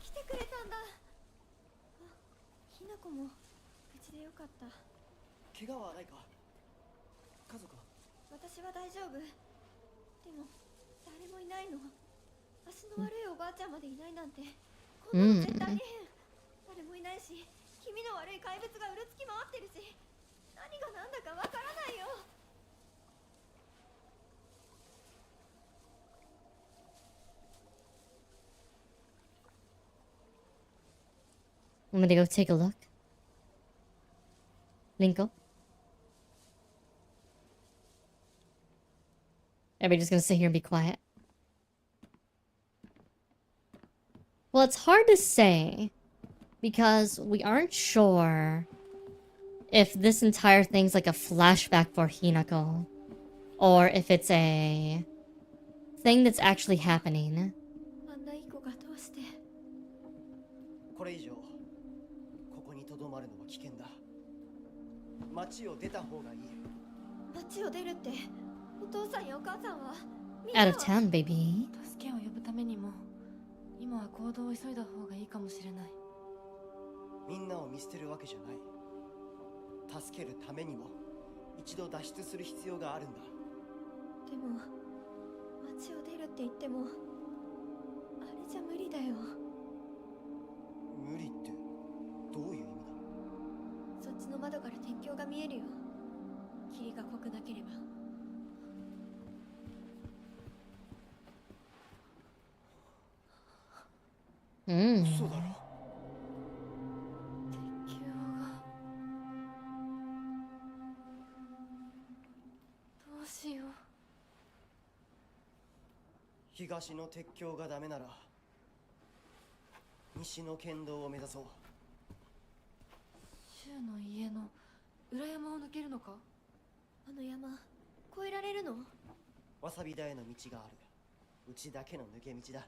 来てくれたんだ。ひなこも無事でよかった。怪我はないか。家族は。私は大丈夫。でも誰もいないの。足の悪いおばあちゃんまでいないなんて。こんなの絶対に変。誰もいないし、気味の悪い怪物がうろつき回ってるし、何が何だかわからないよ。Want me to go take a look? Rinko? Everybody's just gonna sit here and be quiet. Well, it's hard to say because we aren't sure if this entire thing's like a flashback for Hinako or if it's a thing that's actually happening. あんないい子がどうして。これ以上ここに留まるのは危険だ。町を出た方がいい。町を出るって、お父さんやお母さんはみんな Out は of town, baby. 助けを呼ぶためにも今は行動を急いだ方がいいかもしれない。みんなを見捨てるわけじゃない。助けるためにも一度脱出する必要があるんだ。でも街を出るって言ってもあれじゃ無理だよ。無理ってどういう意味だ？そっちの窓から鉄橋が見えるよ。霧が濃くなければ。嘘だろ。鉄橋がどうしよう。東の鉄橋がダメなら西の県道を目指そう。柊の家の裏山を抜けるのか？あの山越えられるの？わさび田への道がある。うちだけの抜け道だ。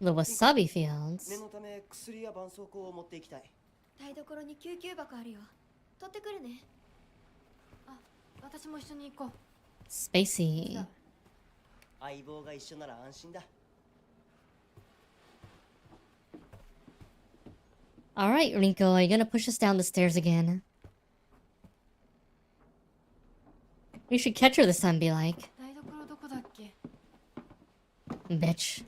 The wasabi fields. 念のため薬や絆創膏を持っていきたい。台所に救急箱あるよ。取ってくるね。あ、私も一緒に行こう。Spacey. 相棒が一緒なら安心だ。Alright, Rinko, are you gonna push us down the stairs again? You should catch her this time, be like. 台所どこだっけ？ Bitch.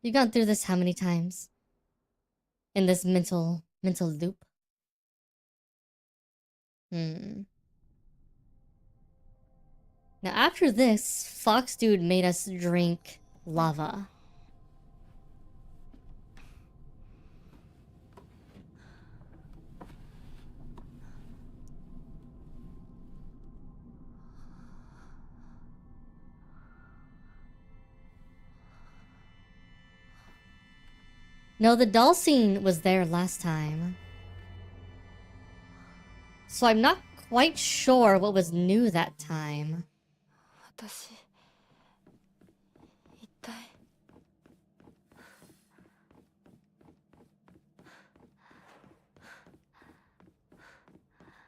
You've gone through this how many times? In this mental loop? Now after this, Fox Dude made us drink lava. No, the doll scene was there last time. So I'm not quite sure what was new that time. 私一体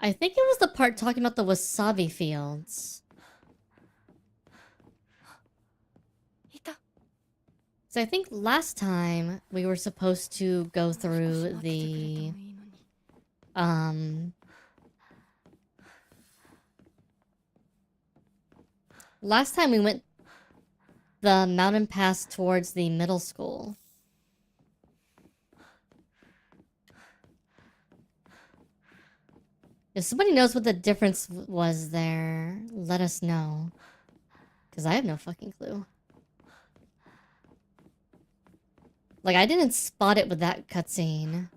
I think it was the part talking about the wasabi fields. いた。 So I think last time we were supposed to go through the last time we went the mountain pass towards the middle school. If somebody knows what the difference was there, let us know. Because I have no fucking clue. Like, I didn't spot it with that cutscene.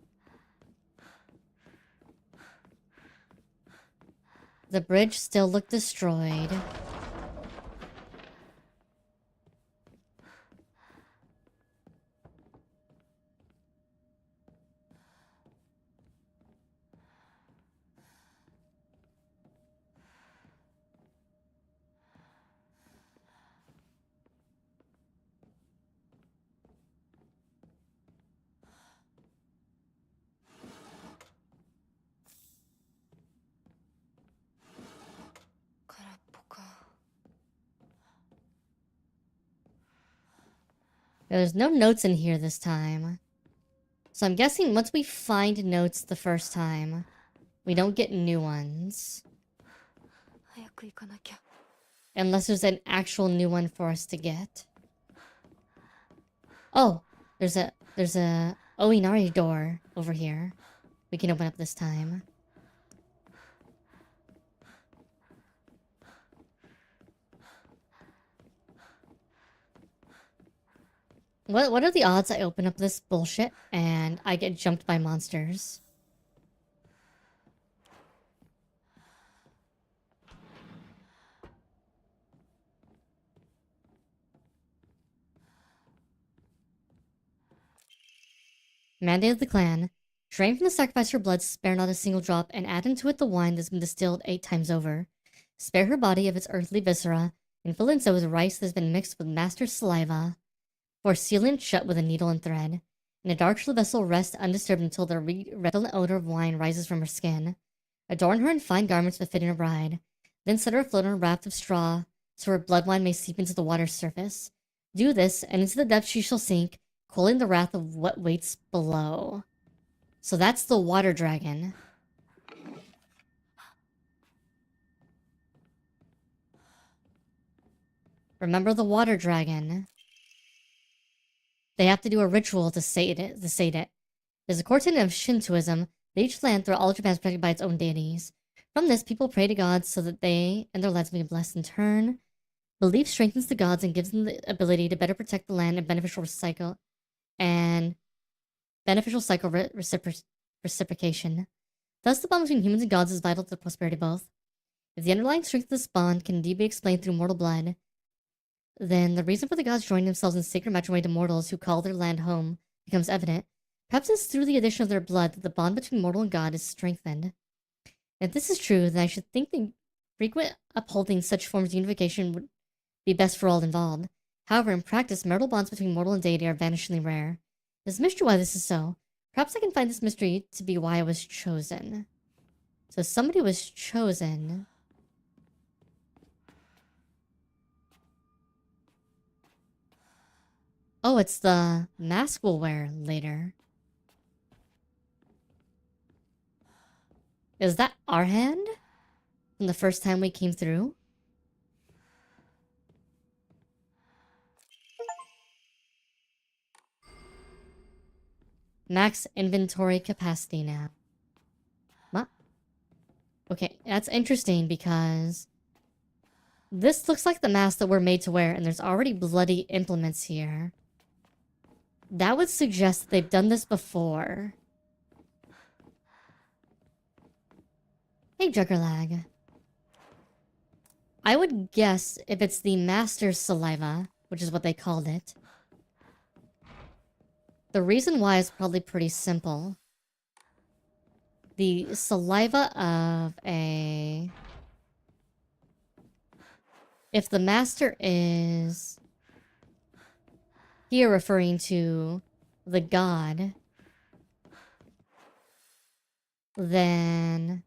The bridge still looked destroyed. There's no notes in here this time. So I'm guessing once we find notes the first time, we don't get new ones. 早く行かなきゃ。 Unless there's an actual new one for us to get. Oh, there's a Oinari door over here. We can open up this time. What are the odds I open up this bullshit and I get jumped by monsters? Mandate of the clan. Drain from the sacrifice her blood, spare not a single drop, and add into it the wine that's been distilled 8 times over. Spare her body of its earthly viscera, and fill it so with rice that has been mixed with master's saliva. For seal it shut with a needle and thread. In a dark vessel rest undisturbed until the redolent odor of wine rises from her skin. Adorn her in fine garments befitting a bride. Then set her afloat on a raft of straw, so her blood wine may seep into the water's surface. Do this, and into the depths she shall sink, cooling the wrath of what waits below. So that's the water dragon. Remember the water dragon. They have to do a ritual to sate it. There's a core tenet of Shintoism that each land throughout all of Japan is protected by its own deities. From this, people pray to gods so that they and their lands may be blessed in turn. Belief strengthens the gods and gives them the ability to better protect the land and beneficial cycle reciprocation. Thus, the bond between humans and gods is vital to the prosperity of both. If the underlying strength of this bond can indeed be explained through mortal blood, then the reason for the gods joining themselves in sacred matrimony to mortals who call their land home becomes evident. Perhaps it's through the addition of their blood that the bond between mortal and god is strengthened. If this is true, then I should think the frequent upholding such forms of unification would be best for all involved. However, in practice, marital bonds between mortal and deity are vanishingly rare. There's a mystery why this is so. Perhaps I can find this mystery to be why I was chosen. So somebody was chosen. Oh, it's the mask we'll wear later. Is that our hand? From the first time we came through? Max inventory capacity now. What? Okay, that's interesting because this looks like the mask that we're made to wear, and there's already bloody implements here. That would suggest that they've done this before. Hey, Juggerlag. I would guess if it's the master's saliva, which is what they called it. The reason why is probably pretty simple. The saliva of a... If the master is... Here referring to the god, then...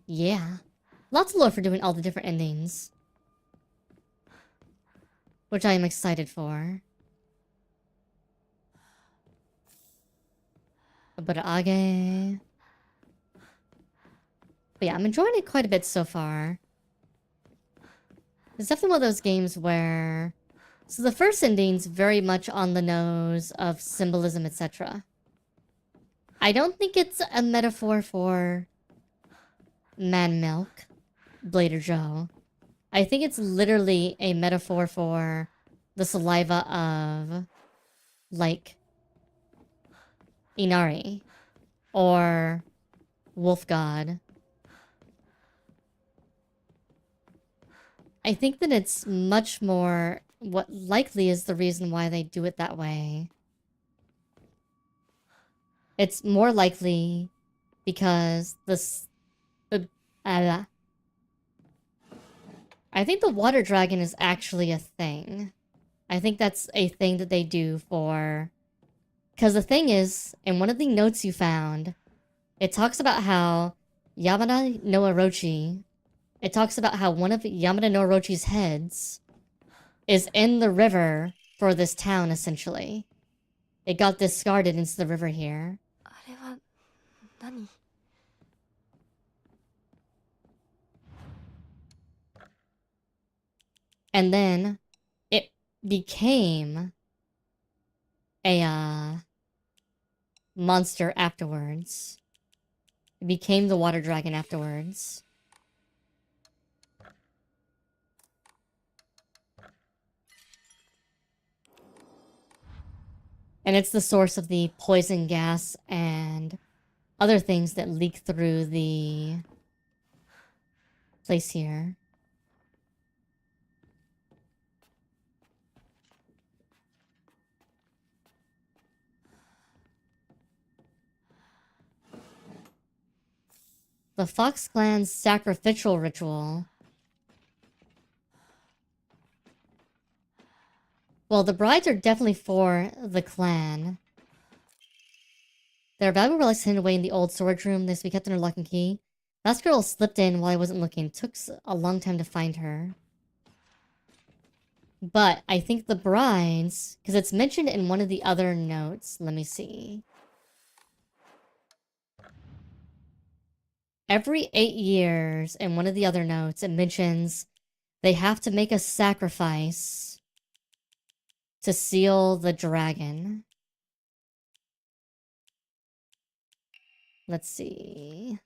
Yeah. Lots of lore for doing all the different endings. Which I am excited for. But Age. But yeah, I'm enjoying it quite a bit so far. It's definitely one of those games where... So the first ending's very much on the nose of symbolism, etc. I don't think it's a metaphor for man milk, Blader Joe. I think it's literally a metaphor for the saliva of, like, Inari. Or Wolf God. I think that it's much more what likely is the reason why they do it that way. It's more likely because I think the water dragon is actually a thing. I think that's a thing that they do for... Because the thing is, in one of the notes you found, it talks about how Yamada no Orochi... It talks about how one of Yamada no Orochi's heads is in the river for this town, essentially. It got discarded into the river here. And then it became a monster afterwards. It became the water dragon afterwards. And it's the source of the poison gas and other things that leak through the place here. The Fox Clan's sacrificial ritual. Well, the brides are definitely for the clan. There are valuable relics hidden away in the old storage room. This we kept under lock and key. Last girl slipped in while I wasn't looking. Took a long time to find her. But I think the brides, because it's mentioned in one of the other notes. Let me see. Every 8 years, in one of the other notes, it mentions they have to make a sacrifice to seal the dragon. Let's see.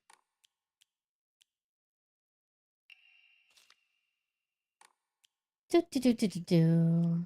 Do. Do.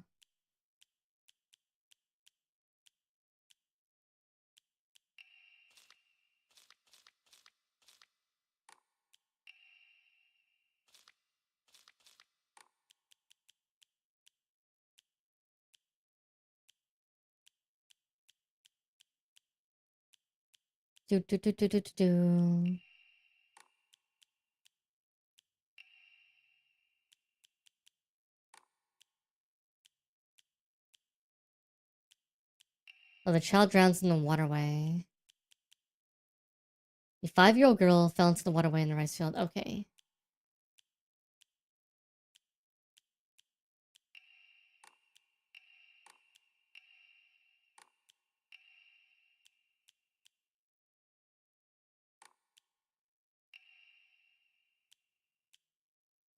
Oh, the child drowns in the waterway. A 5-year-old girl fell into the waterway in the rice field. Okay.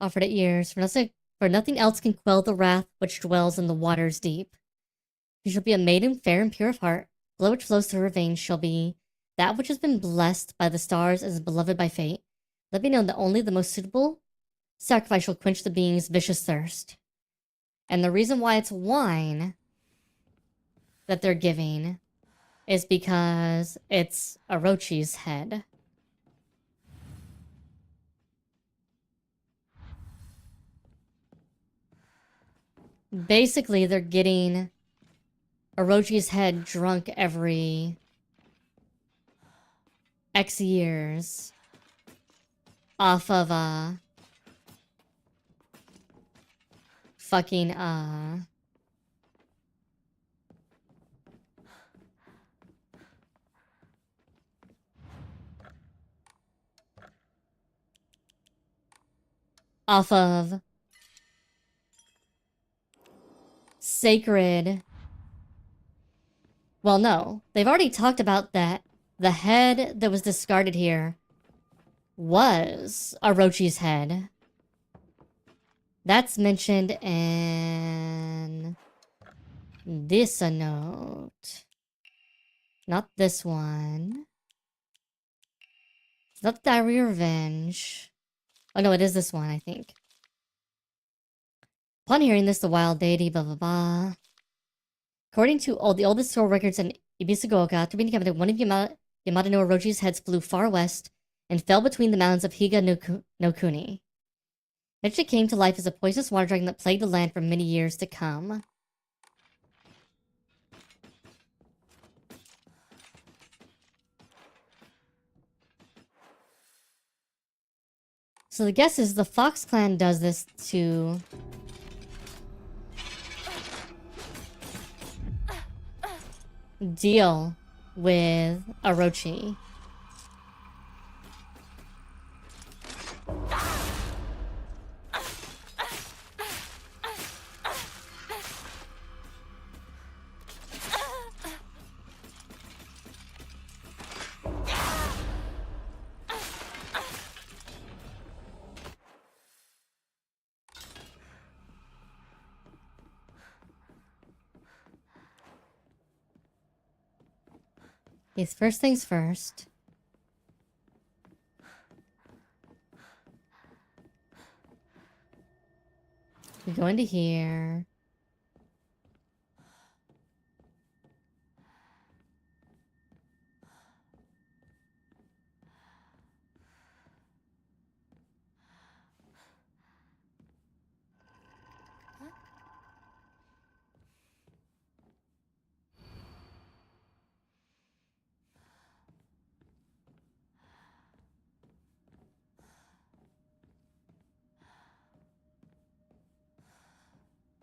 Offered 8 years, for nothing else can quell the wrath which dwells in the waters deep. She shall be a maiden fair and pure of heart. Blood which flows through her veins shall be that which has been blessed by the stars and is beloved by fate. Let me know that only the most suitable sacrifice shall quench the being's vicious thirst. And the reason why it's wine that they're giving is because it's Orochi's head. Basically, they're getting Orochi's head drunk every X years off of fucking off of sacred. Well, no. They've already talked about that. The head that was discarded here was Orochi's head. That's mentioned in this note. Not this one. It's not the Diary of Revenge. Oh no, it is this one, I think. Upon hearing this, the wild deity, blah blah blah. According to the oldest scroll records in Ebisugaoka, after being decapitated, one of Yamada no Orochi's heads flew far west and fell between the mountains of Higa no Kuni. Then she came to life as a poisonous water dragon that plagued the land for many years to come. So the guess is the Fox Clan does this to deal with Orochi. Yes, first things first. We go into here.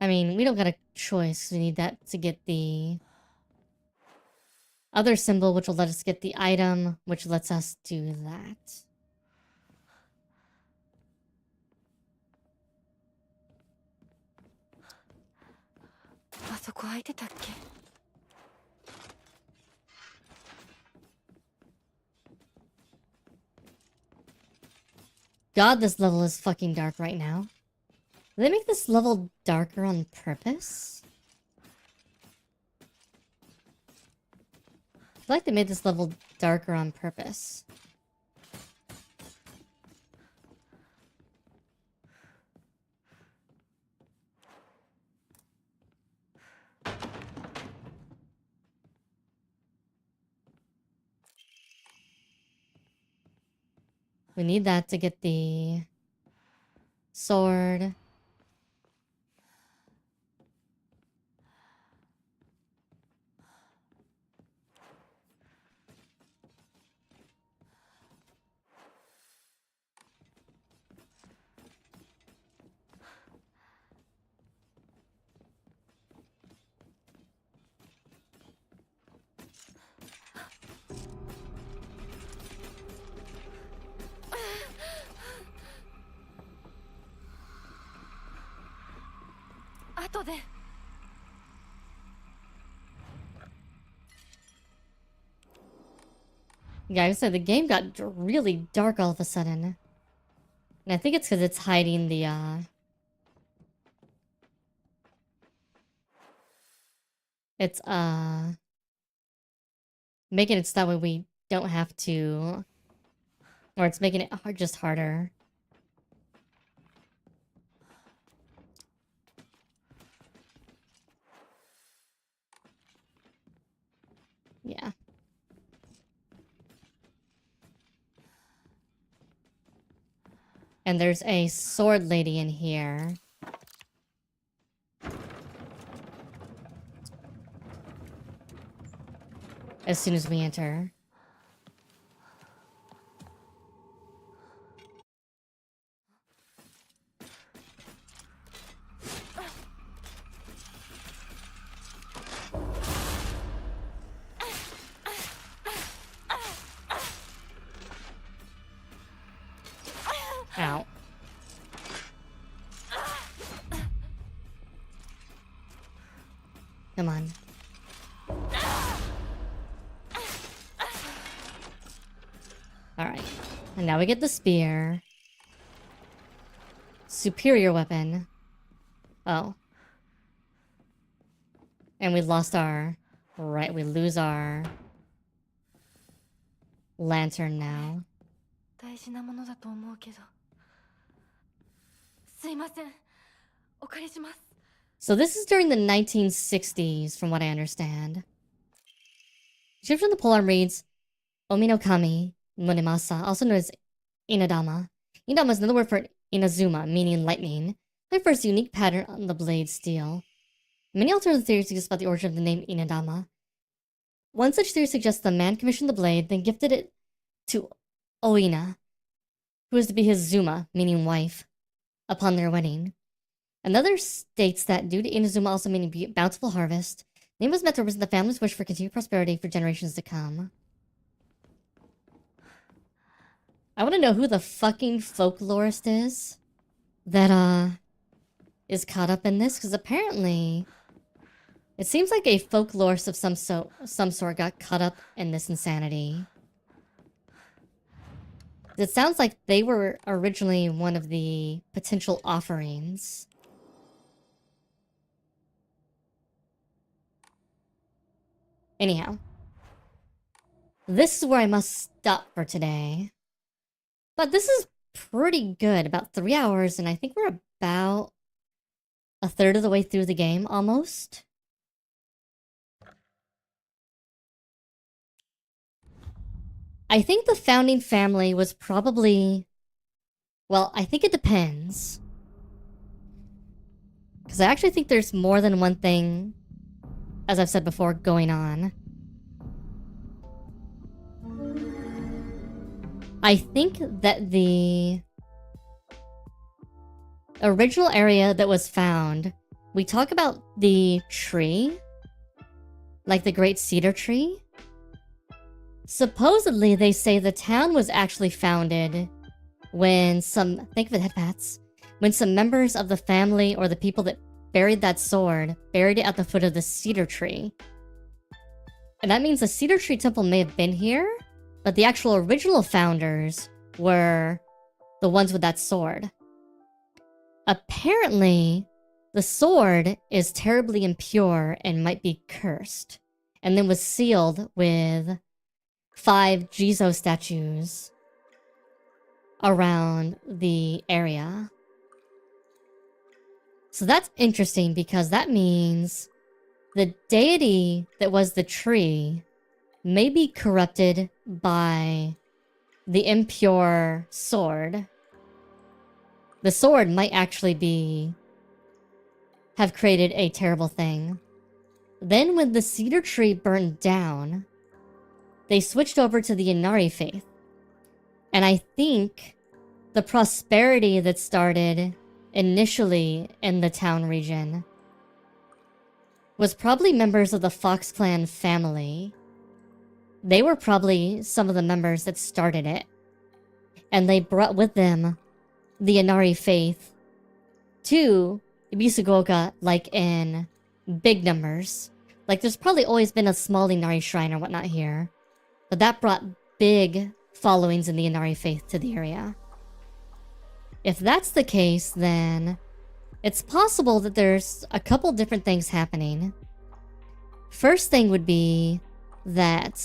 I mean, we don't got a choice. We need that to get the other symbol, which will let us get the item, which lets us do that. God, this level is fucking dark right now. Did they make this level darker on purpose? I feel like they made this level darker on purpose. We need that to get the sword. Yeah, I said the game got really dark all of a sudden. And I think it's because it's hiding the, It's, making it so that way we don't have to... Or it's making it just harder. Yeah. And there's a sword lady in here. As soon as we enter. Ow. Come on. Alright. And now we get the spear. Superior weapon. Oh. And we lost our... Right, we lose our... lantern now. So this is during the 1960s, from what I understand. Description of the polearm reads, Omi no Kami, Munemasa, also known as Inadama. Inadama is another word for Inazuma, meaning lightning. It refers to a unique pattern on the blade's steel. Many alternative theories exist about the origin of the name Inadama. One such theory suggests the man commissioned the blade, then gifted it to Oina, who is to be his Zuma, meaning wife, upon their wedding. Another states that due to Inazuma also meaning bountiful harvest, the name was meant to represent the family's wish for continued prosperity for generations to come. I want to know who the fucking folklorist is that, is caught up in this, because apparently it seems like a folklorist of some sort got caught up in this insanity. It sounds like they were originally one of the potential offerings. Anyhow. This is where I must stop for today. But this is pretty good. About 3 hours, and I think we're about a third of the way through the game, almost. I think the founding family was probably... Well, I think it depends. Because I actually think there's more than one thing, as I've said before, going on. I think that the original area that was found we talk about the tree, like the great cedar tree. Supposedly, they say the town was actually founded when think of it, headpats, when some members of the family or the people that buried that sword buried it at the foot of the cedar tree. And that means the cedar tree temple may have been here, but the actual original founders were the ones with that sword. Apparently, the sword is terribly impure and might be cursed, and then was sealed with 5 Jizo statues around the area. So that's interesting because that means the deity that was the tree may be corrupted by the impure sword. The sword might actually have created a terrible thing. Then when the cedar tree burned down, they switched over to the Inari faith. And I think the prosperity that started initially in the town region was probably members of the Fox Clan family. They were probably some of the members that started it. And they brought with them the Inari faith to Ebisugaoka, like in big numbers. Like there's probably always been a small Inari shrine or whatnot here. But that brought big followings in the Inari faith to the area. If that's the case, then it's possible that there's a couple different things happening. First thing would be that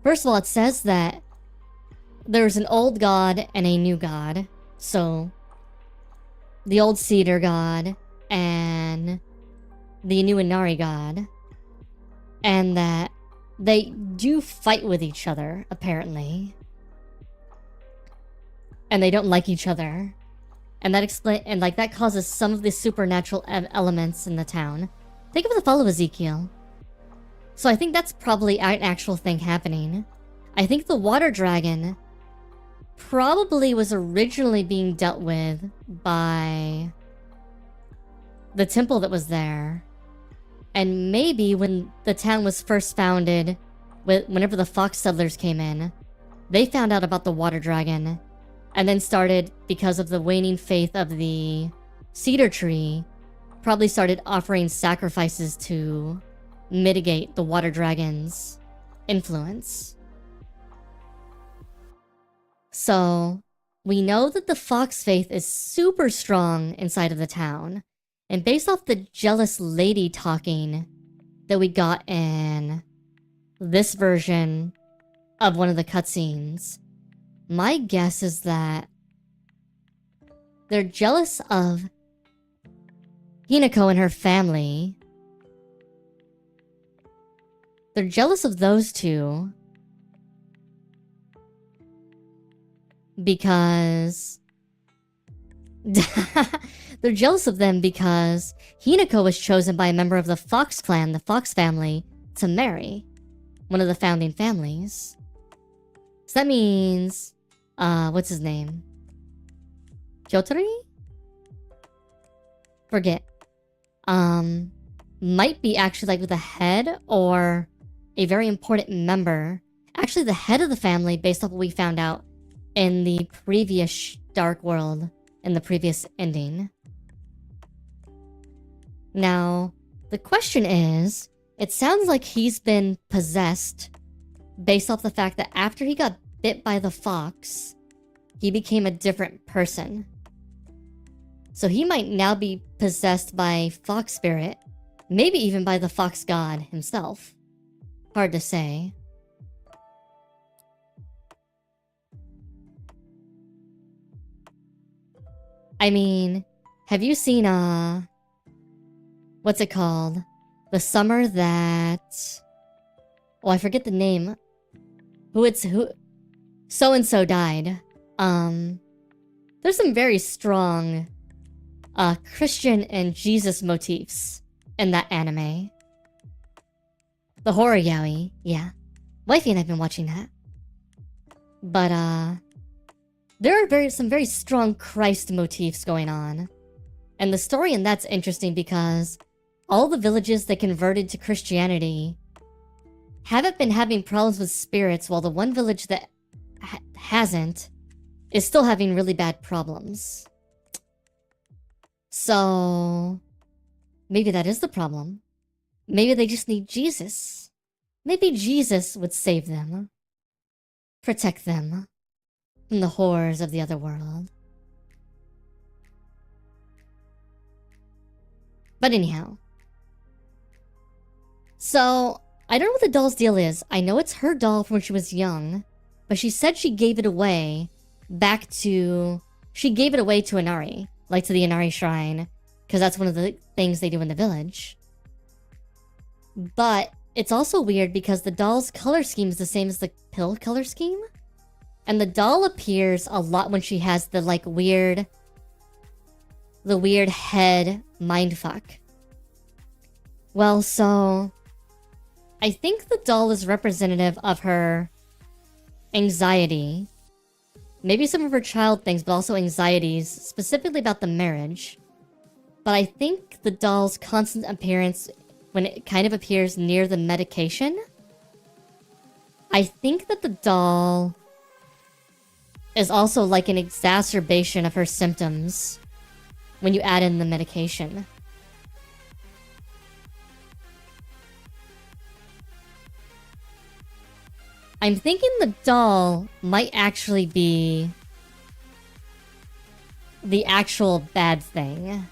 First of all, it says that there's an old god and a new god. So, the old cedar god and the new Inari god. And that they do fight with each other, apparently. And they don't like each other. And that causes some of the supernatural elements in the town. Think of the fall of Ezekiel. So I think that's probably an actual thing happening. I think the water dragon probably was originally being dealt with by the temple that was there. And maybe when the town was first founded, whenever the fox settlers came in, they found out about the water dragon and then started, because of the waning faith of the cedar tree, probably started offering sacrifices to mitigate the water dragon's influence. So, we know that the fox faith is super strong inside of the town. And based off the jealous lady talking that we got in this version of one of the cutscenes, my guess is that they're jealous of Hinako and her family. They're jealous of those two because they're jealous of them because Hinako was chosen by a member of the Fox clan, the Fox family, to marry one of the founding families. So that means, what's his name? Kyotori? Forget. Might be actually like with the head or a very important member. Actually the head of the family based off what we found out in the previous Dark World, in the previous ending. Now, the question is, it sounds like he's been possessed based off the fact that after he got bit by the fox, he became a different person. So he might now be possessed by fox spirit, maybe even by the fox god himself. Hard to say. I mean, have you seen, what's it called? The summer that... Oh, I forget the name. Who so-and-so died. There's some very strong, Christian and Jesus motifs in that anime. The horror yaoi, yeah. Wifey and I've been watching that. But, there are some very strong Christ motifs going on. And the story in that's interesting because all the villages that converted to Christianity haven't been having problems with spirits, while the one village that hasn't is still having really bad problems. So maybe that is the problem. Maybe they just need Jesus. Maybe Jesus would save them. Protect them from the horrors of the other world. But anyhow. So, I don't know what the doll's deal is. I know it's her doll from when she was young, but she said she gave it away back to... She gave it away to Inari, like to the Inari shrine, because that's one of the things they do in the village. But it's also weird because the doll's color scheme is the same as the pill color scheme. And the doll appears a lot when she has the like weird... The weird head mindfuck. Well, so... I think the doll is representative of her anxiety. Maybe some of her child things, but also anxieties, specifically about the marriage. But I think the doll's constant appearance, when it kind of appears near the medication, I think that the doll is also like an exacerbation of her symptoms when you add in the medication. I'm thinking the doll might actually be the actual bad thing.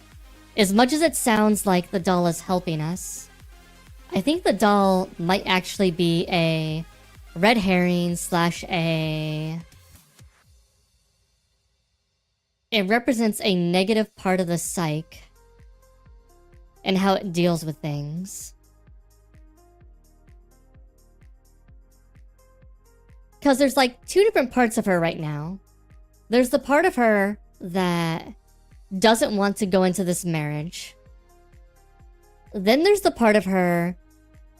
As much as it sounds like the doll is helping us, I think the doll might actually be a red herring slash a... It represents a negative part of the psyche and how it deals with things. Because there's like two different parts of her right now. There's the part of her that doesn't want to go into this marriage. Then there's the part of her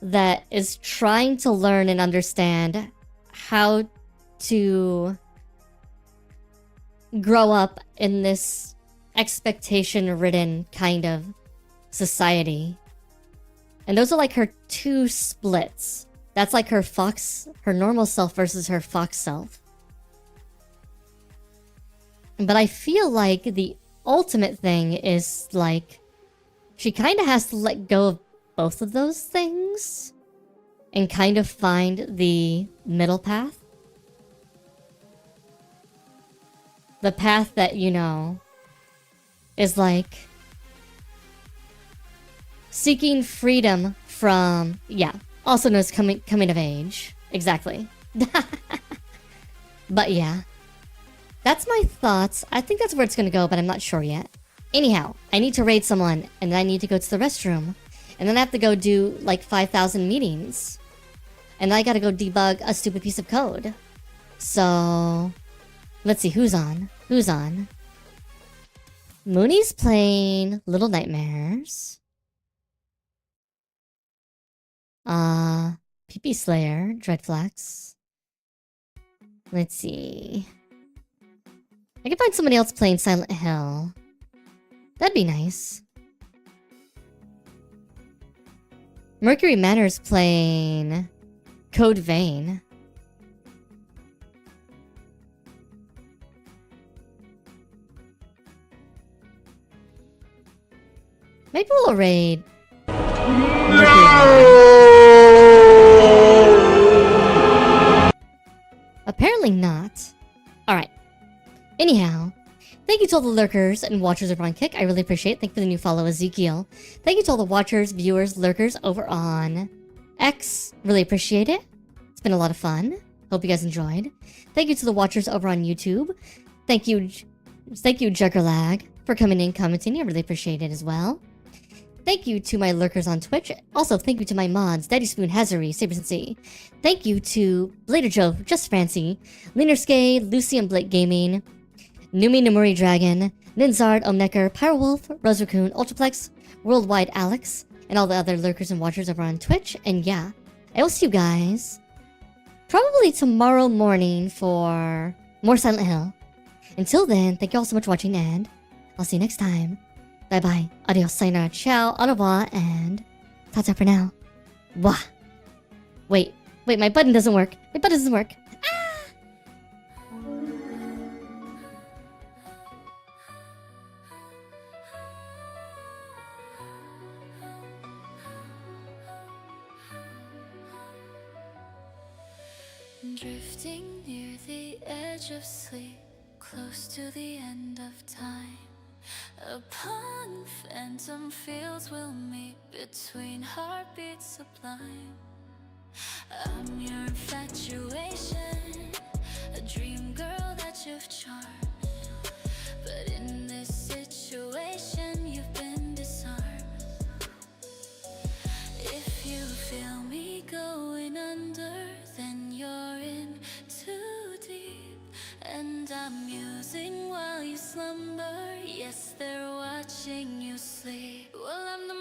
that is trying to learn and understand how to grow up in this expectation-ridden kind of society. And those are like her two splits. That's like her normal self versus her fox self. But I feel like the ultimate thing is like, she kind of has to let go of both of those things and kind of find the middle path. The path that, you know, is like seeking freedom from, yeah, also known as coming of age. Exactly. But yeah, that's my thoughts. I think that's where it's gonna go, but I'm not sure yet. Anyhow, I need to raid someone, and then I need to go to the restroom. And then I have to go do like 5,000 meetings. And then I gotta go debug a stupid piece of code. So, let's see, who's on? Who's on? Mooney's playing Little Nightmares. PP Slayer, Dreadflax. Let's see. I can find somebody else playing Silent Hill. That'd be nice. Mercury Manor's playing Code Vein. Maybe we'll raid Mercury Manor. Apparently not. Alright. Anyhow, thank you to all the lurkers and watchers over on Kick. I really appreciate it. Thank you for the new follow, Ezekiel. Thank you to all the watchers, viewers, lurkers over on X. Really appreciate it. It's been a lot of fun. Hope you guys enjoyed. Thank you to the watchers over on YouTube. Thank you, Juggerlag, for coming in, commenting. I really appreciate it as well. Thank you to my lurkers on Twitch. Also, thank you to my mods, Daddy Spoon, Hazari, Saber Sensei. Thank you to Blader Joe, Just Fancy, Leanerskay, Lucy and Blake Gaming, Numi Nomuri Dragon, Ninzard, Omnecker, Pyrowolf, Rose Raccoon, Ultraplex, Worldwide Alex, and all the other lurkers and watchers over on Twitch. And yeah, I will see you guys probably tomorrow morning for more Silent Hill. Until then, thank you all so much for watching, and I'll see you next time. Bye bye, adios, sayonara, ciao, au revoir, and ta-ta for now. Wah. Wait, my button doesn't work. My button doesn't work. Drifting near the edge of sleep, close to the end of time. Upon phantom fields we'll meet, between heartbeats sublime. I'm your infatuation, a dream girl that you've charmed. But in this situation you've been disarmed. If you feel me going under, then you're in too deep. And I'm musing while you slumber. Yes, they're watching you sleep. Well, I'm the